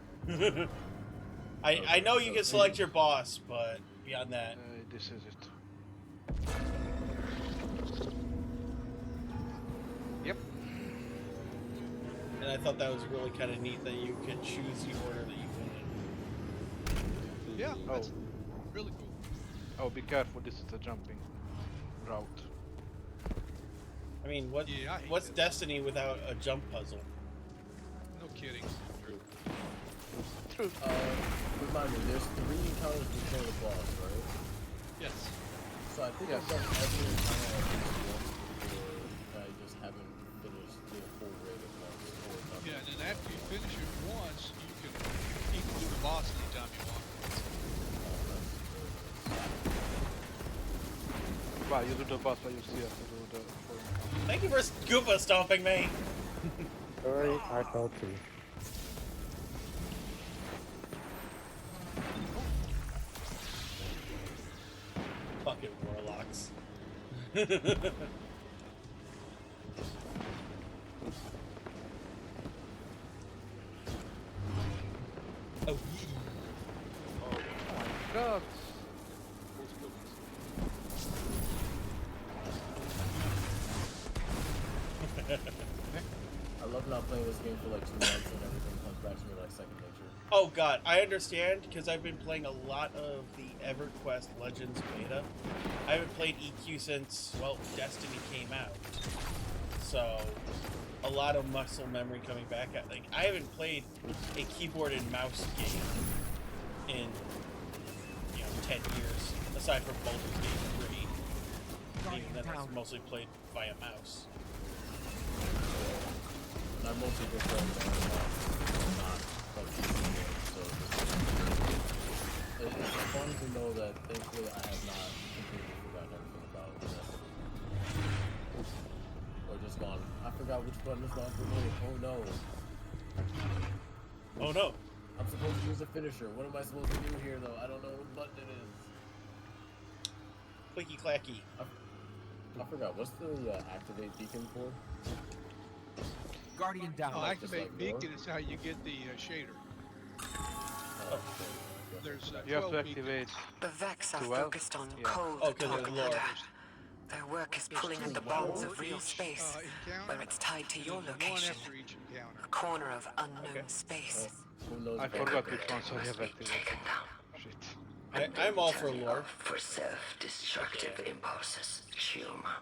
I know you can select your boss, but beyond that... This is it. Yep. And I thought that was really kind of neat that you could choose the order that you wanted. Yeah, Oh. that's really cool. Oh, be careful, this is the jumping route. I mean, what? Yeah, I hate What's that. Destiny without a jump puzzle? No kidding. True. Remind me, there's 3 encounters before the boss, right? Yes. So I think Yes. I've done every encounter at least once before. I just haven't finished the full raid at once. Or nothing. Yeah, and then after you finish it once, you can do the boss anytime you want. Wow, you do the boss, but you still have to do the full encounter. Thank you for Goomba stomping me! Sorry, I thought too. Fucking warlocks. Oh, Oh my god! I love not playing this game for like 2 months and everything comes back to me like second nature. oh god, I understand because I've been playing a lot of the EverQuest Legends beta. I haven't played EQ since, well, Destiny came out. So, a lot of muscle memory coming back at, like, I haven't played a keyboard and mouse game in, 10 years, aside from Baldur's Gate 3. Even then, it's mostly played by a mouse. And I'm mostly just playing not PUBG games, so it's fun to know that thankfully I have not completely forgotten everything about Destiny. Or just gone, I forgot which button is not for me, oh no. Oh no! I'm supposed to use a finisher, what am I supposed to do here though? I don't know what button it is. Clicky clacky. I forgot, what's the activate beacon for? Guardian down. Oh, Just activate like beacon Lord? is how you get the shader. Oh, okay. There's You have to 12 beacons. activate The Vex are 12? focused on Yeah. cold Oh, 'cause of the lore. propaganda. Their work is There's pulling two at the bonds of for real each, space, encounter, where it's tied to and your then one location. after each encounter. A corner of unknown Okay. space. Who knows I about forgot that? which ones I have activated. Shit. I'm all for lore. For self-destructive impulses, Shuma.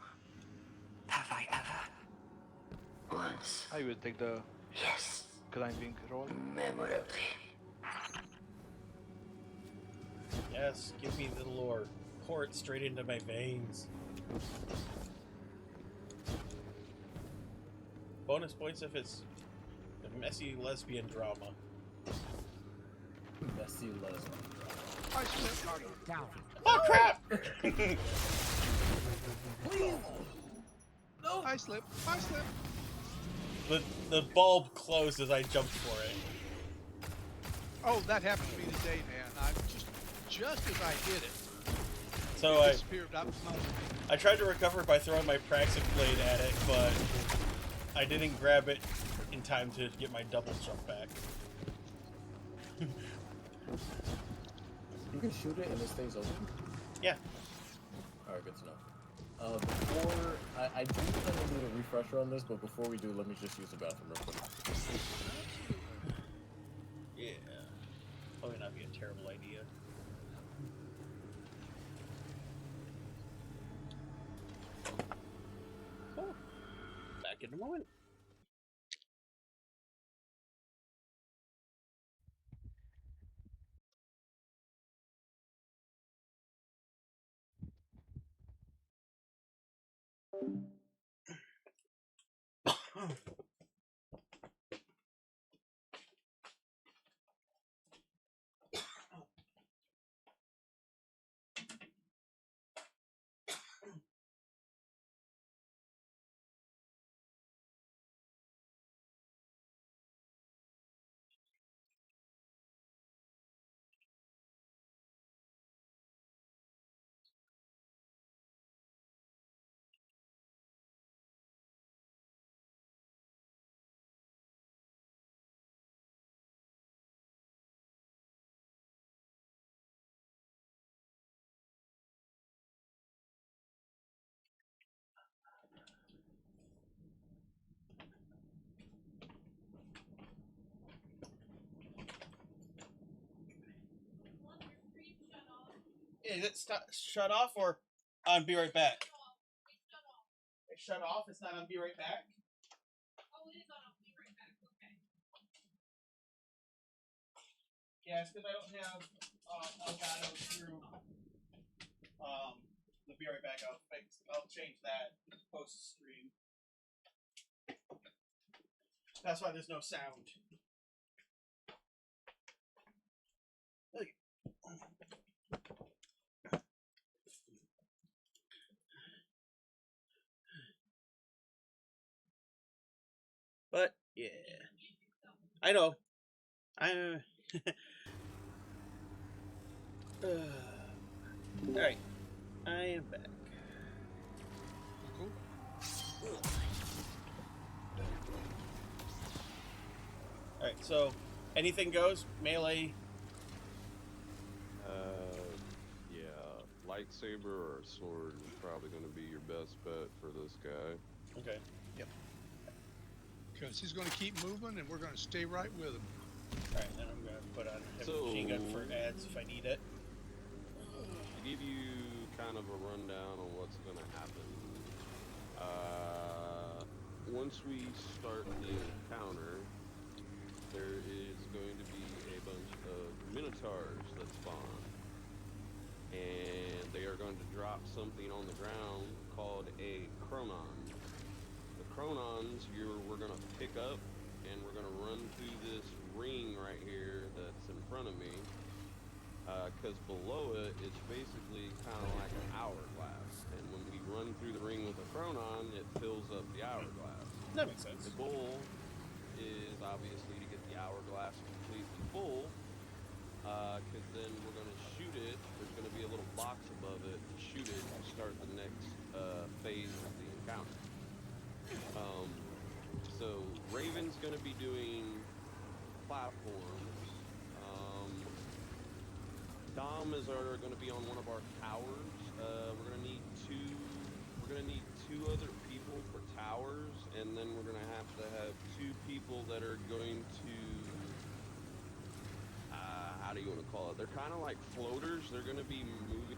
Have I ever? Once, I will take the yes, climbing roll. memorably. Yes, give me the lore. Pour it straight into my veins. Bonus points if it's a messy lesbian drama. Messy lesbian. I slipped. Down. Oh crap! No! I slipped. I slipped. The bulb closed as I jumped for it. Oh, that happened to me today, man. I just as I did it. So It disappeared up behind me. I tried to recover by throwing my Praxic blade at it, but I didn't grab it in time to get my double jump back. You can shoot it and it stays open? Yeah. Alright, good to know. Before, I do plan to do a refresher on this, but before we do, let me just use the bathroom real quick. Yeah. Probably not be a terrible idea. Oh. Back in a moment. Is it shut off or on Be Right Back? It's shut off. It's not on Be Right Back. Oh, it is on Be Right Back. Okay. Yeah, it's because I don't have Elgato through the Be Right Back. I'll change that post stream. That's why there's no sound. Look. But yeah, I know. I'm. All right, I am back. Cool. All right, so anything goes. Melee. Yeah, lightsaber or a sword is probably going to be your best bet for this guy. Okay. Yep. Because he's going to keep moving, and we're going to stay right with him. All right, then I'm going to put on a machine gun for ads if I need it. To give you kind of a rundown on what's going to happen. Once we start the encounter, there is going to be a bunch of Minotaurs that spawn. And they are going to drop something on the ground called a Chronon. The Chronons we're going to pick up, and we're going to run through this ring right here that's in front of me. Because below it, it's basically kind of like an hourglass. And when we run through the ring with a Chronon, it fills up the hourglass. That makes sense. The goal is obviously to get the hourglass completely full, because then we're going to shoot it. There's going to be a little box above it to shoot it to start the next phase of the encounter. So Raven's going to be doing platforms. Dom is going to be on one of our towers. We're going to need 2 that are going to, how do you want to call it? They're kind of like floaters. They're going to be moving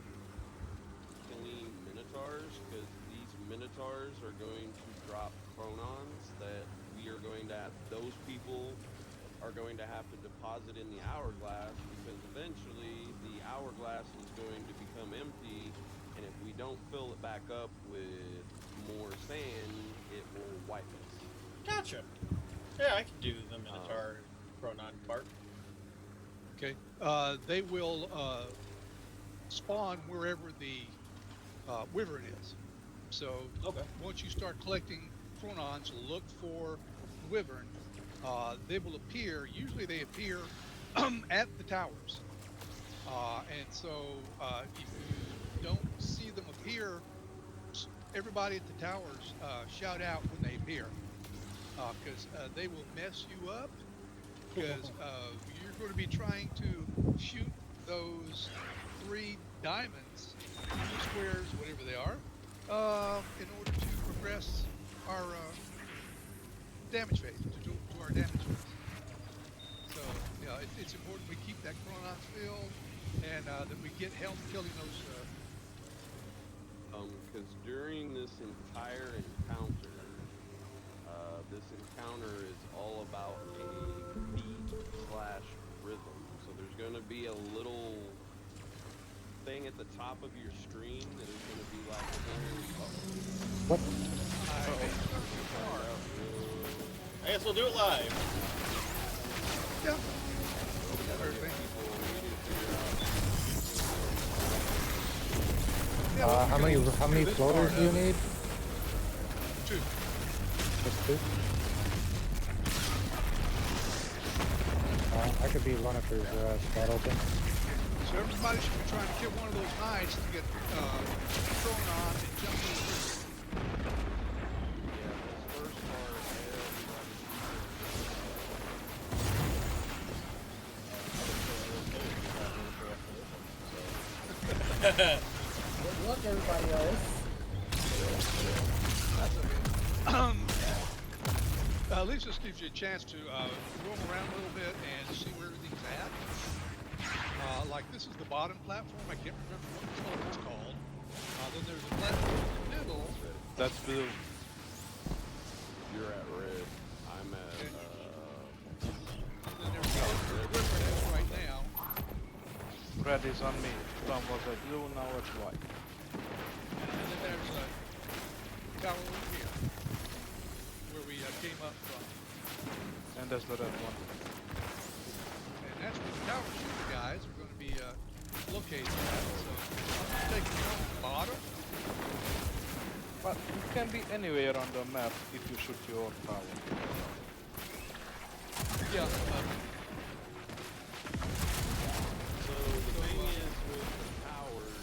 killing minotaurs, because these minotaurs are going to drop chronons that we are going to have, those people are going to have to deposit in the hourglass, because eventually the hourglass is going to become empty, and if we don't fill it back up with more sand, it will wipe us. Gotcha. Yeah, I can do the Minotaur Chronon part. Okay. They will spawn wherever the wyvern is. So Okay. once you start collecting chronons, look for the wyvern. They will appear. Usually they appear at the towers. And so if you don't see them appear, everybody at the towers shout out when they appear, because they will mess you up, because you're going to be trying to shoot those 3 diamonds, squares, whatever they are, in order to progress our damage phase, to our damage phase. So yeah, it's important we keep that chronons filled, and that we get help killing those. Because during this entire encounter, this encounter is all about a beat/rhythm. So there's going to be a little thing at the top of your screen that is going to be like, What? I guess we'll do it live. Yeah. How many floaters do you need? 2. Just 2? I could be one if there's a spot open. So everybody should be trying to kill one of those knights to get thrown on and jump in the river. Yeah, this first part, Good luck, everybody else. At least this gives you a chance to roam around a little bit and see where everything's at. Like this is the bottom platform. I can't remember what it's called. Then there's a platform in the middle. That's blue. you're at red. I'm at, And then there's the river that's right now. Red is on me. Tom was at blue, now it's white. And then there's a tower over here, where we came up from. And that's the red one. And that's where the tower shooter guys are going to be located at. So I'm just taking you on the bottom. But it can be anywhere on the map if you shoot your tower. Yeah. So the thing is with the towers,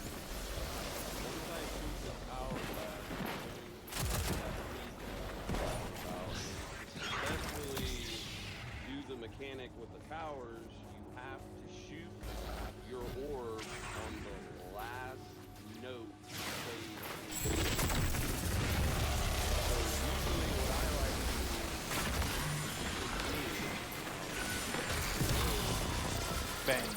once I shoot the hourglass, successfully do the mechanic with the towers, you have to shoot your orb on the last note phase. So usually what I like to do is Bang.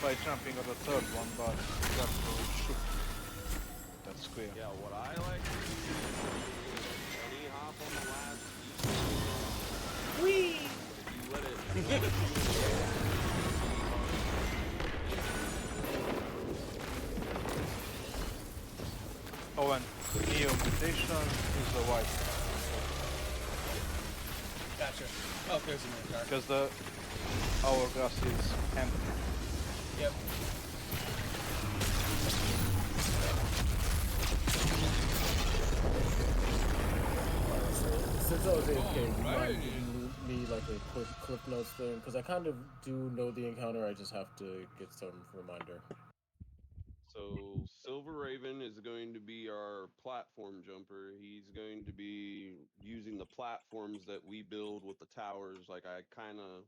By jumping on the third one, but you have to shoot that square. Yeah, what I like to do is bunny hop on the last piece. Whee! If you let it Oh, and Neo mutation is the white. Gotcha. Oh, there's a Minotaur. Because the hourglass is empty. Yep. Since I was AFK, you mind giving me like a quick clip notes thing? Because I kind of do know the encounter, I just have to get some reminder. So Silver Raven is going to be our platform jumper. He's going to be using the platforms that we build with the towers. Like I kind of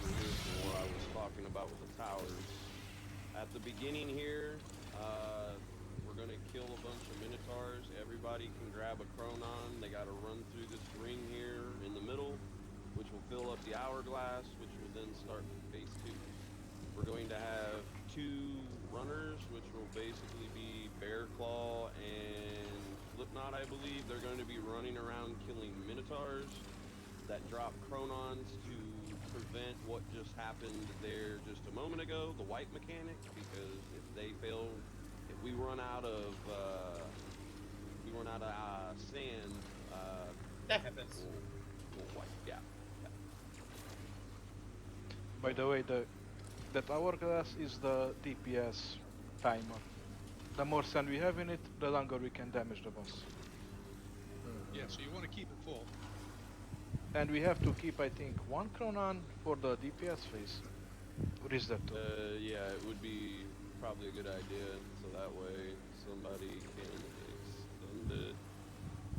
rehearsing what I was talking about with the towers. At the beginning here, we're gonna kill a bunch of Minotaurs. Everybody can grab a Chronon. They got to run through this ring here in the middle, which will fill up the hourglass, which will then start phase 2. We're going to have 2 runners, which will basically be Bear Claw and Slipknot, I believe. They're going to be running around killing Minotaurs that drop Chronons to prevent what just happened there just a moment ago, the wipe mechanic, because if they fail, if we run out of sand, That happens. we'll wipe. Yeah. By the way, that hourglass is the DPS timer. The more sand we have in it, the longer we can damage the boss. Yeah, so you want to keep it full. And we have to keep, I think, 1 Chronon for the DPS phase. Or is that 2? Yeah, it would be probably a good idea, so that way somebody can extend it.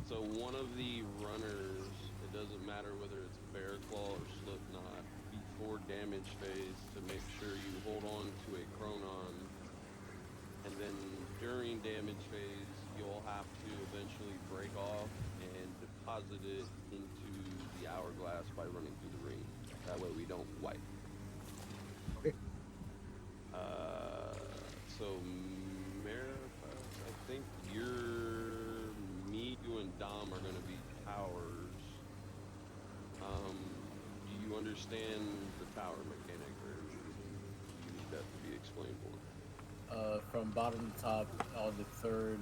So one of the runners, it doesn't matter whether it's Bear Claw or Slipknot, before damage phase to make sure you hold on to a Chronon, and then during damage phase, you'll have to eventually break off and deposit it into the hourglass by running through the ring. That way we don't wipe. Okay. So I think you and Dom are going to be towers. Do you understand the tower mechanic, or do you need that to be explained more? From bottom to top on the third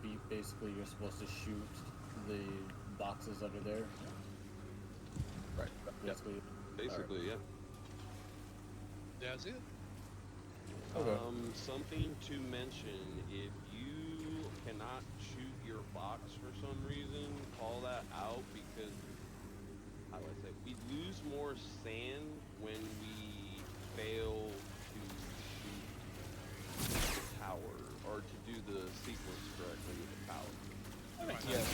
beat, basically you're supposed to shoot the boxes under there. Right. Basically. Basically, yeah. That's it. Okay. Something to mention, if you cannot shoot your box for some reason, call that out, because, how do I say, we lose more sand when we fail to shoot the tower, or to do the sequence correctly with the tower. Yes.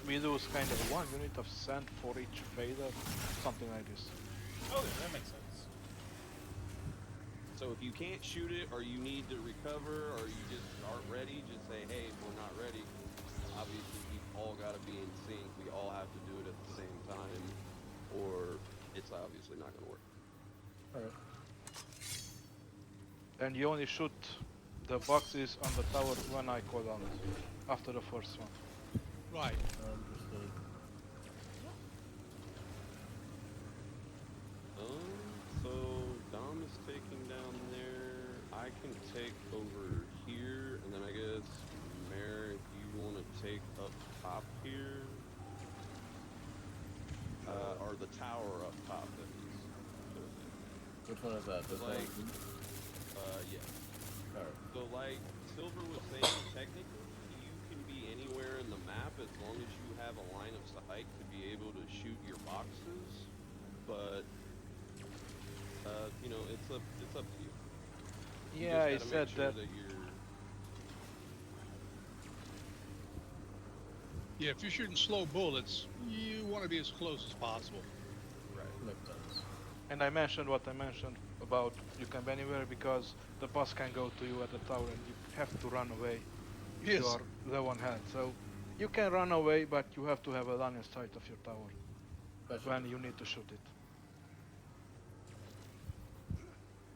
We lose kind of 1 unit of sand for each failure, something like this. Okay, that makes sense. So if you can't shoot it, or you need to recover, or you just aren't ready, just say, hey, we're not ready. Obviously, we all got to be in sync. We all have to do it at the same time, or it's obviously not going to work. Alright. And you only shoot the boxes on the tower when I call on it, after the first one. Right. Understood. So Dom is taking down there. I can take over here, and then I guess Mare, if you want to take up top here, or the tower up top, at least. Which one is that? This Like, one? yeah. Alright. So like Silver was saying, technically you can be anywhere in the map as long as you have a line of sight to be able to shoot your boxes, but you know, it's up to you. You Yeah, I just gotta said make sure that. you're... Yeah, if you're shooting slow bullets, you want to be as close as possible. Right. Makes sense. And I mentioned what I mentioned about you can be anywhere because the boss can go to you at the tower and you have to run away if Yes. you are low on health. So you can run away, but you have to have a line of sight of your tower when you need to shoot it.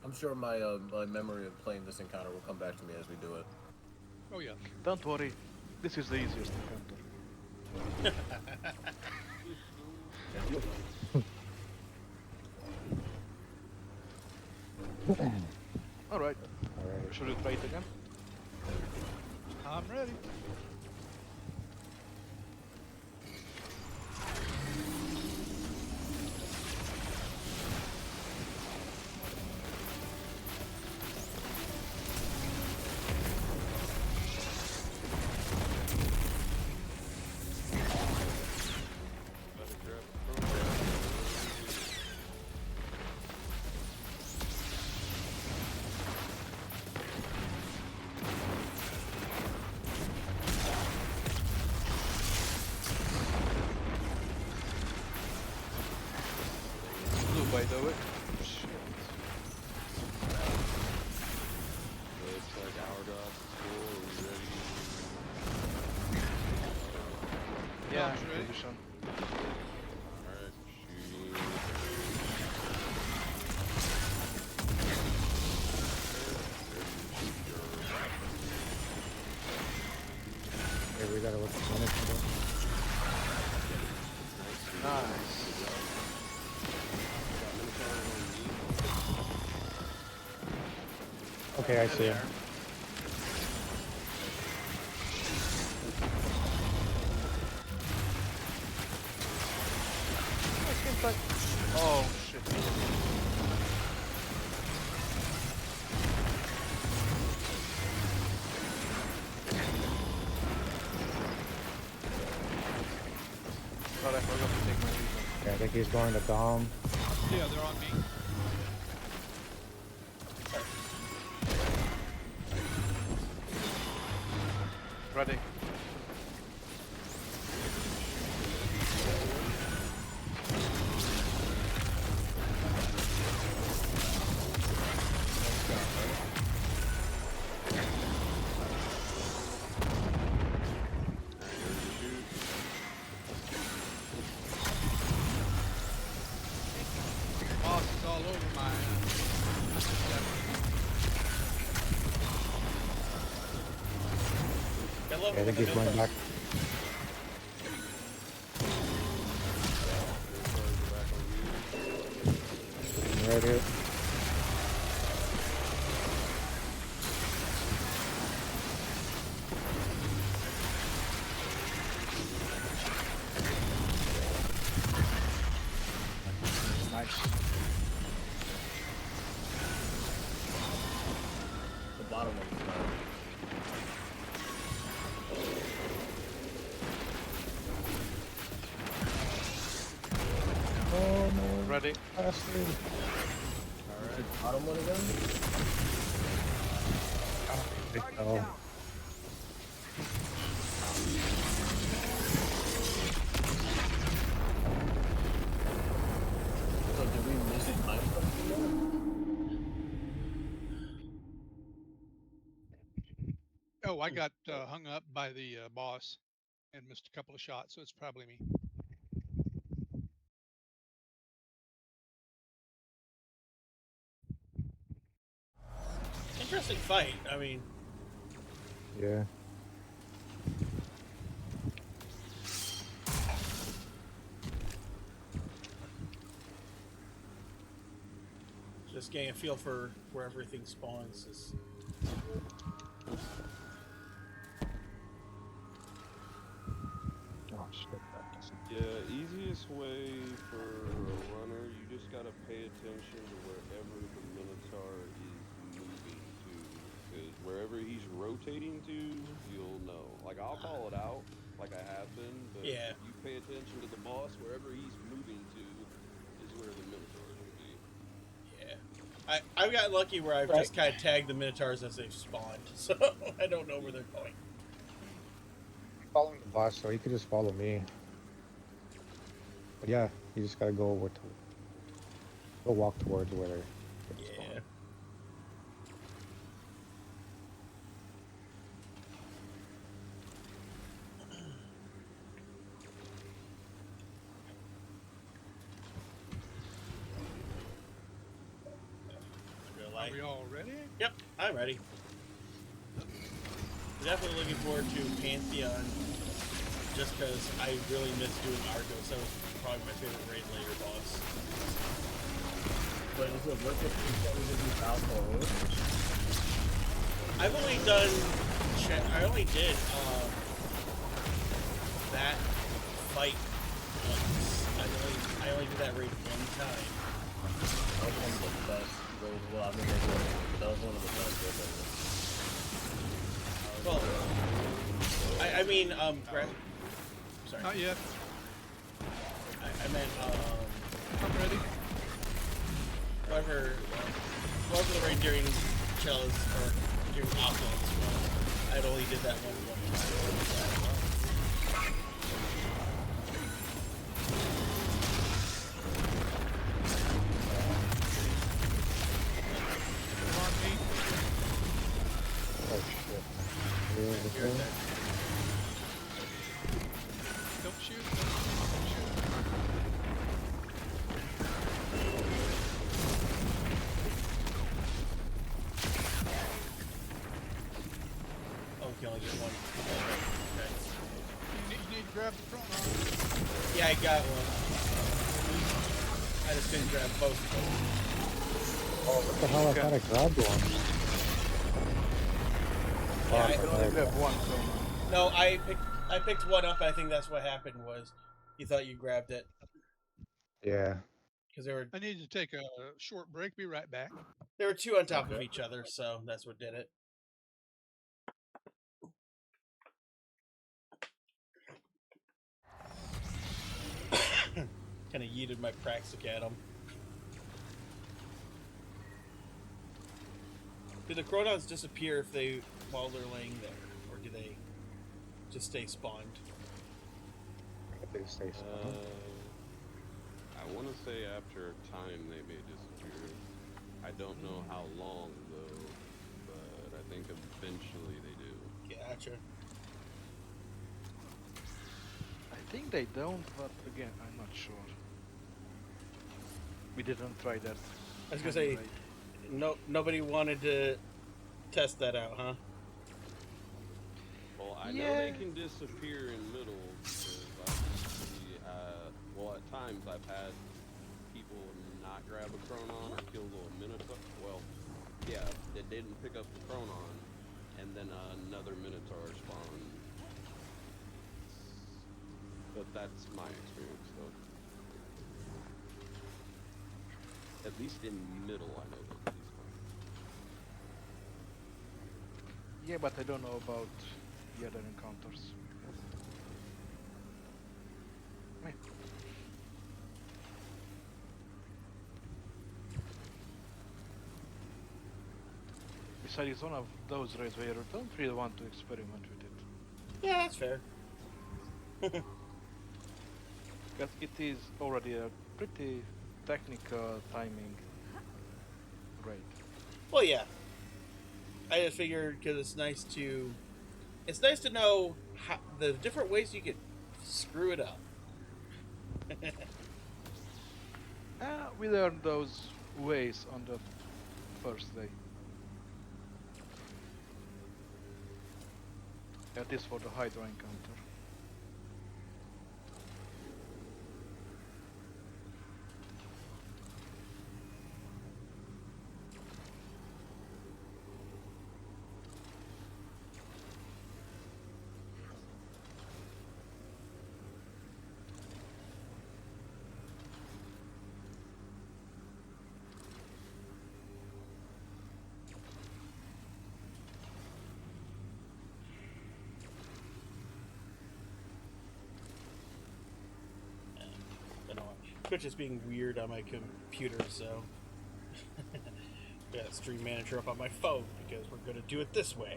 I'm sure my my memory of playing this encounter will come back to me as we do it. Oh yeah. Don't worry, this is the easiest encounter. Alright, should we try it again? I'm ready. by the way. Shit. Looks like Hourglass is full. Are we ready? Yeah, Dogs ready? position. Alright, shooting. Okay, we gotta look at the minutes. Nice. Okay, I see him. Oh shit. God, I forgot to take my vision. Okay, I think he's going to Dom. Yeah, they're on me. Ready. Boss is all over my Okay, I think he's going back. Right here. Nice. The bottom one's not. Oh no. Ready. Bastard. Alright, bottom one again? Oh. So did we miss time something? Oh, I got hung up by the boss and missed a couple of shots, so it's probably me. Interesting fight. I mean, Yeah. just getting a feel for where everything spawns is. Oh shit. That doesn't. Yeah, easiest way for a runner, you just gotta pay attention to wherever the Minotaur is moving to. Because wherever he's rotating to, you'll know. Like, I'll call it out, like I have been, but Yeah. if you pay attention to the boss, wherever he's moving to is where the Minotaur will be. Yeah. I've gotten lucky where I've just kind of tagged the Minotaurs as they've spawned, so I don't know where they're going. Following the boss, so he could just follow me. But yeah, you just gotta go over to. Go walk towards where they're. Yeah. Are we all ready? Yep, I'm ready. Definitely looking forward to Pantheon, just because I really miss doing Argos. That was probably my favorite raid later boss. But is it worth it to do South or Road? I've only done. I only did that fight once. I only did that raid one time. That was one of the best raids. Well, I mean, that was one of the best raids. Well, I mean, sorry. Not yet. I meant, I'm ready. whoever the raid during Chalice, or during Opulence was, I'd only did that one time. Yeah, I got one. I just couldn't grab both of them. Oh, what the hell? I thought I grabbed one. Yeah, I can only grab one chronon. no, I picked one up. I think that's what happened was you thought you grabbed it Yeah. because there I need to take a short break. Be right back. were two on top of Okay. each other, so that's what did it. Kind of yeeted my praxic at them. Do the chronons disappear if they while they're laying there, or do they just stay spawned? They stay spawned. I want to say after a time they may disappear. I don't know how long though, but I think eventually they do. Gotcha. I think they don't, but again, I'm not sure. We didn't try that. I was gonna say, nobody wanted to test that out, huh? Well, I know they can disappear in middle because well, at times I've had people not grab a chronon or kill a minotaur. Well, yeah, they didn't pick up the chronon, and then another minotaur spawned. But that's my experience, though. At least in middle, I know that he's fine. Yeah, but I don't know about the other encounters. Meh. Besides, it's one of those raids where you don't really want to experiment with it. Yeah, that's fair. Because it is already a pretty technical timing raid. Well, yeah. I just figured because it's nice to know how, the different ways you could screw it up. We learned those ways on the first day. At least for the Hydra encounter. Twitch is being weird on my computer, so got Stream Manager up on my phone because we're gonna do it this way.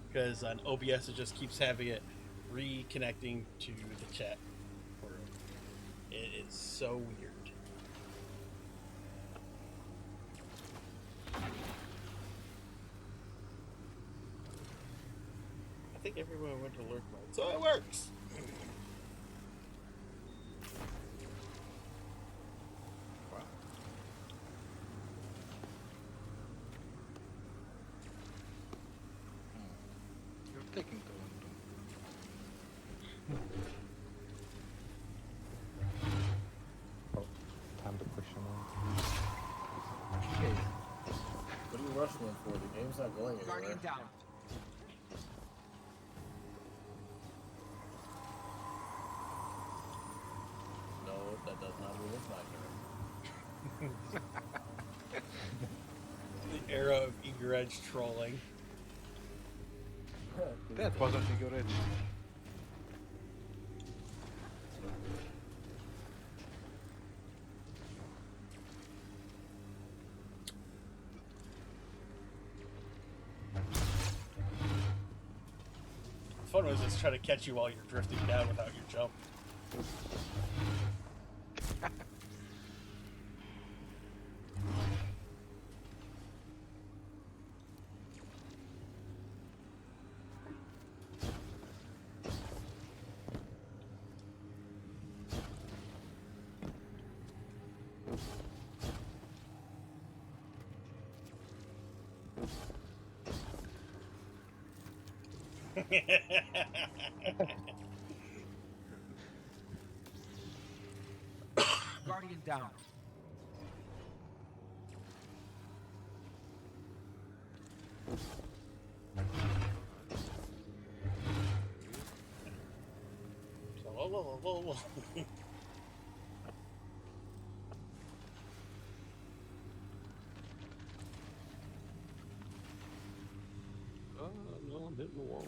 Because on OBS it just keeps having it reconnecting to the chat forum. It is so weird. I think everyone went to lurk mode, so it works. Wow. You're taking too long. Oh, time to push him on. Okay. What are you rushing him for? The game's not going anywhere. Guardian down. No, that does not mean it's my turn. The era of eager edge trolling. That wasn't Eagle Edge. The fun was just trying to catch you while you're drifting down without your jump. Guardian down. No, I'm hitting the wall.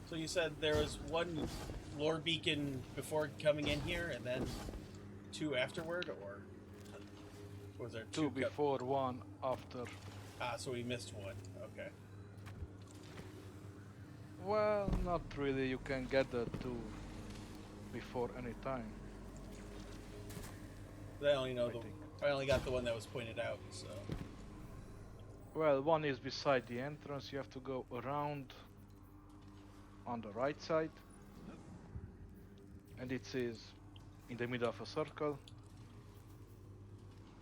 So you said there was one lore beacon before coming in here, and then 2 afterward, or was there 2 before, 1 after. Ah, so we missed one. Okay. Well, not really. You can get the 2 before any time. I only know I only got the one that was pointed out. So. Well, one is beside the entrance. You have to go around on the right side, and it is in the middle of a circle.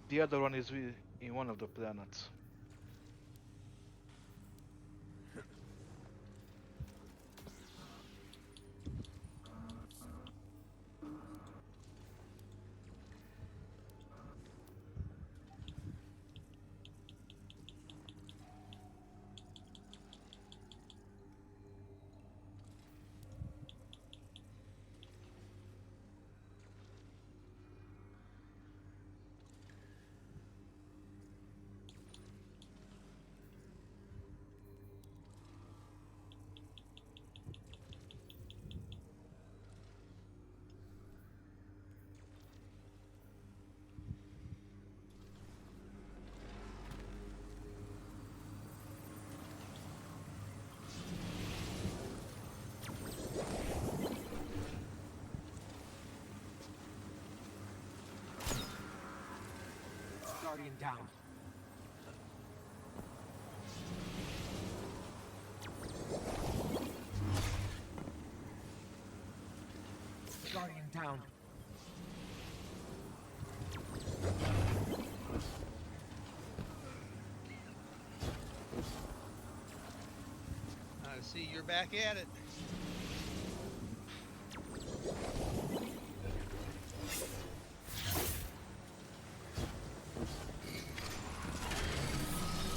The other one is in one of the planets. Guardian down. Guardian down. I see you're back at it.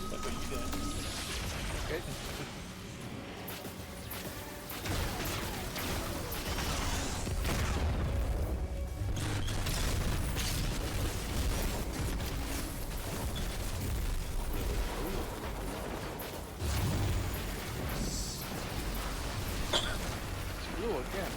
Look what you doing. Okay. It's blue again.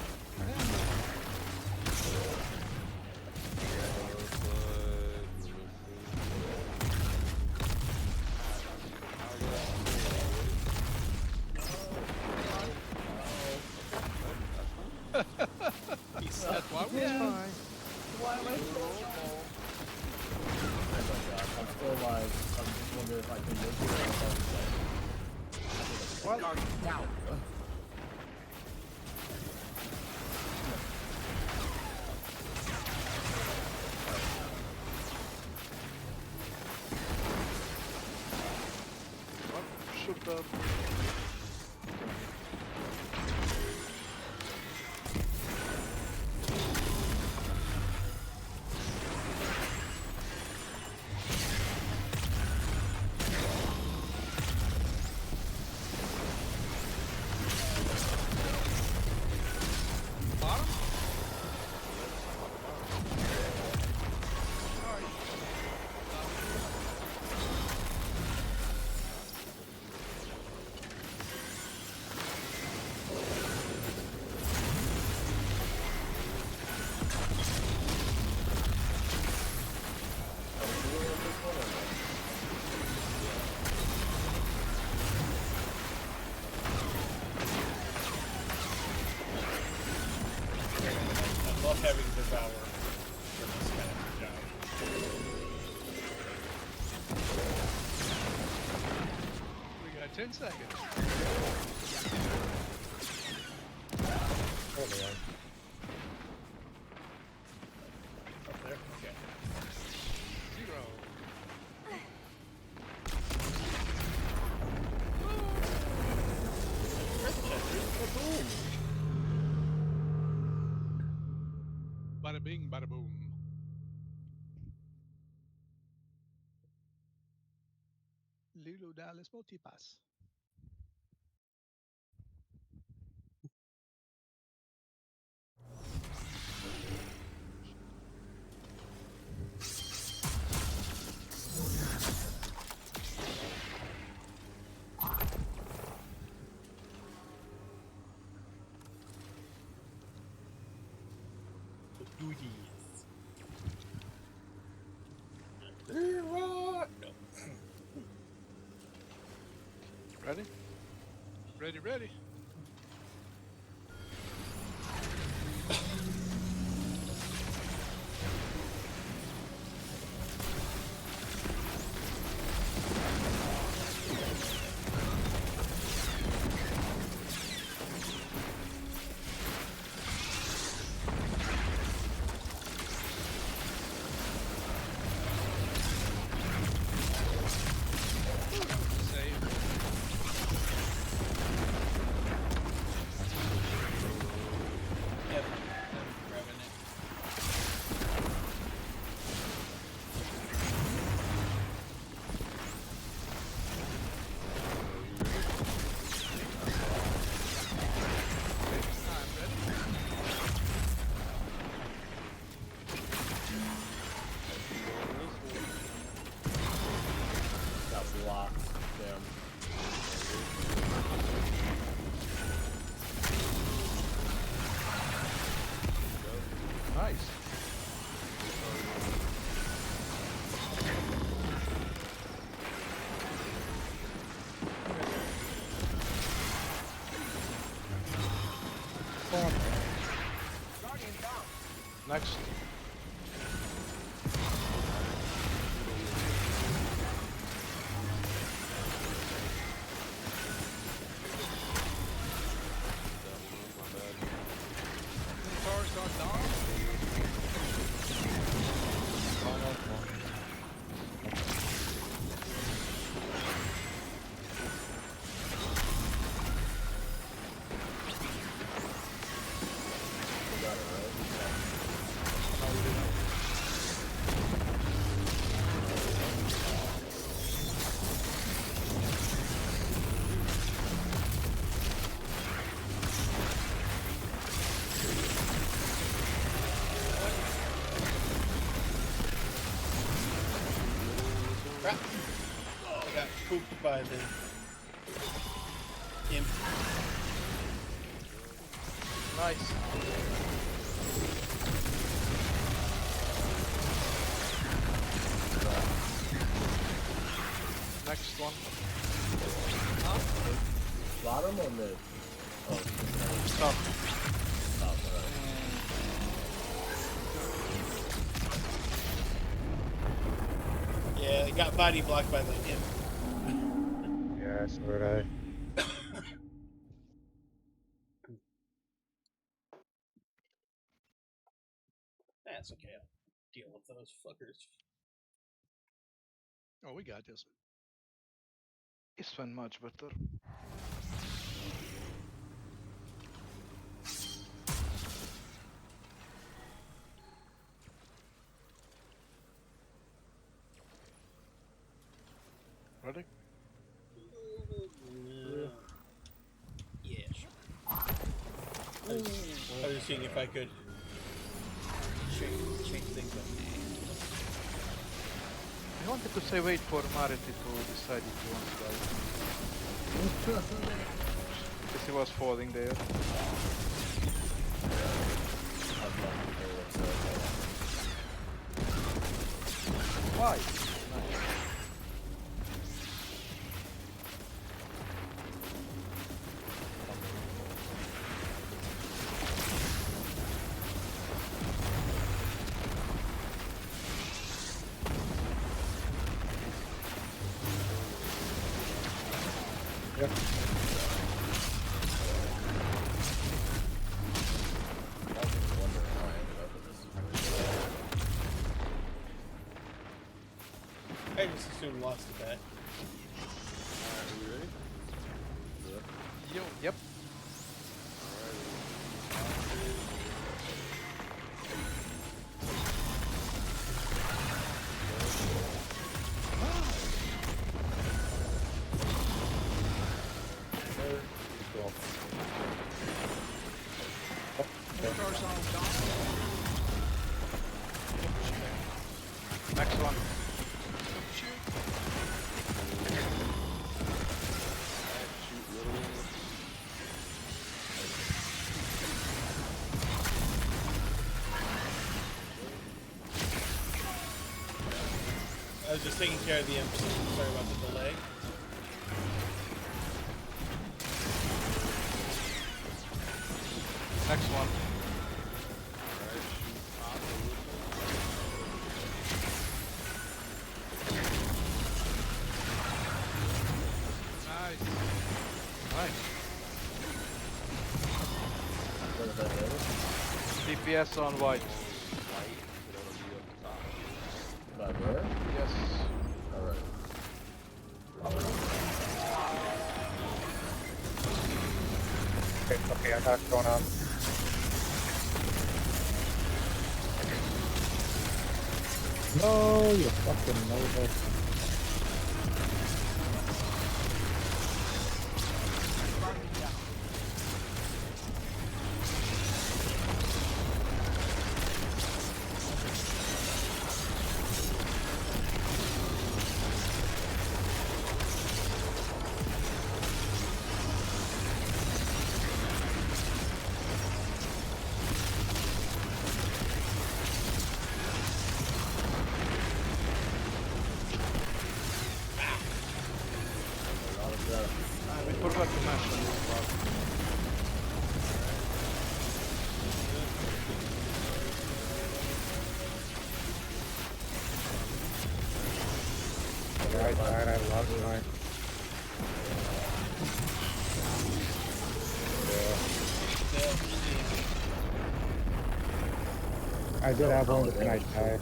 That's why we're fine. Why am I so small? Oh my god, I'm still alive. I'm just wondering if I can make it or if Guardian down. Shoot up. Bottom? I love having Devour for this kind of job. We got 10 seconds. Oh man. Up there. bada bing, bada boom. Lilo Dallas Multipass. Duties. No. Ready? Ready, ready. Save. Yep. I'm grabbing it. I'm ready. That's locked. Damn. Nice. Next. Cars are down. You got it, right? Crap. Oh, I got pooped by the imp. Nice. Next one. Bottom or mid? Oh, Stop. top, alright. Yeah, it got body blocked by the imp. Yeah, so did I. That's okay. I'll deal with those fuckers. Oh, we got this. This one much better. Ready? Yeah, sure. I was just seeing if I could change things up. I wanted to say wait for Marity to decide if he wants to die. Because he was falling there. I'd love to hear what's Why? Nice. Yep. wondering how I ended up in this situation. I just assumed lost the bet. Alright, are we ready? Yeah. Yo. Yep. was just taking care of the MC. Sorry about the delay. Next one. Nice. Nice. What is that damage? DPS on white. By where? Yes. Alright. Okay, I got it going on. No, you fucking Nova. We forgot to mention this part. I died, I lost mine. Yeah. I did have one, but then I died.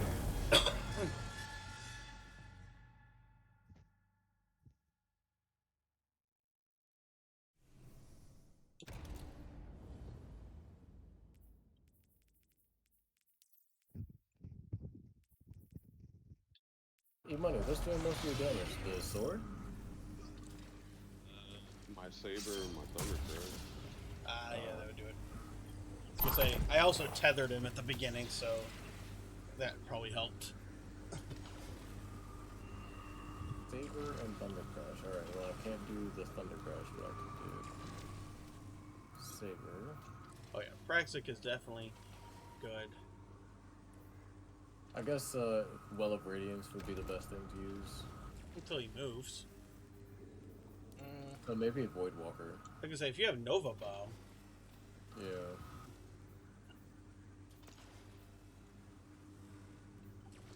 E-Money, what's doing most of your damage? The sword? My saber and my thunder crash. Yeah, that would do it. I was gonna say, I also tethered him at the beginning, so that probably helped. Saber and thunder crash. Alright, well I can't do the thunder crash, but I can do saber. Oh yeah, Praxic is definitely good. I guess Well of Radiance would be the best thing to use. Until he moves. Maybe a Voidwalker. Like I say, if you have Nova Bomb. Yeah.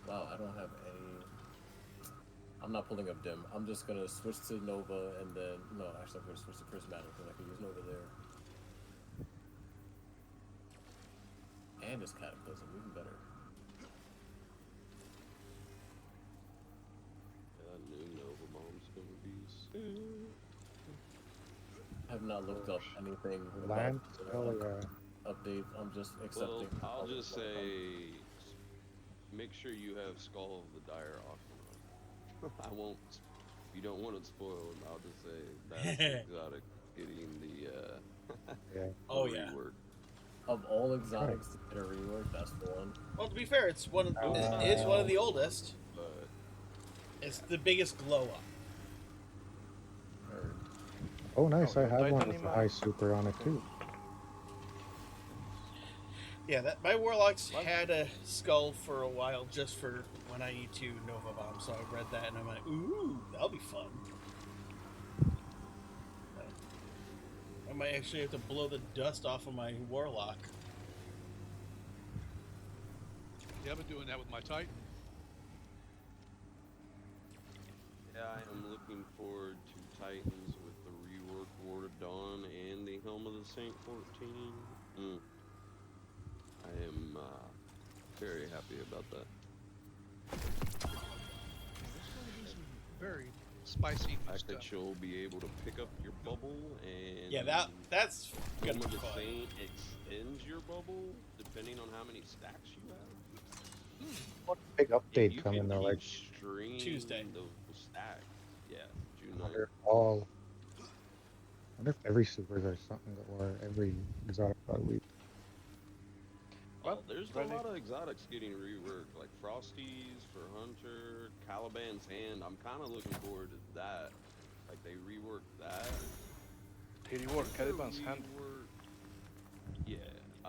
Wow, I don't have any... I'm not pulling up Dim. I'm just gonna switch to Nova and then... No, actually I'm gonna switch to Prismatic because I can use Nova there. And it's Cataclysm, even better. Yeah, that new Nova Bomb's gonna be soon. I have not looked up anything Land? about Oh, yeah. updates. I'm just accepting. Well, I'll just say, make sure you have Skull of the Dire Aquanaut. I won't. If you don't want it spoiled, I'll just say that's exotic getting the Yeah. Oh yeah. rework. Of all exotics to get a rework, that's the one. Well, to be fair, it's one of the oldest. But It's the biggest glow up. Oh, nice. Oh, I had one with Titanium a high super on it, too. Yeah, that my Warlocks had a skull for a while just for when I need to Nova Bomb, so I read that and I'm like, ooh, that'll be fun. I might actually have to blow the dust off of my Warlock. Yeah, I've been doing that with my Titan. yeah, I am looking forward to Titans with the rework Ward of Dawn and the Helm of the Saint 14. I am very happy about that. There's going to be some very spicy I stuff. think you'll be able to pick up your bubble and Yeah, that's gonna Helm of be the fun. Saint extends your bubble depending on how many stacks you have. What big If update you coming can though? keep Like, stringing Tuesday. those stacks, yeah, June I 9th. wonder if all. I wonder if every supers or something, or every exotic bug week. Oh, there's a lot of exotics getting reworked, like Frosties for Hunter, Caliban's Hand. I'm kind of looking forward to that. Like they reworked that. He reworked Caliban's hand. Yeah,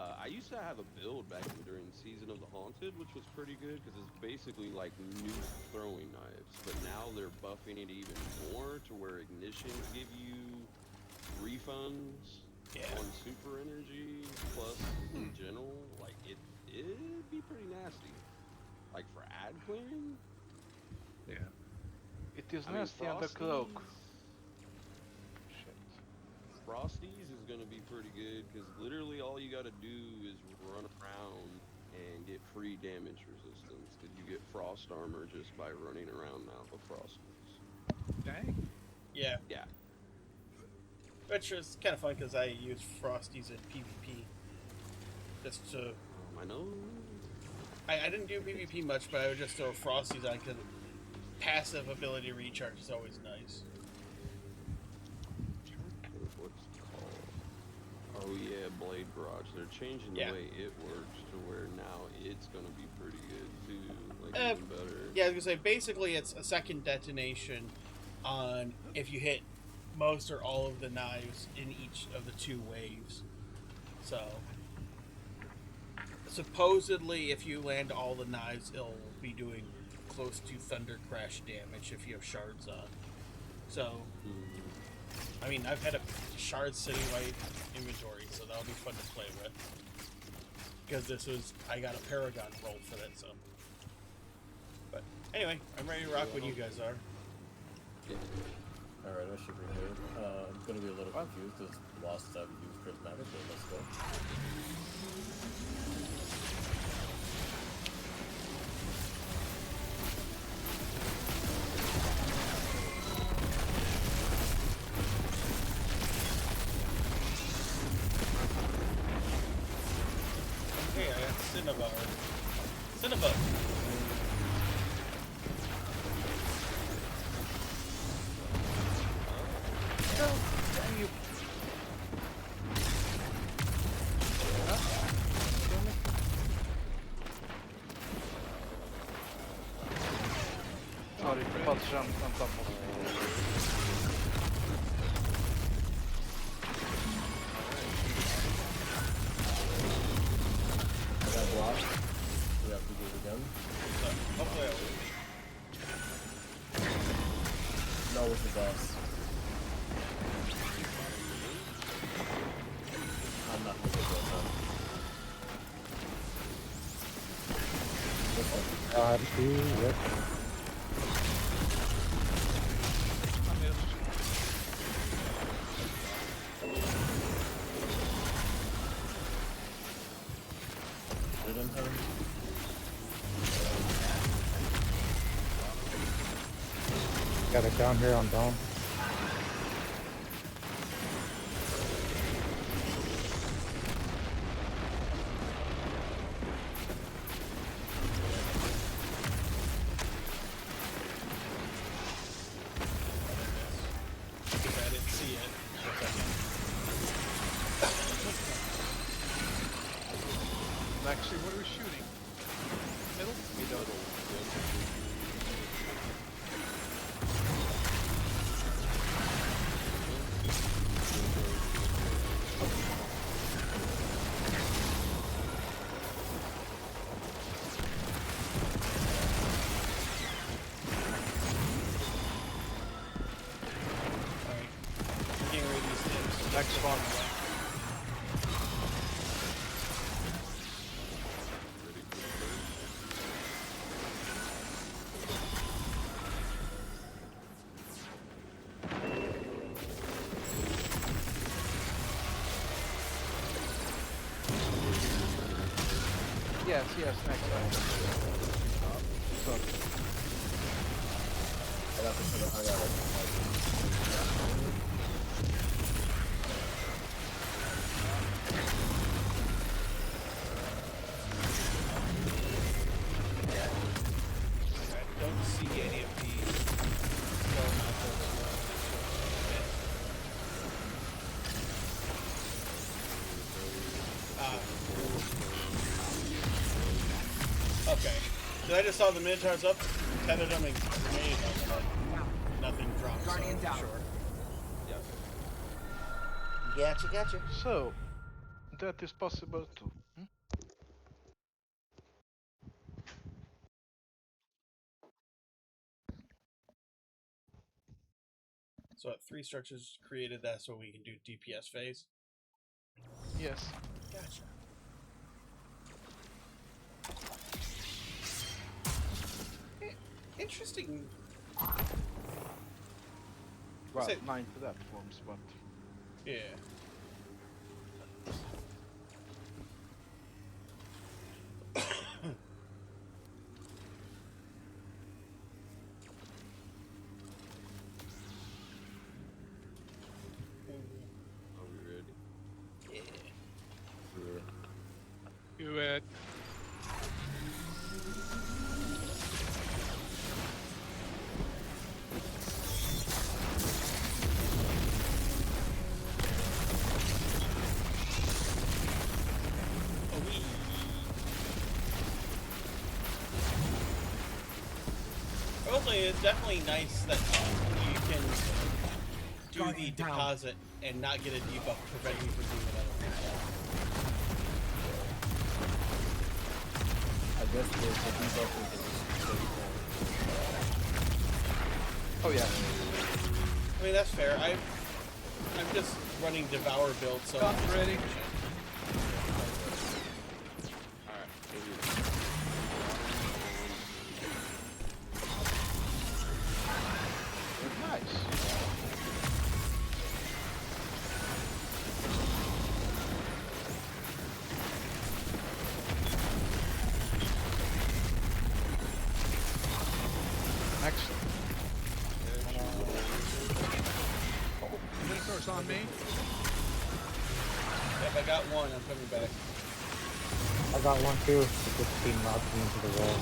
I used to have a build back during Season of the Haunted, which was pretty good because it's basically like new throwing knives. But now they're buffing it even more to where ignitions give you refunds on super energy. Plus, in general, like it'd be pretty nasty. Like for ad clearing. Yeah. It is I mean, nasty on the cloak. Frosties is gonna be pretty good because literally all you gotta do is run around and get free damage resistance because you get frost armor just by running around now with Frosties. Dang. Yeah. Yeah. Which is kind of fun because I use Frosties in PvP. Just to... I know. I didn't do PvP much, but I would just throw Frosties on because passive ability recharge is always nice. Oh yeah, Blade Barrage. They're changing the way it works to where now it's gonna be pretty good too. Like even better. Yeah, I was gonna say basically it's a second detonation on if you hit most or all of the knives in each of the 2 waves. So supposedly if you land all the knives it'll be doing close to Thunder Crash damage if you have shards on. So I mean, I've had a shard sitting in my inventory, so that'll be fun to play with. Because I got a Paragon roll for that, so. But anyway, I'm ready to rock when you guys are. Yeah. Alright, I should be good. I'm gonna be a little confused because lost I've used Prismatic, but let's go. Okay, I got Cinnabar. Cinnabar! Damn you. Sorry, bot jumped on top of me. I got blocked. We have to do it again. Hopefully I will. No, with the boss. I'm not gonna go though. Yep. Didn't hurt. Got it down here on Dome. Because I didn't see it. Actually, what are we shooting? Middle? Alright. I'm getting rid of these things. Next one. Yes, next one. Sorry. I got this. I got it. I don't see any of these. Okay. So I just saw the Minotaurs up, tethered them, and grenaded them, and nothing dropped. Guardian down. Sure. Yeah. Gotcha. So, that is possible too. Hmm? So at 3 structures created, that's what we can do DPS phase. Yes. Gotcha. Interesting. Well, Say- 9 platforms, but Yeah. Are we ready? Yeah. Yeah. Do it. Mostly, it's definitely nice that you can do the deposit and not get a debuff preventing you from doing another reset. I guess the debuff is the oh yeah. I mean, that's fair. I'm just running Devour build, so... Stop ready. Alright, Nice. Next. Minotaur's on me. If I got one, I'm coming back. I got one too. It just being knocked me into the wall.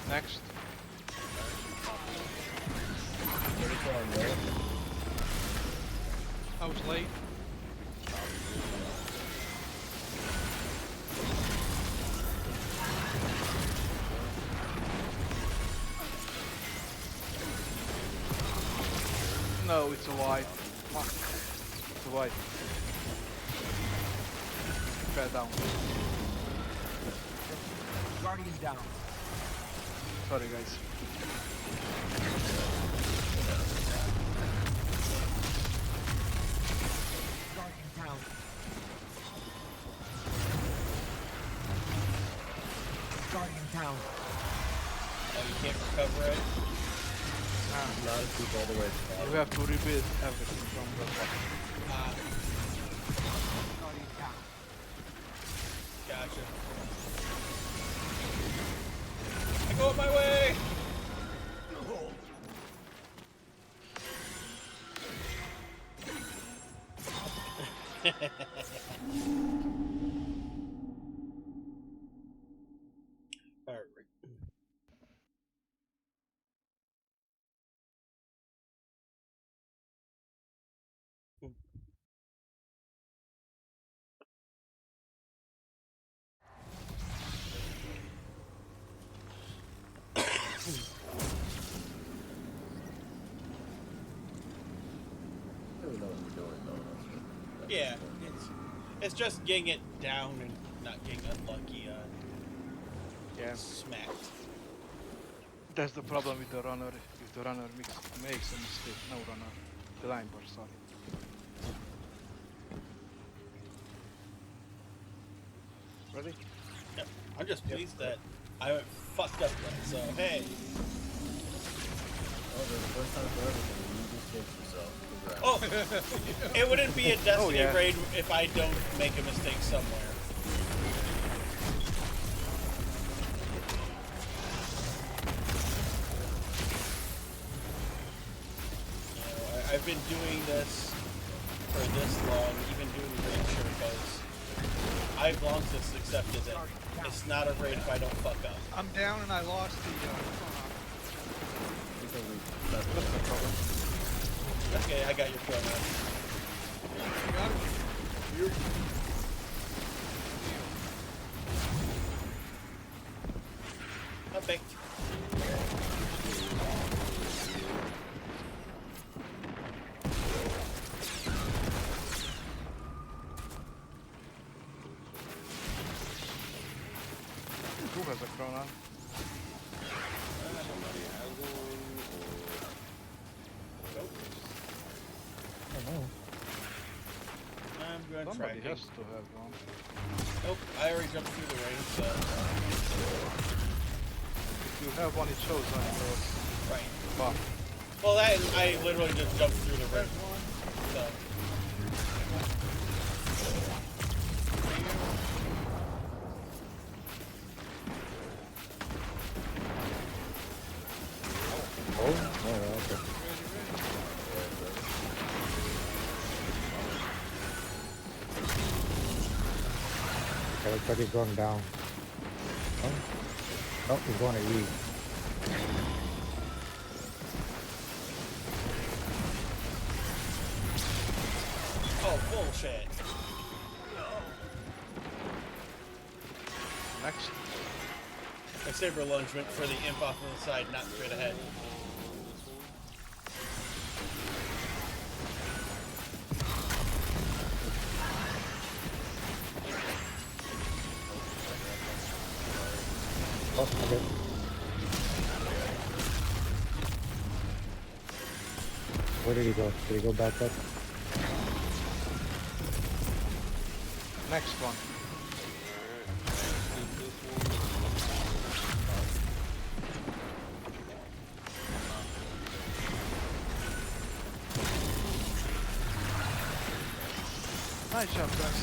Next. I was late. No, it's a white. Fuck. It's a white. Fell down. Guardian down. Sorry guys. Guardian down. Guardian down. Oh, you can't recover it? Not if you all the way to We have to rebuild everything from the bottom. Guardian down. Gotcha. I go up my way! Alright. I don't know what we're doing though. Yeah, it's just getting it down and not getting unlucky Yeah. smacked. That's the problem with the runner. If the runner makes a mistake, no runner. The limber, sorry. Ready? Yep. I'm just pleased that I haven't fucked up yet, so hey. Oh, there's the first time for everything. You just jinxed yourself. Congrats. Oh! It wouldn't be a Destiny yeah. raid if I don't make a mistake somewhere. You know, I've been doing this for this long, even doing raid Sherpas. I've long since accepted that it's not a raid if I don't fuck up. I'm down and I lost the That's the problem. Okay, I got your pronoun. You got it? Not baked. Oh. I'm going to try. Somebody has to have one. Nope, I already jumped through the ring, so. If you have one, it shows on your Right. buff. Well, that I literally just jumped through the ring. So. Oh, okay. Okay, looks like he's going down. Oh, nope, he's going to E. Oh, bullshit. Next. My saber lunge went for the imp off to the side, not straight ahead. Oh, okay. Where did he go? Did he go back up? Next one. Nice job, guys.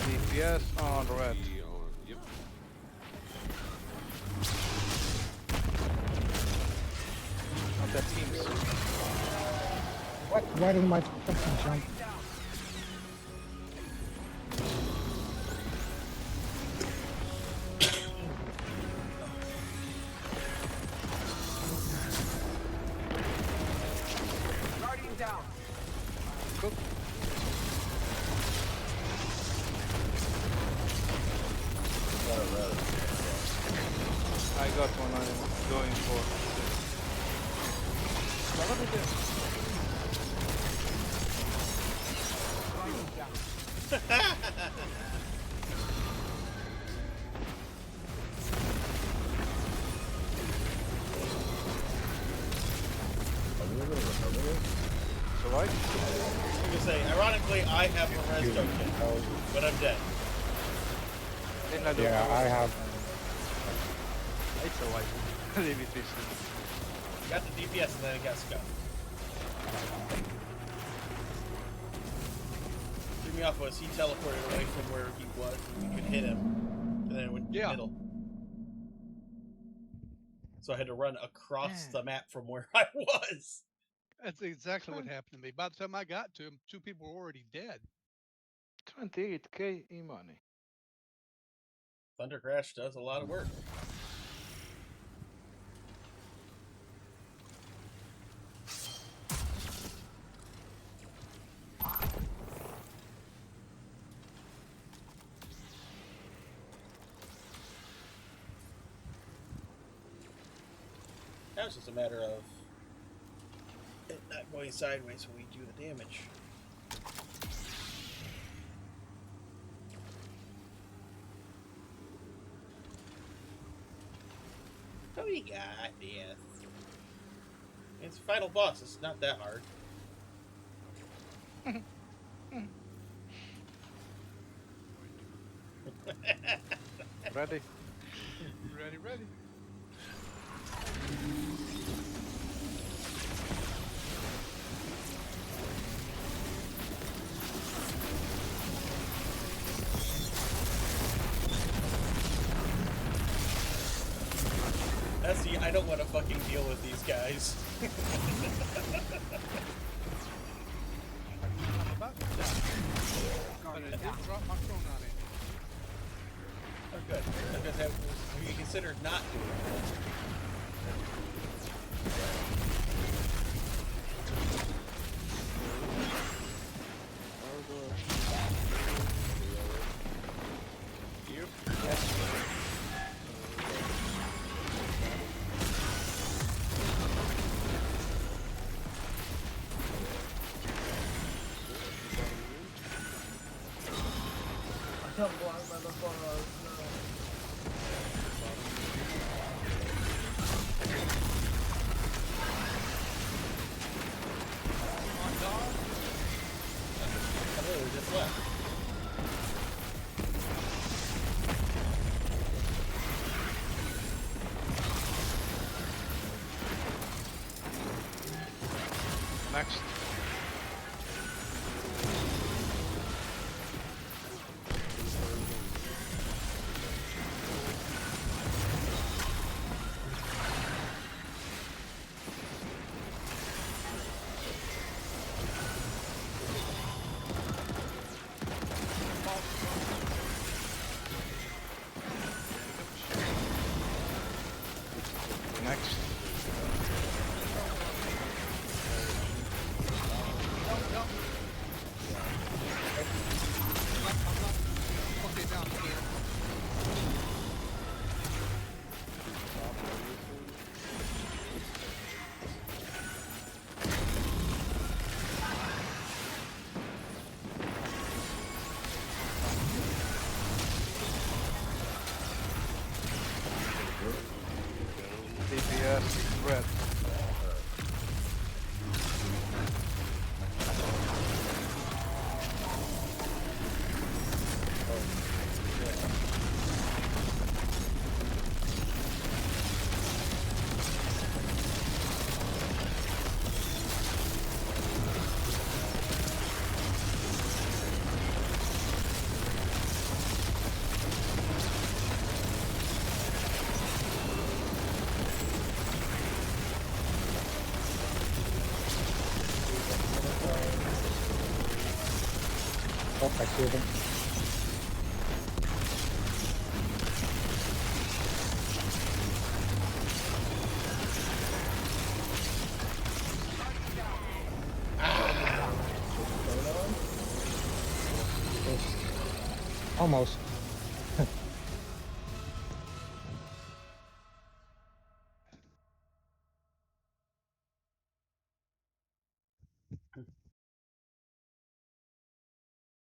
DPS on red. Yep. On that teams. What? Why didn't my fucking jump? Guardian down. Cook. I got one I'm going for. Now what is this? So right? I was gonna say, ironically, I have a res token, but I'm dead. Yeah, I have. It's alright. Leave it this. Got the DPS and then I got scuffed. Threw me off was he teleported away from where he was and we could hit him. And then it went to the middle. So I had to run across the map from where I was. That's exactly what happened to me. By the time I got to him, 2 people were already dead. 28k e-money. Thunder Crash does a lot of work. Now it's just a matter of it not going sideways when we do the damage. Oh, we got this. It's final boss. It's not that hard. Ready? Ready. See, I don't want to fucking deal with these guys. But I did drop my phone on it. Oh, good. Because have you considered not doing it? Next. Next. Okay, down here. DPS red. Oh, I see them. Almost.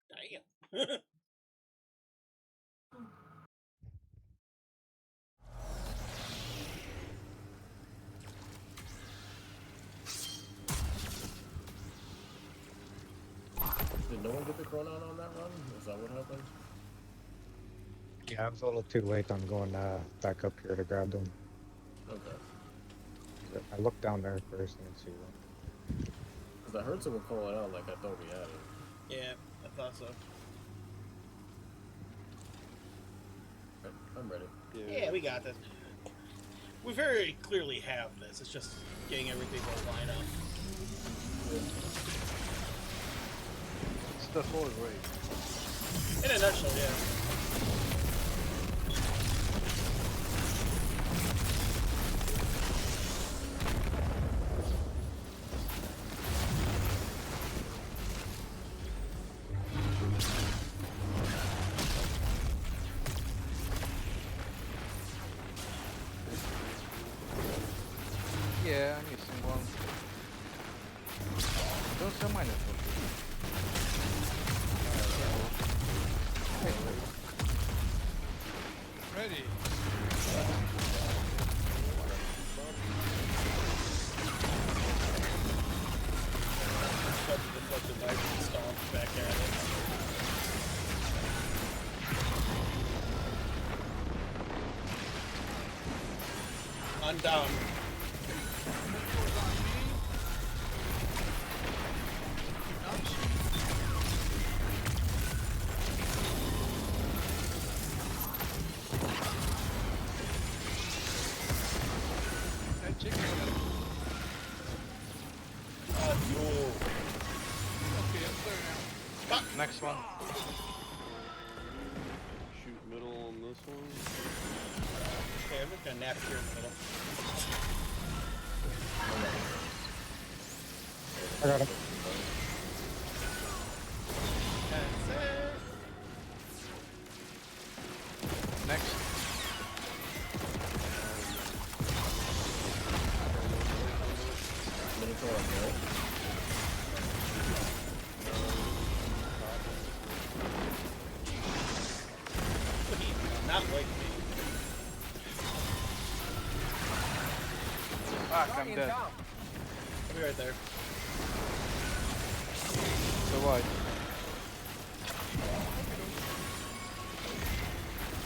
Damn. Did no one get the Chronon on that run? Is that what happened? Yeah, I was a little too late on going back up here to grab them. Okay. I looked down there first and didn't see them. Because I heard someone calling out like I thought we had it. Yeah, I thought so. Right, I'm ready. Yeah, we got this. We very clearly have this. It's just getting everything to line up. It's the whole raid. In a nutshell, yeah. Yeah, I'm missing one. Don't sell mine for Ready. Got the deflected knife and stomped back at it. I'm down. That chicken. Okay, I'm clear now. next one. Shoot middle on this one. Okay, I'm just gonna nap here in the middle. I got him. That's it. Next. Minotaur on hill. Please, not like me. Fuck, I'm dead. I'll be right there. So what?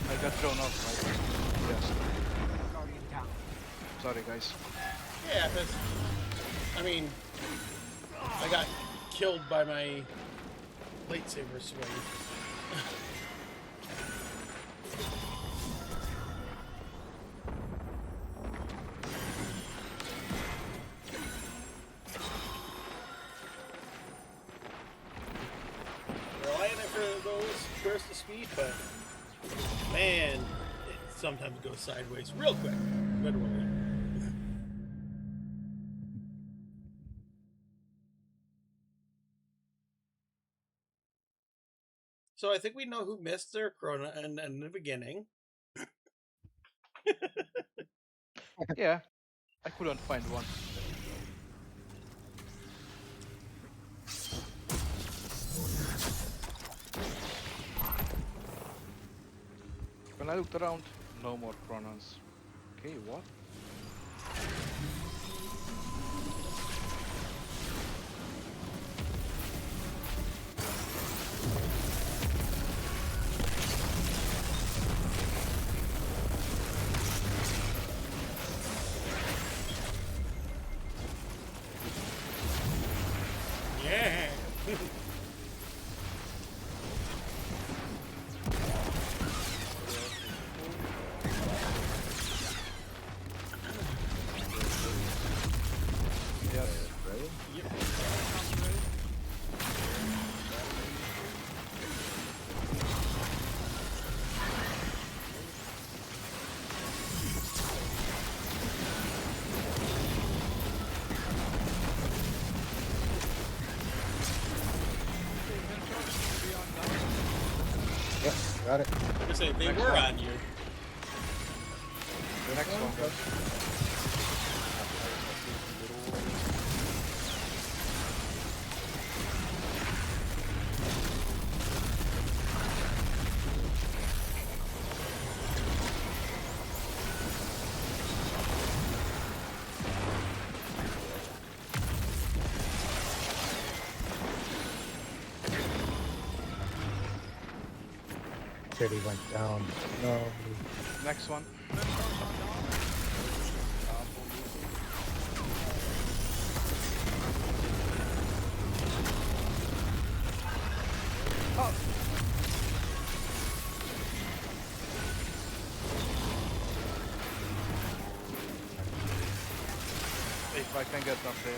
I got thrown off, right? Yes. Sorry, guys. Yeah, because, I mean, I got killed by my lightsaber swing. Relying for those bursts of speed, but man, it sometimes goes sideways real quick, literally. So I think we know who missed their Corona in the beginning. Yeah, I couldn't find one. When I looked around, no more Chronons. Okay, what? Yeah. Yes. Ready? Yep. Yep, got it. I was saying they Next were one. on you. The next one goes. Shit, he went down. No. Next one. Oh. If I can get up there.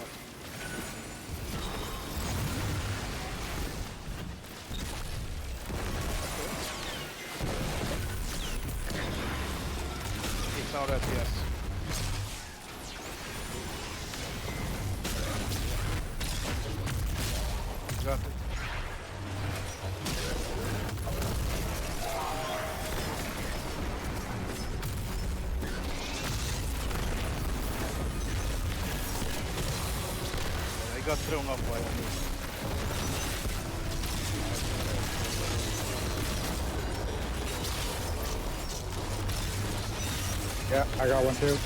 It's out at yes. Got it. I got thrown off by a Yeah, I got one too.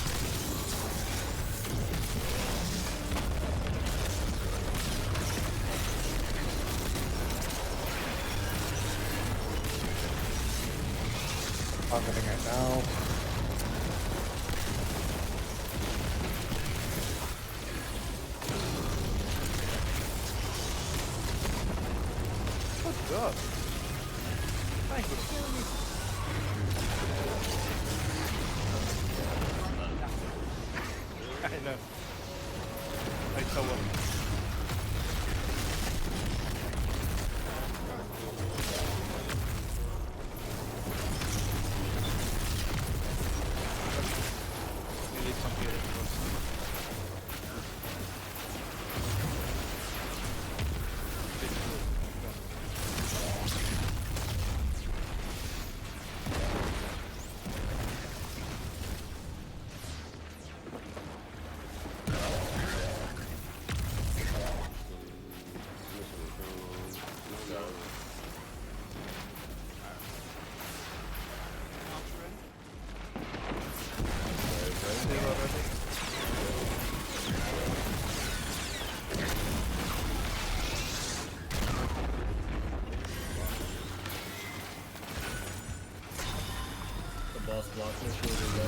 I'm getting it now. Good job. Thank you. I know. I saw one. You need some healing first. It's good. Ready already? The boss blocks me. Here we go.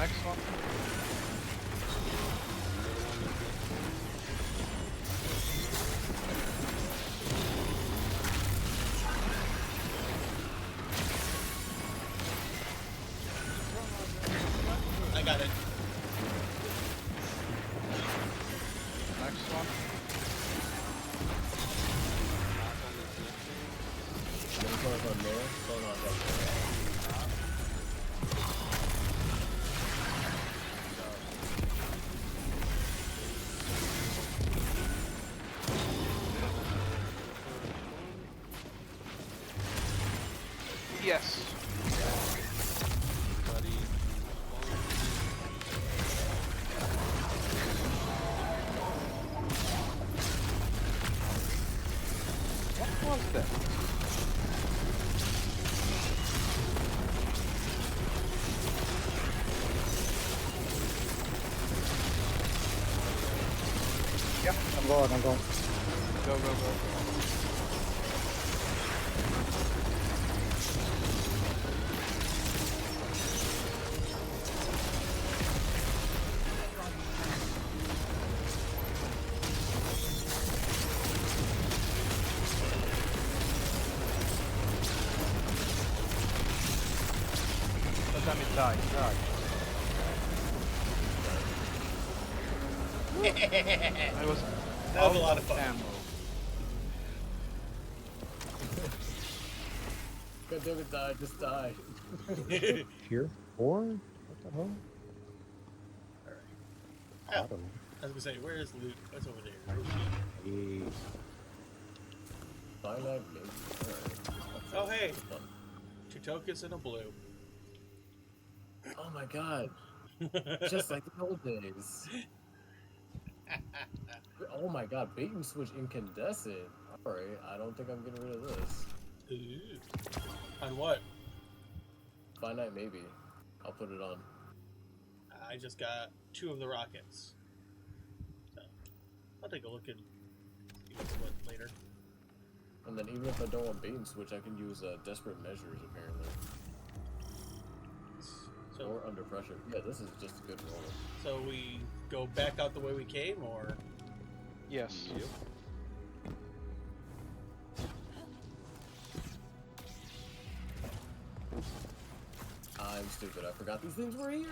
next one. I got it. Next one. There's one from there. Going on right there. Yes. What was that? Yeah, I'm going, I'm going. Go, go, go. Let them die, die. I was That was a lot of fun. ammo. God damn it, die, just die. Tier 4? What the hell? Oh, Auto. I was gonna say, where is loot? What's over there? Hey. Finite maybe. Alright. Oh, hey. Fun. 2 tokens and a blue. Oh my god. Just like the old days. Oh my god, bait and switch incandescent. Alright, I don't think I'm getting rid of this. Ooh. On what? Finite maybe. I'll put it on. I just got 2 of the rockets. So, I'll take a look and see what's what later. And then even if I don't want bait and switch, I can use desperate measures apparently. So, Or under pressure. Yeah, this is just a good roll. so we go back out the way we came, or? Yes. Yep. I'm stupid. I forgot these things were here.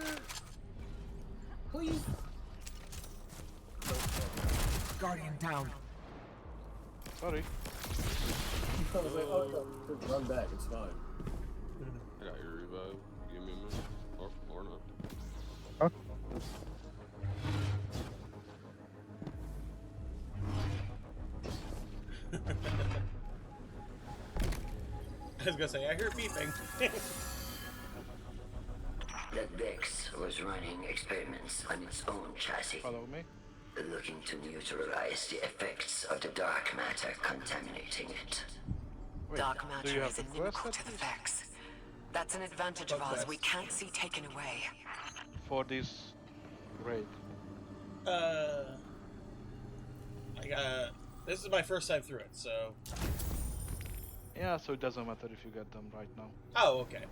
Please. Guardian down. Sorry. I was like, oh no, just run back. It's fine. I got your revive. Give me a minute. Or not. Huh? I was gonna say, I hear beeping. That Vex was running experiments on its own chassis, Follow me. looking to neutralize the effects of the dark matter contaminating it. Wait, Dark do matter you have is the inimical quest to the at least? Vex. That's an advantage of ours we can't see taken away. For this raid? I got. This is my first time through it, so. Yeah, so it doesn't matter if you get them right now. Oh, okay.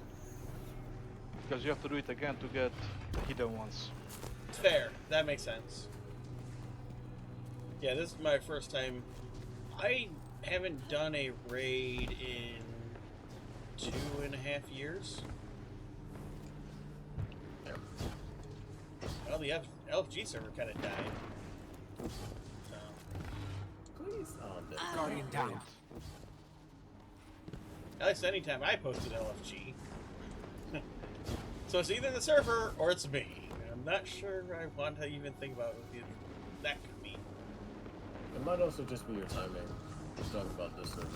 Because you have to do it again to get hidden ones. Fair. That makes sense. Yeah, this is my first time. I haven't done a raid in 2.5 years. Well, the LFG server kind of died. So. Please. Oh, no. Guardian down. At least anytime I posted LFG. So it's either the server or it's me. I'm not sure I want to even think about what that could be. It might also just be your timing. Let's talk about this server.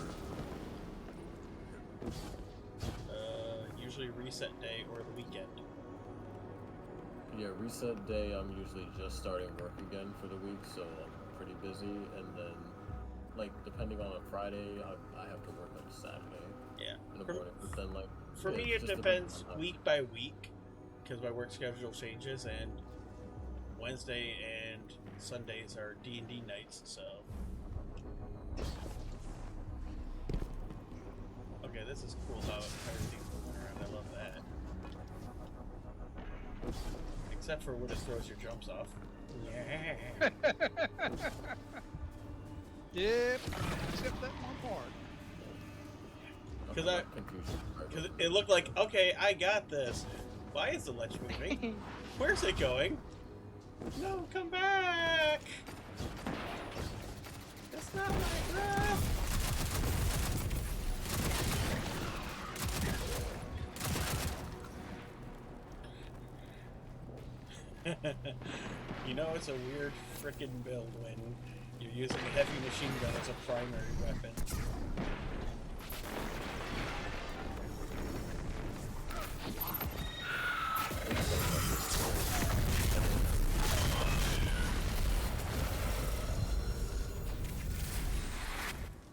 Usually reset day or the weekend. Yeah, reset day, I'm usually just starting work again for the week, so I'm pretty busy. And then, like, depending on a Friday, I have to work on a Saturday. Yeah. In the morning. But then, like, For yeah, me, it just depends on week by week, because my work schedule changes, and Wednesday and Sundays are D&D nights, so. Okay, this is cool how everything's moving around. I love that. Except for when it throws your jumps off. Yeah. Yep, except that one part. Because it looked like, okay, I got this. Why is the ledge moving? Where's it going? No, come back! That's not my breath! You know, it's a weird frickin' build when you're using a heavy machine gun as a primary weapon.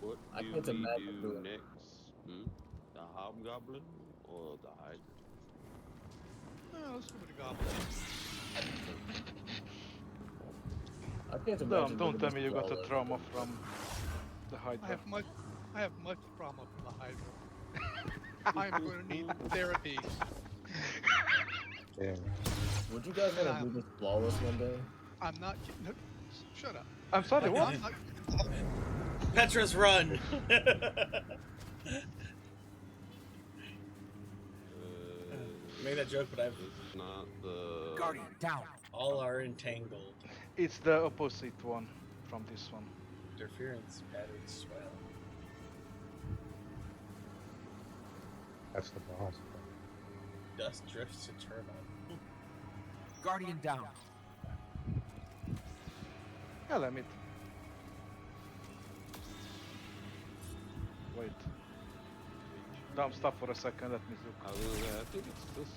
What I do can't we imagine do doing next? The hobgoblin or the hydra? Oh, let's go with the goblin. I can't imagine Don't doing tell this me you got a flawless. trauma from the I Hydra. have much trauma from the Hydra. I'm going to need therapy. Damn. Would you guys want to do this flawless one day? I'm not kidding. No, shut up. I'm sorry, what? I'm not, Petra's run! Made that joke, but I've It's not the Guardian, down. all are entangled. It's the opposite one from this one. Interference patterns swell. That's the boss. Dust drifts eternal. Guardian down. Element. Wait. Dumb, stop for a second, let me look. I think it's this.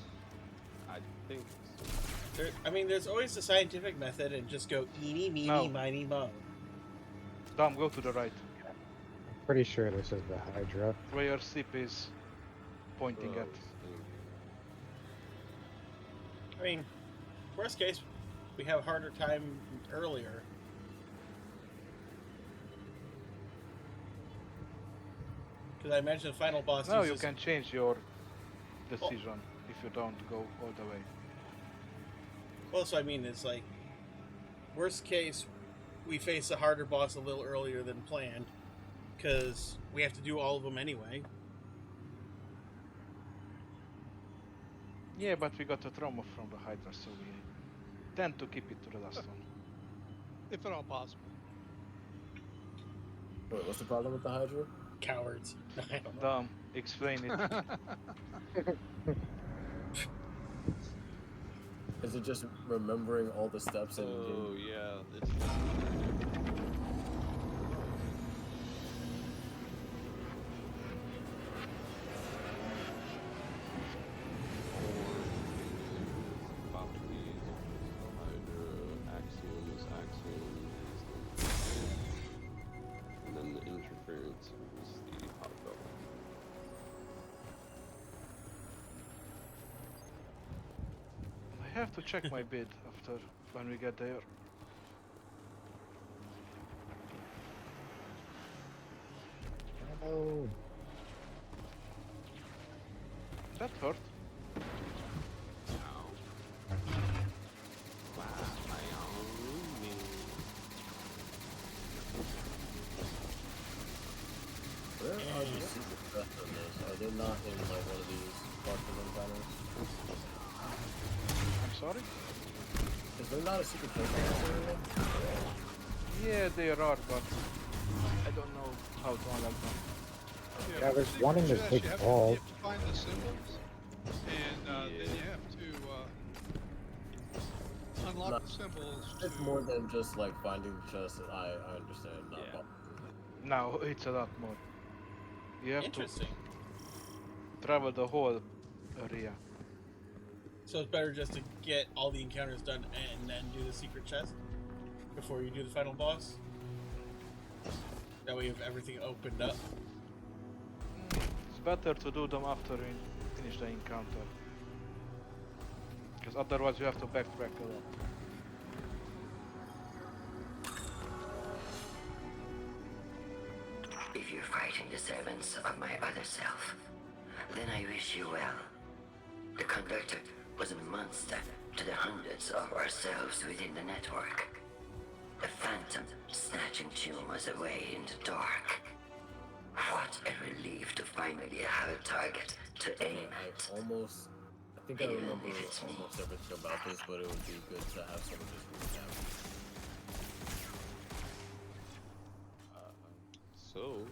I think it's I mean, there's always the scientific method and just go eeny, meeny, No. miny, mo. Dumb, go to the right. I'm pretty sure this is the Hydra. Where your ship is pointing at. I mean, worst case, we have a harder time earlier. Because I imagine the final boss No, you uses... can change your decision if you don't go all the way. Well, so I mean, it's like, worst case, we face a harder boss a little earlier than planned, because we have to do all of them anyway. Yeah, but we got a trauma from the Hydra, so we tend to keep it to the last one. if at all possible. Wait, what's the problem with the Hydra? Cowards. I don't know. Dumb, explain it. Is it just remembering all the steps in the game? Oh yeah, it's and then the interference is the hobgoblin. I have to check my bid after when we get there. Oh, That hurt. Where are the secret chests in this? Are they not in like one of these parking encounters? I'm sorry? Is there not a secret chest in this area? Yeah, there are, but I don't know how to unlock them. Yeah, there's secret one in this chest, big you have hall. You have to find the symbols, and then you have to unlock the symbols. It's more than just like finding the chest. I understand. Not Yeah. No, it's a lot more. You have to Interesting. travel the whole area. So it's better just to get all the encounters done and then do the secret chest before you do the final boss? That way you have everything opened up. It's better to do them after you finish the encounter. Because otherwise you have to backtrack a lot. If you're fighting the servants of my other self, then I wish you well. The conductor was a monster to to the hundreds of ourselves within the network. The phantom snatching tumors away in the dark. What a relief to finally have a target to aim at. I think I remember almost everything about this, but it would be good to have someone just recap. So,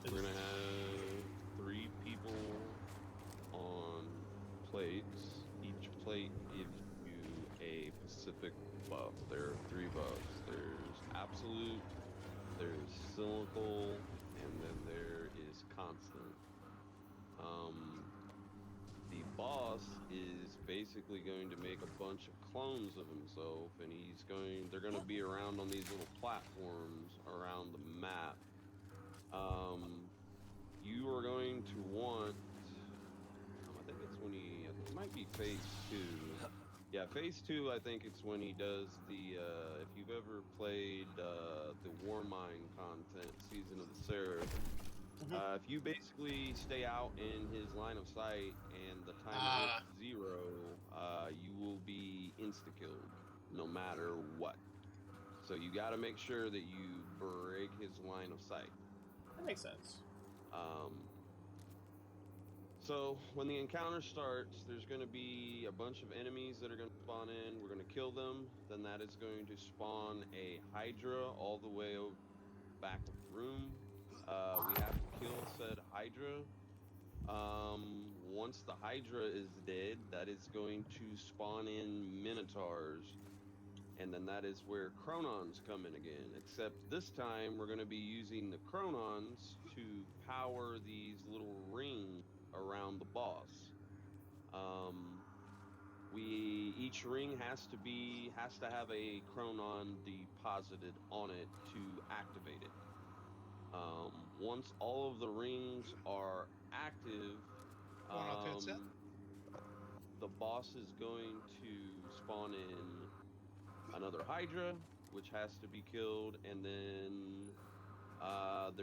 we're gonna have 3 people on plates. Each plate gives you a specific buff. There are 3 buffs. There's absolute, there's cyclical, and then there is constant. The boss is basically going to make a bunch of clones of himself, and they're going to be around on these little platforms around the map. You are going to want, I think it's when it might be phase 2. Yeah, phase 2, I think it's when he does the, if you've ever played the Warmind content, Season of the Seraph, if you basically stay out in his line of sight and the timer hits 0, you will be insta-killed, no matter what. So you gotta make sure that you break his line of sight. That makes sense. So when the encounter starts, there's going to be a bunch of enemies that are going to spawn in. We're going to kill them. Then that is going to spawn a Hydra all the way over back of the room. We have to kill said Hydra. Once the Hydra is dead, that is going to spawn in Minotaurs. And then that is where Chronons come in again. Except this time, we're going to be using the Chronons to power these little rings around the boss. Each ring has to have a Chronon deposited on it to activate it. Once all of the rings are active, the boss is going to spawn in another Hydra, which has to be killed, and then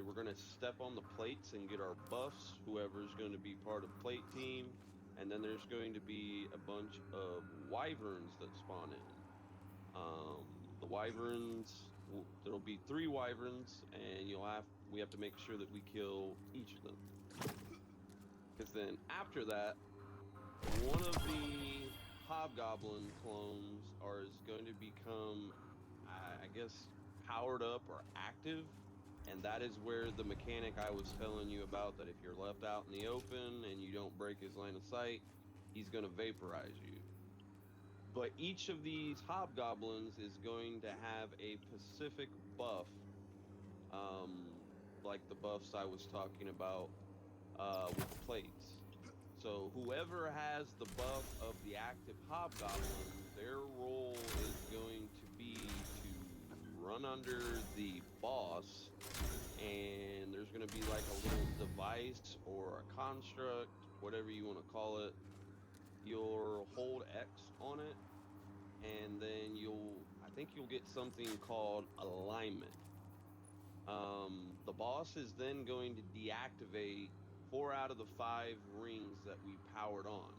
we're going to step on the plates and get our buffs, whoever's going to be part of plate team, and then there's going to be a bunch of wyverns that spawn in. The wyverns, there'll be 3 wyverns, and we have to make sure that we kill each of them. Because then after that, one of the Hobgoblin clones is going to become, I guess, powered up or active, and that is where the mechanic I was telling you about, that if you're left out in the open and you don't break his line of sight, he's going to vaporize you. But each of these Hobgoblins is going to have a specific buff, like the buffs I was talking about with plates. So whoever has the buff of the active Hobgoblin, their role is going to be to run under the boss, and there's going to be like a little device or a construct, whatever you want to call it. You'll hold X on it, and then I think you'll get something called alignment. The boss is then going to deactivate 4 out of the 5 rings that we powered on.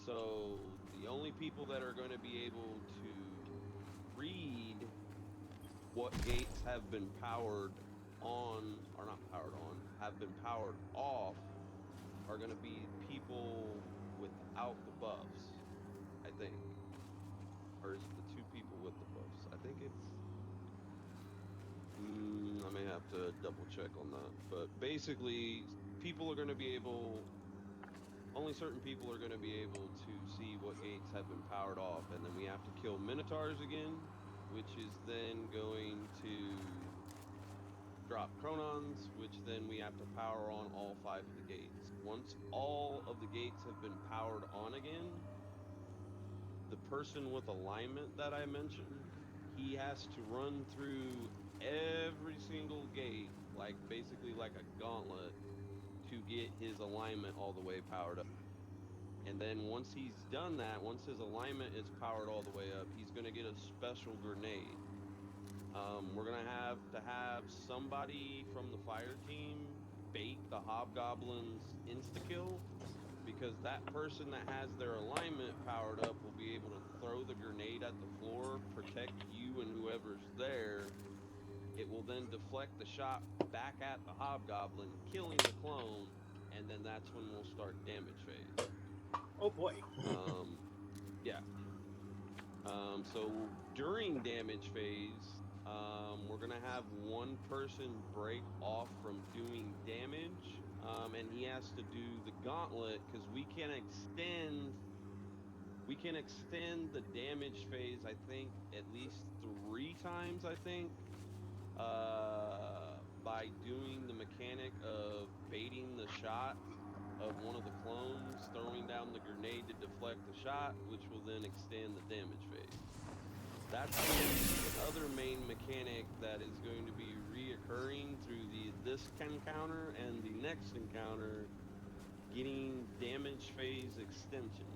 So the only people that are going to be able to read what gates have been powered on, or not powered on, have been powered off, are going to be people without the buffs, I think. Or is it the 2 people with the buffs? I think it's... I may have to double check on that. But basically, only certain people are going to be able to see what gates have been powered off. And then we have to kill Minotaurs again, which is then going to drop Chronons, which then we have to power on all 5 of the gates. Once all of the gates have been powered on again, the person with alignment that I mentioned, he has to run through every single gate, basically like a gauntlet, to get his alignment all the way powered up. And then once he's done that, once his alignment is powered all the way up, he's going to get a special grenade. We're going to have somebody from the fire team bait the Hobgoblin's insta-kill, because that person that has their alignment powered up will be able to throw the grenade at the floor, protect you and whoever's there. It will then deflect the shot back at the hobgoblin, killing the clone, and then that's when we'll start damage phase. Oh boy. Yeah. So during damage phase, we're gonna have one person break off from doing damage, and he has to do the gauntlet because we can extend the damage phase. I think at least 3 times. I think by doing the mechanic of baiting the shot of one of the clones, throwing down the grenade to deflect the shot, which will then extend the damage phase. That's the other main mechanic that is going to be reoccurring through this encounter and the next encounter, getting damage phase extension.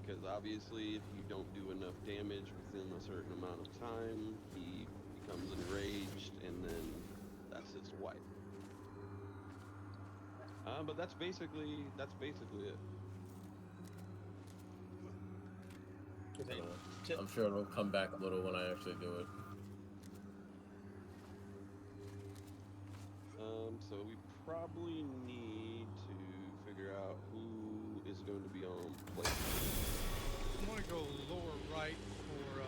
Because obviously if you don't do enough damage within a certain amount of time, he becomes enraged and then that's his wipe. But that's basically it. I'm sure it'll come back a little when I actually do it. So we probably need to figure out who is going to be on plate. I'm going to go lower right for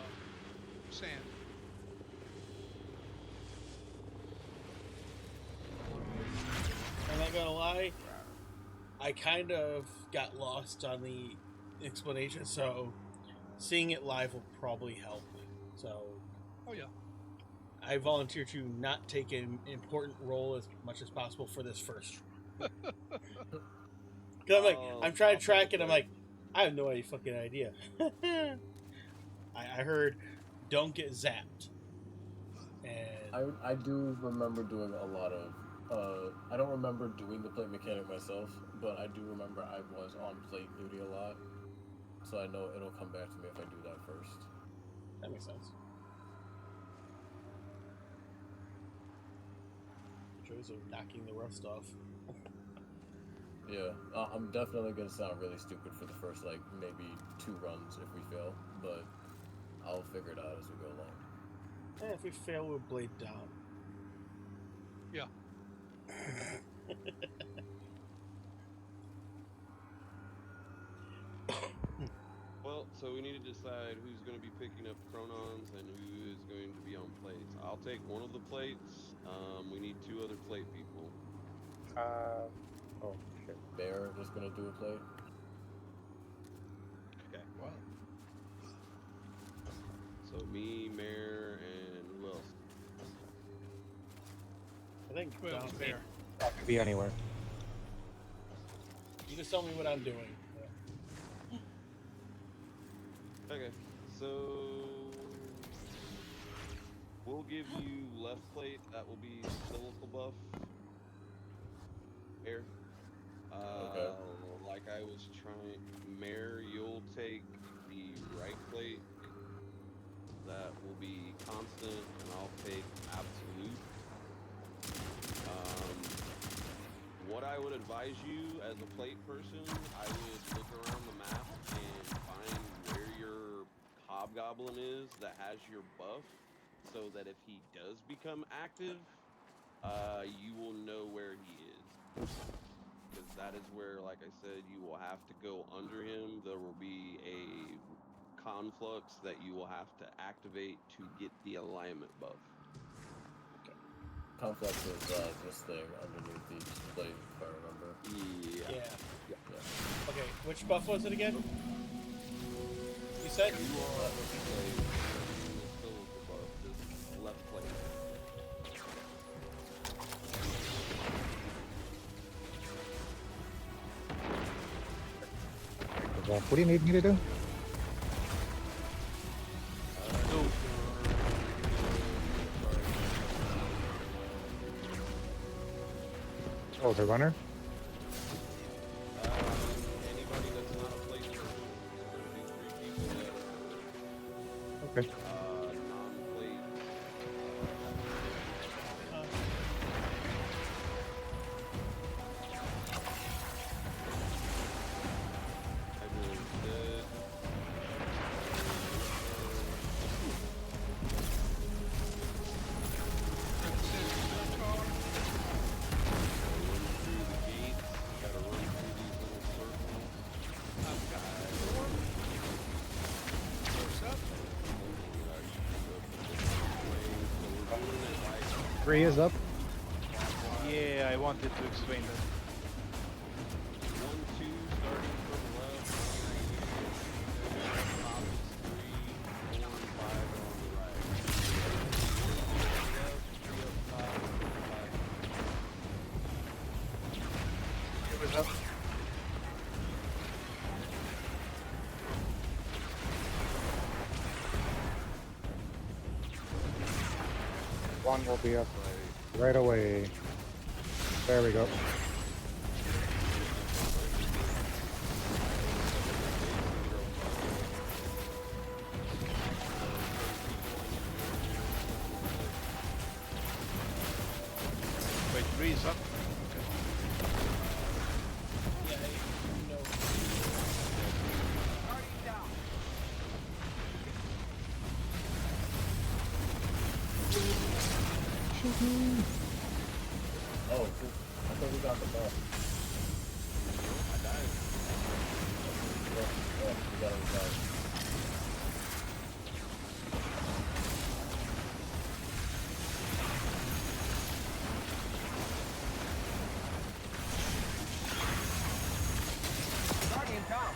Sam. I'm not gonna lie, I kind of got lost on the explanation, so seeing it live will probably help. So, oh yeah, I volunteer to not take an important role as much as possible for this first. Cause I'm trying to track it. I'm like, I have no fucking idea. I heard, don't get zapped. And I do remember doing a lot of. I don't remember doing the plate mechanic myself, but I do remember I was on plate duty a lot, so I know it'll come back to me if I do that first. That makes sense. Joys of knocking the rust off. Yeah, I'm definitely gonna sound really stupid for the first, like, maybe 2 runs if we fail, but I'll figure it out as we go along. And if we fail, we'll blade down. Yeah. Well, so we need to decide who's going to be picking up chronons and who is going to be on plates. I'll take one of the plates. We need 2 other plate people. Oh shit. Bear is gonna do a plate. Okay. Wow. So me, Mare, and who else? I think Well, John's Bear. That could be anywhere. You just tell me what I'm doing. Okay, so we'll give you left plate. That will be silica buff. Air. Okay. Like I was trying, Mare, you'll take the right plate. That will be constant, and I'll take absolute. What I would advise you as a plate person, I would look around the map and find where your hobgoblin is that has your buff, so that if he does become active, you will know where he is. Because that is where, like I said, you will have to go under him. There will be a conflux that you will have to activate to get the alignment buff. Conflex is this thing underneath each plate, if I remember. Yeah. Okay, which buff was it again? You said? You are on the plate, the buff, this left plate. What do you need me to do? Oh, the runner? Anybody that's not a plate person, there's going to be 3 people that Okay. non-plate. 3 is up. Yeah, I wanted to explain that. 1, 2 starting from the left. Top is 3, 4, and 5 are on the right. 1, 2 on the left, 3 up top, 5. It was up. One will be up right away. There we go. Wait, 3 is up. Yeah, you know. Oh, cool. I thought we got the ball. I died. Oh, we got him back. Guardian down.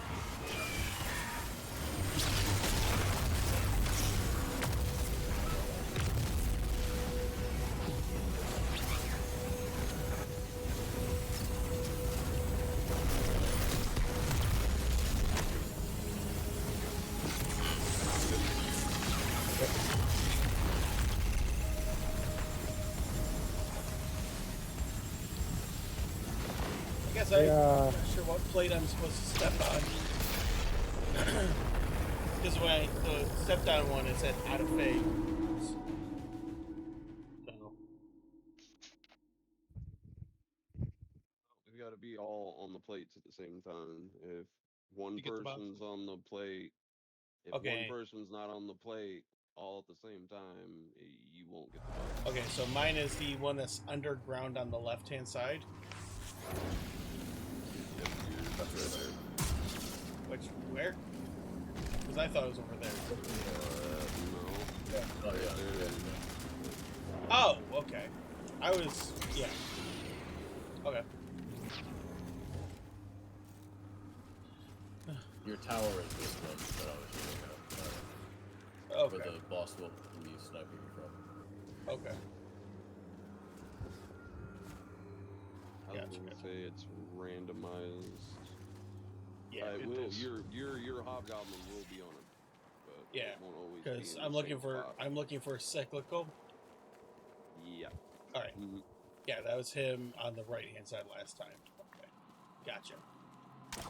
I guess Yeah. I'm not sure what plate I'm supposed to step on. Because when I stepped on one, it said out of phase. So, We've got to be all on the plates at the same time. If one You get the box. person's on the plate, if one Okay. person's not on the plate all at the same time, you won't get the box. okay, so mine is the one that's underground on the left-hand side. That's right there. Which, where? Because I thought it was over there. No. Yeah. Oh, yeah. There. Yeah. Oh, okay. I was, yeah. Okay. Your tower is this one that I was shooting at. Okay. Where the boss will be sniping you from. Okay. I was Gotcha, gonna gotcha. say it's randomized. Yeah, It it will. is. Your hobgoblin will be on it, but Yeah, it won't always be because in I'm the looking same for spot. I'm looking for cyclical. Yeah. All right. Mhm. Yeah, that was him on the right hand side last time. Okay, gotcha. Gotcha.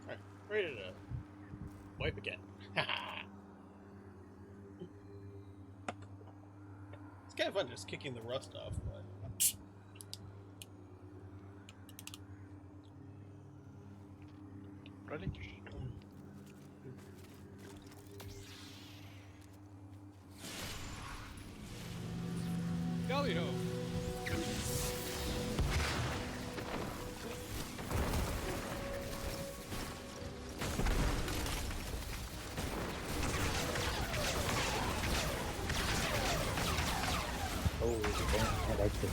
All right, ready to wipe again. It's kind of fun just kicking the rust off, but Ready? Galio. Oh, I like it.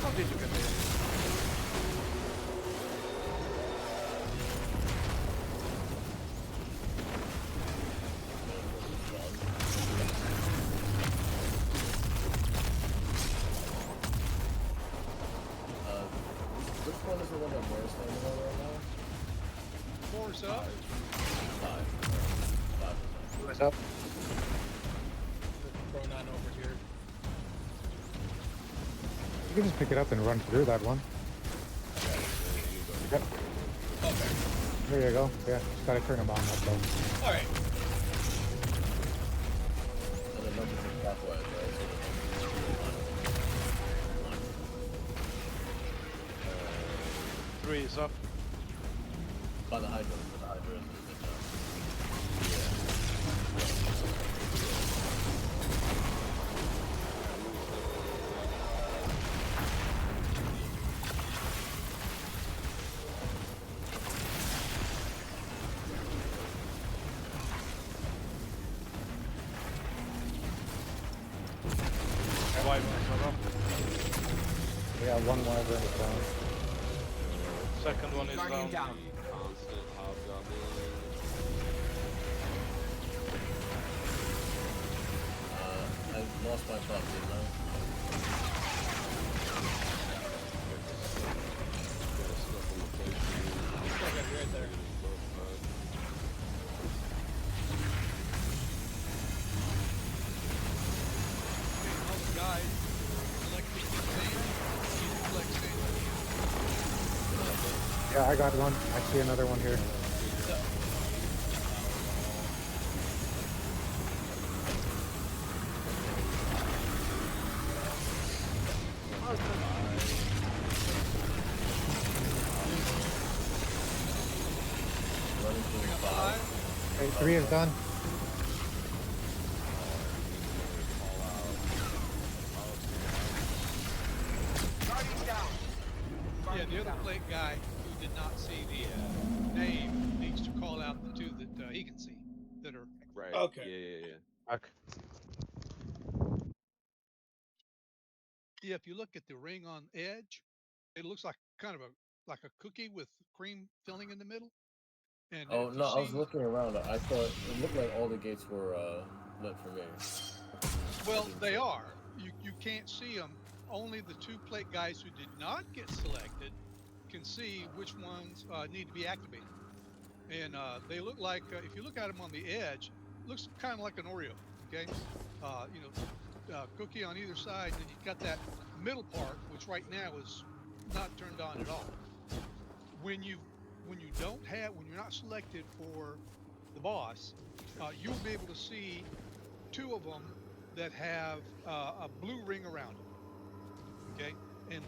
How did you get there? Which one is the one that Moira's standing on right now? Force up. 5. 5%. Who is up? going on over here. You can just pick it up and run through that one. Yep. Okay. There you go. Yeah, just gotta turn them on. That's all. All right. And then numbers are clockwise, right? So 3 is up. by the hydrant, but the hydrant is Wyverns are up. Yeah, one wyvern is down. Second one is Guardian down. down. Constant hobgoblin. I lost my prop, didn't I? I got you right there. All the guys collecting sand. You collect sand. Yeah, I got one. I see another one here. Running through 5. Okay, 3 is done. Guardian down. Yeah, the other plate guy who did not see the name needs to call out the two that he can see that are. Right. Okay. Yeah. Back. Yeah, if you look at the ring on edge, it looks like kind of like a cookie with cream filling in the middle. And Oh if you no, I was see, looking around. I thought it looked like all the gates were lit for me. well, they are. You can't see them. Only the two plate guys who did not get selected can see which ones need to be activated. And they look like, if you look at them on the edge, looks kind of like an Oreo. Okay, cookie on either side, and then you've got that middle part, which right now is not turned on at all. When you're not selected for the boss, you'll be able to see two of them that have a blue ring around them. Okay, and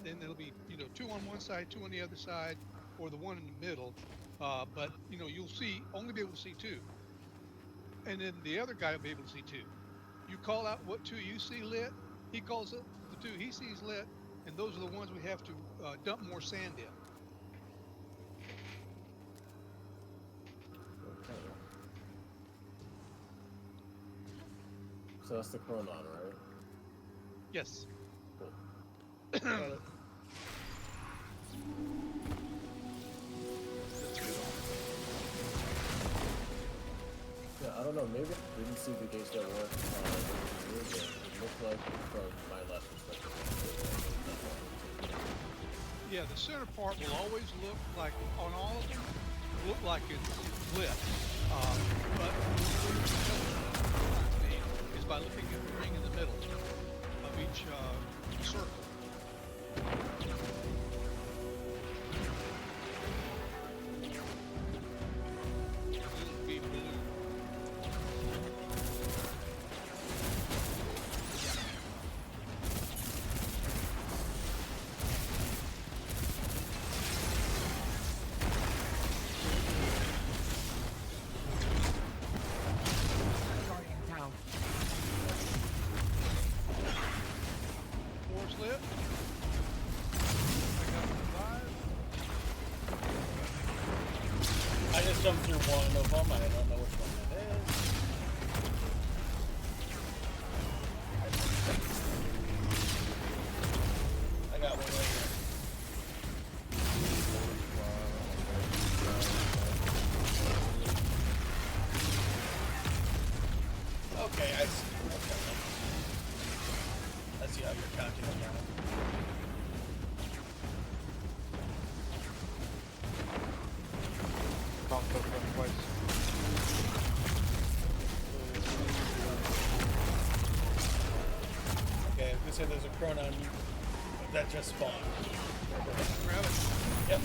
then there'll be two on one side, two on the other side, or the one in the middle. But you'll only be able to see two, and then the other guy will be able to see two. You call out what two you see lit, he calls up the two he sees lit, and those are the ones we have to dump more sand in. Okay. So that's the Chronon, right? Yes. Cool. Yeah, I don't know, maybe I didn't see the gates that weren't but it looked like from my last perspective. Yeah, the center part will always look like, on all of them, look like it's lit. But is by looking at the ring in the middle of each circle. It'll be blue. Guardian down. Four's lit. I got 5. I just jumped through one of them. I don't know which one that is. I got one right here. Okay, I see. Okay. I see how you're counting them down. Counterclockwise. Okay, I was gonna say there's a Chronon that just spawned. Grab it. Yep.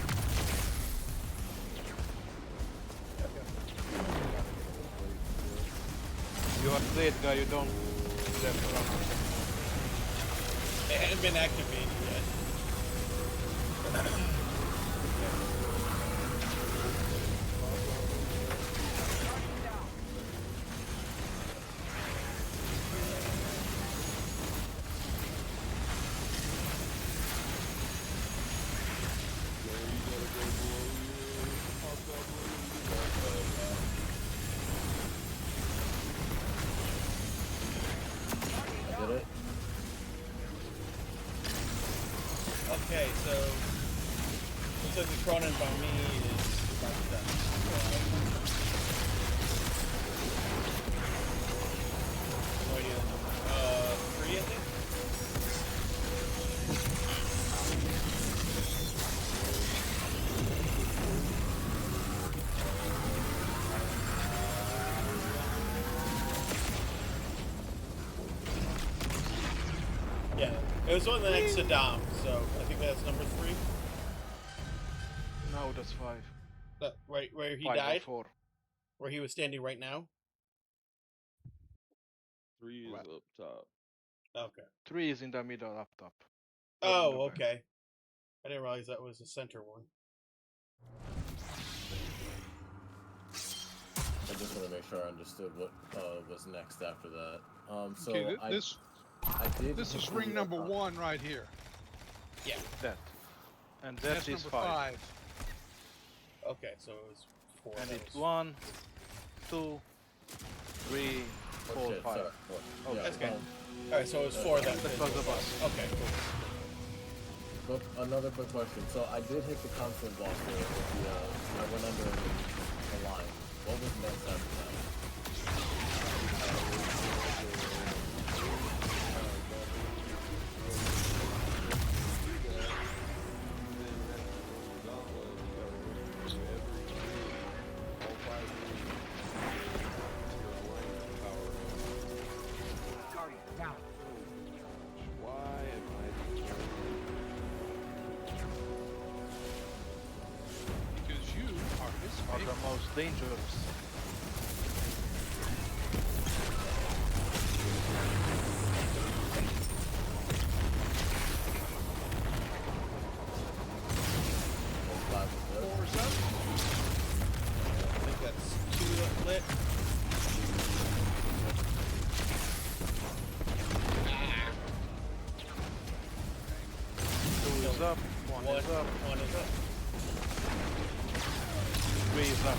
You are late, guy. You don't left around. It hadn't been activated yet. I did it. Okay, so looks like the Cronin by me is about done. No idea. 3, I think. Yeah, it was on the next to Dom, so I think that's number 3. No, that's 5. Right where he 5 died, or 4. where he was standing right now. 3 is Right. up top. Okay. 3 is in the middle, up top. Or in the Oh, back. okay. I didn't realize that was the center one. I just want to make sure I understood what was next after that. So Okay, I did. this is hit ring the, number 1 right here. Yeah. That. And that That's is number 5. 5. Okay, so it was 4. And that it's was- 1, 2, 3, 4, shit, 5. sorry. Oh, Yeah, that's okay. fine. Alright, so it was 4 then. That was the bus. Okay, cool. But another quick question. So I did hit the constant boss there. I went under the line. What was next after that? Because you are his Are favorite. the most dangerous. Four's up. I think that's 2 that lit. Two is up, one is up, 1 is up. 3 is up.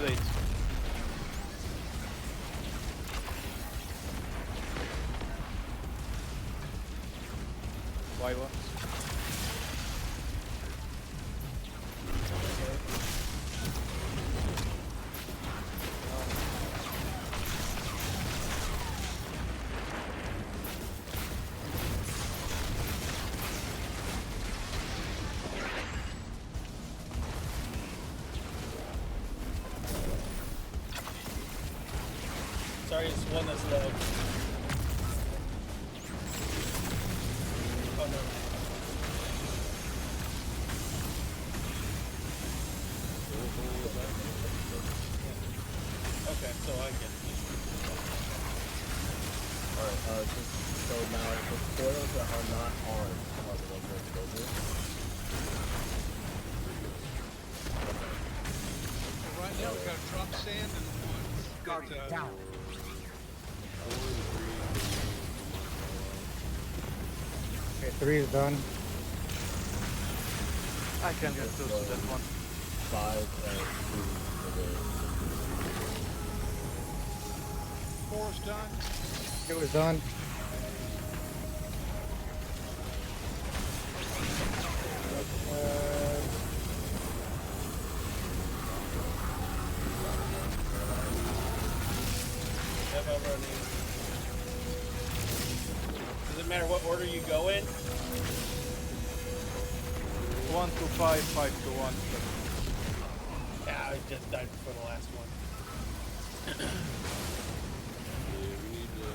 Late. Why what? Sorry, it's 1 that's low. Oh no. Okay, so I get it. Alright, so now the spoilers that are not orange are the ones we're supposed to. So right now we got a drop sand and the ones that, down. Okay, 3 is done. I can get close to that one. 5 and 2 4's done. It was done. Does it matter what order you go in? 1 to 5, 5 to 1. Yeah, I just died before the last one. Yeah, we need to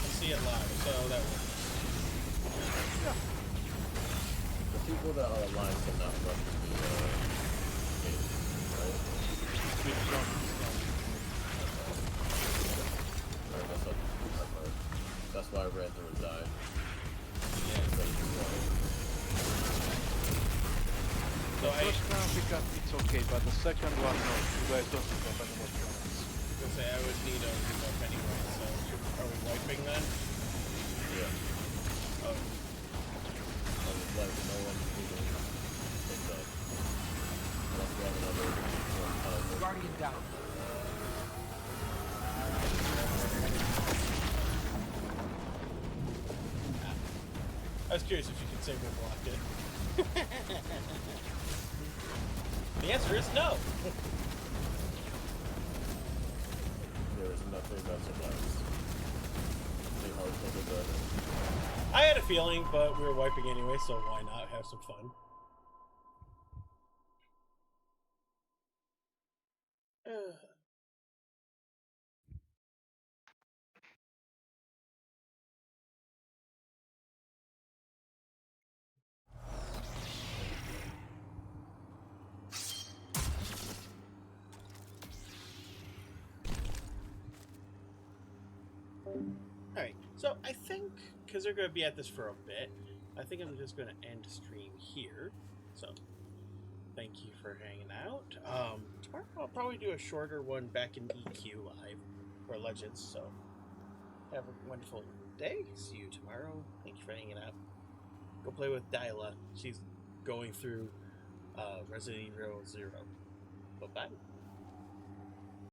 can see it live, so that works. The people that are aligned cannot rush the cage, right? Alright, that's why I ran through and died. The first round we got, it's okay, but the second one, no. You guys don't pick up any more rounds. I was gonna say, I would need a rebuff anyway, so are we wiping then? Yeah. Oh. I was like, no one's moving things up. Unless we have another one. Guardian down. I was curious if you could save and block it. The answer is no. There is nothing that survives. The hard puzzle better. I had a feeling, but we were wiping anyway, so why not have some fun? Alright, so I think, because they're going to be at this for a bit, I think I'm just going to end stream here. So, thank you for hanging out. Tomorrow I'll probably do a shorter one back in EQ Live for Legends, so have a wonderful day. See you tomorrow. Thank you for hanging out. Go play with Dyla. She's going through Resident Evil 0. Bye-bye.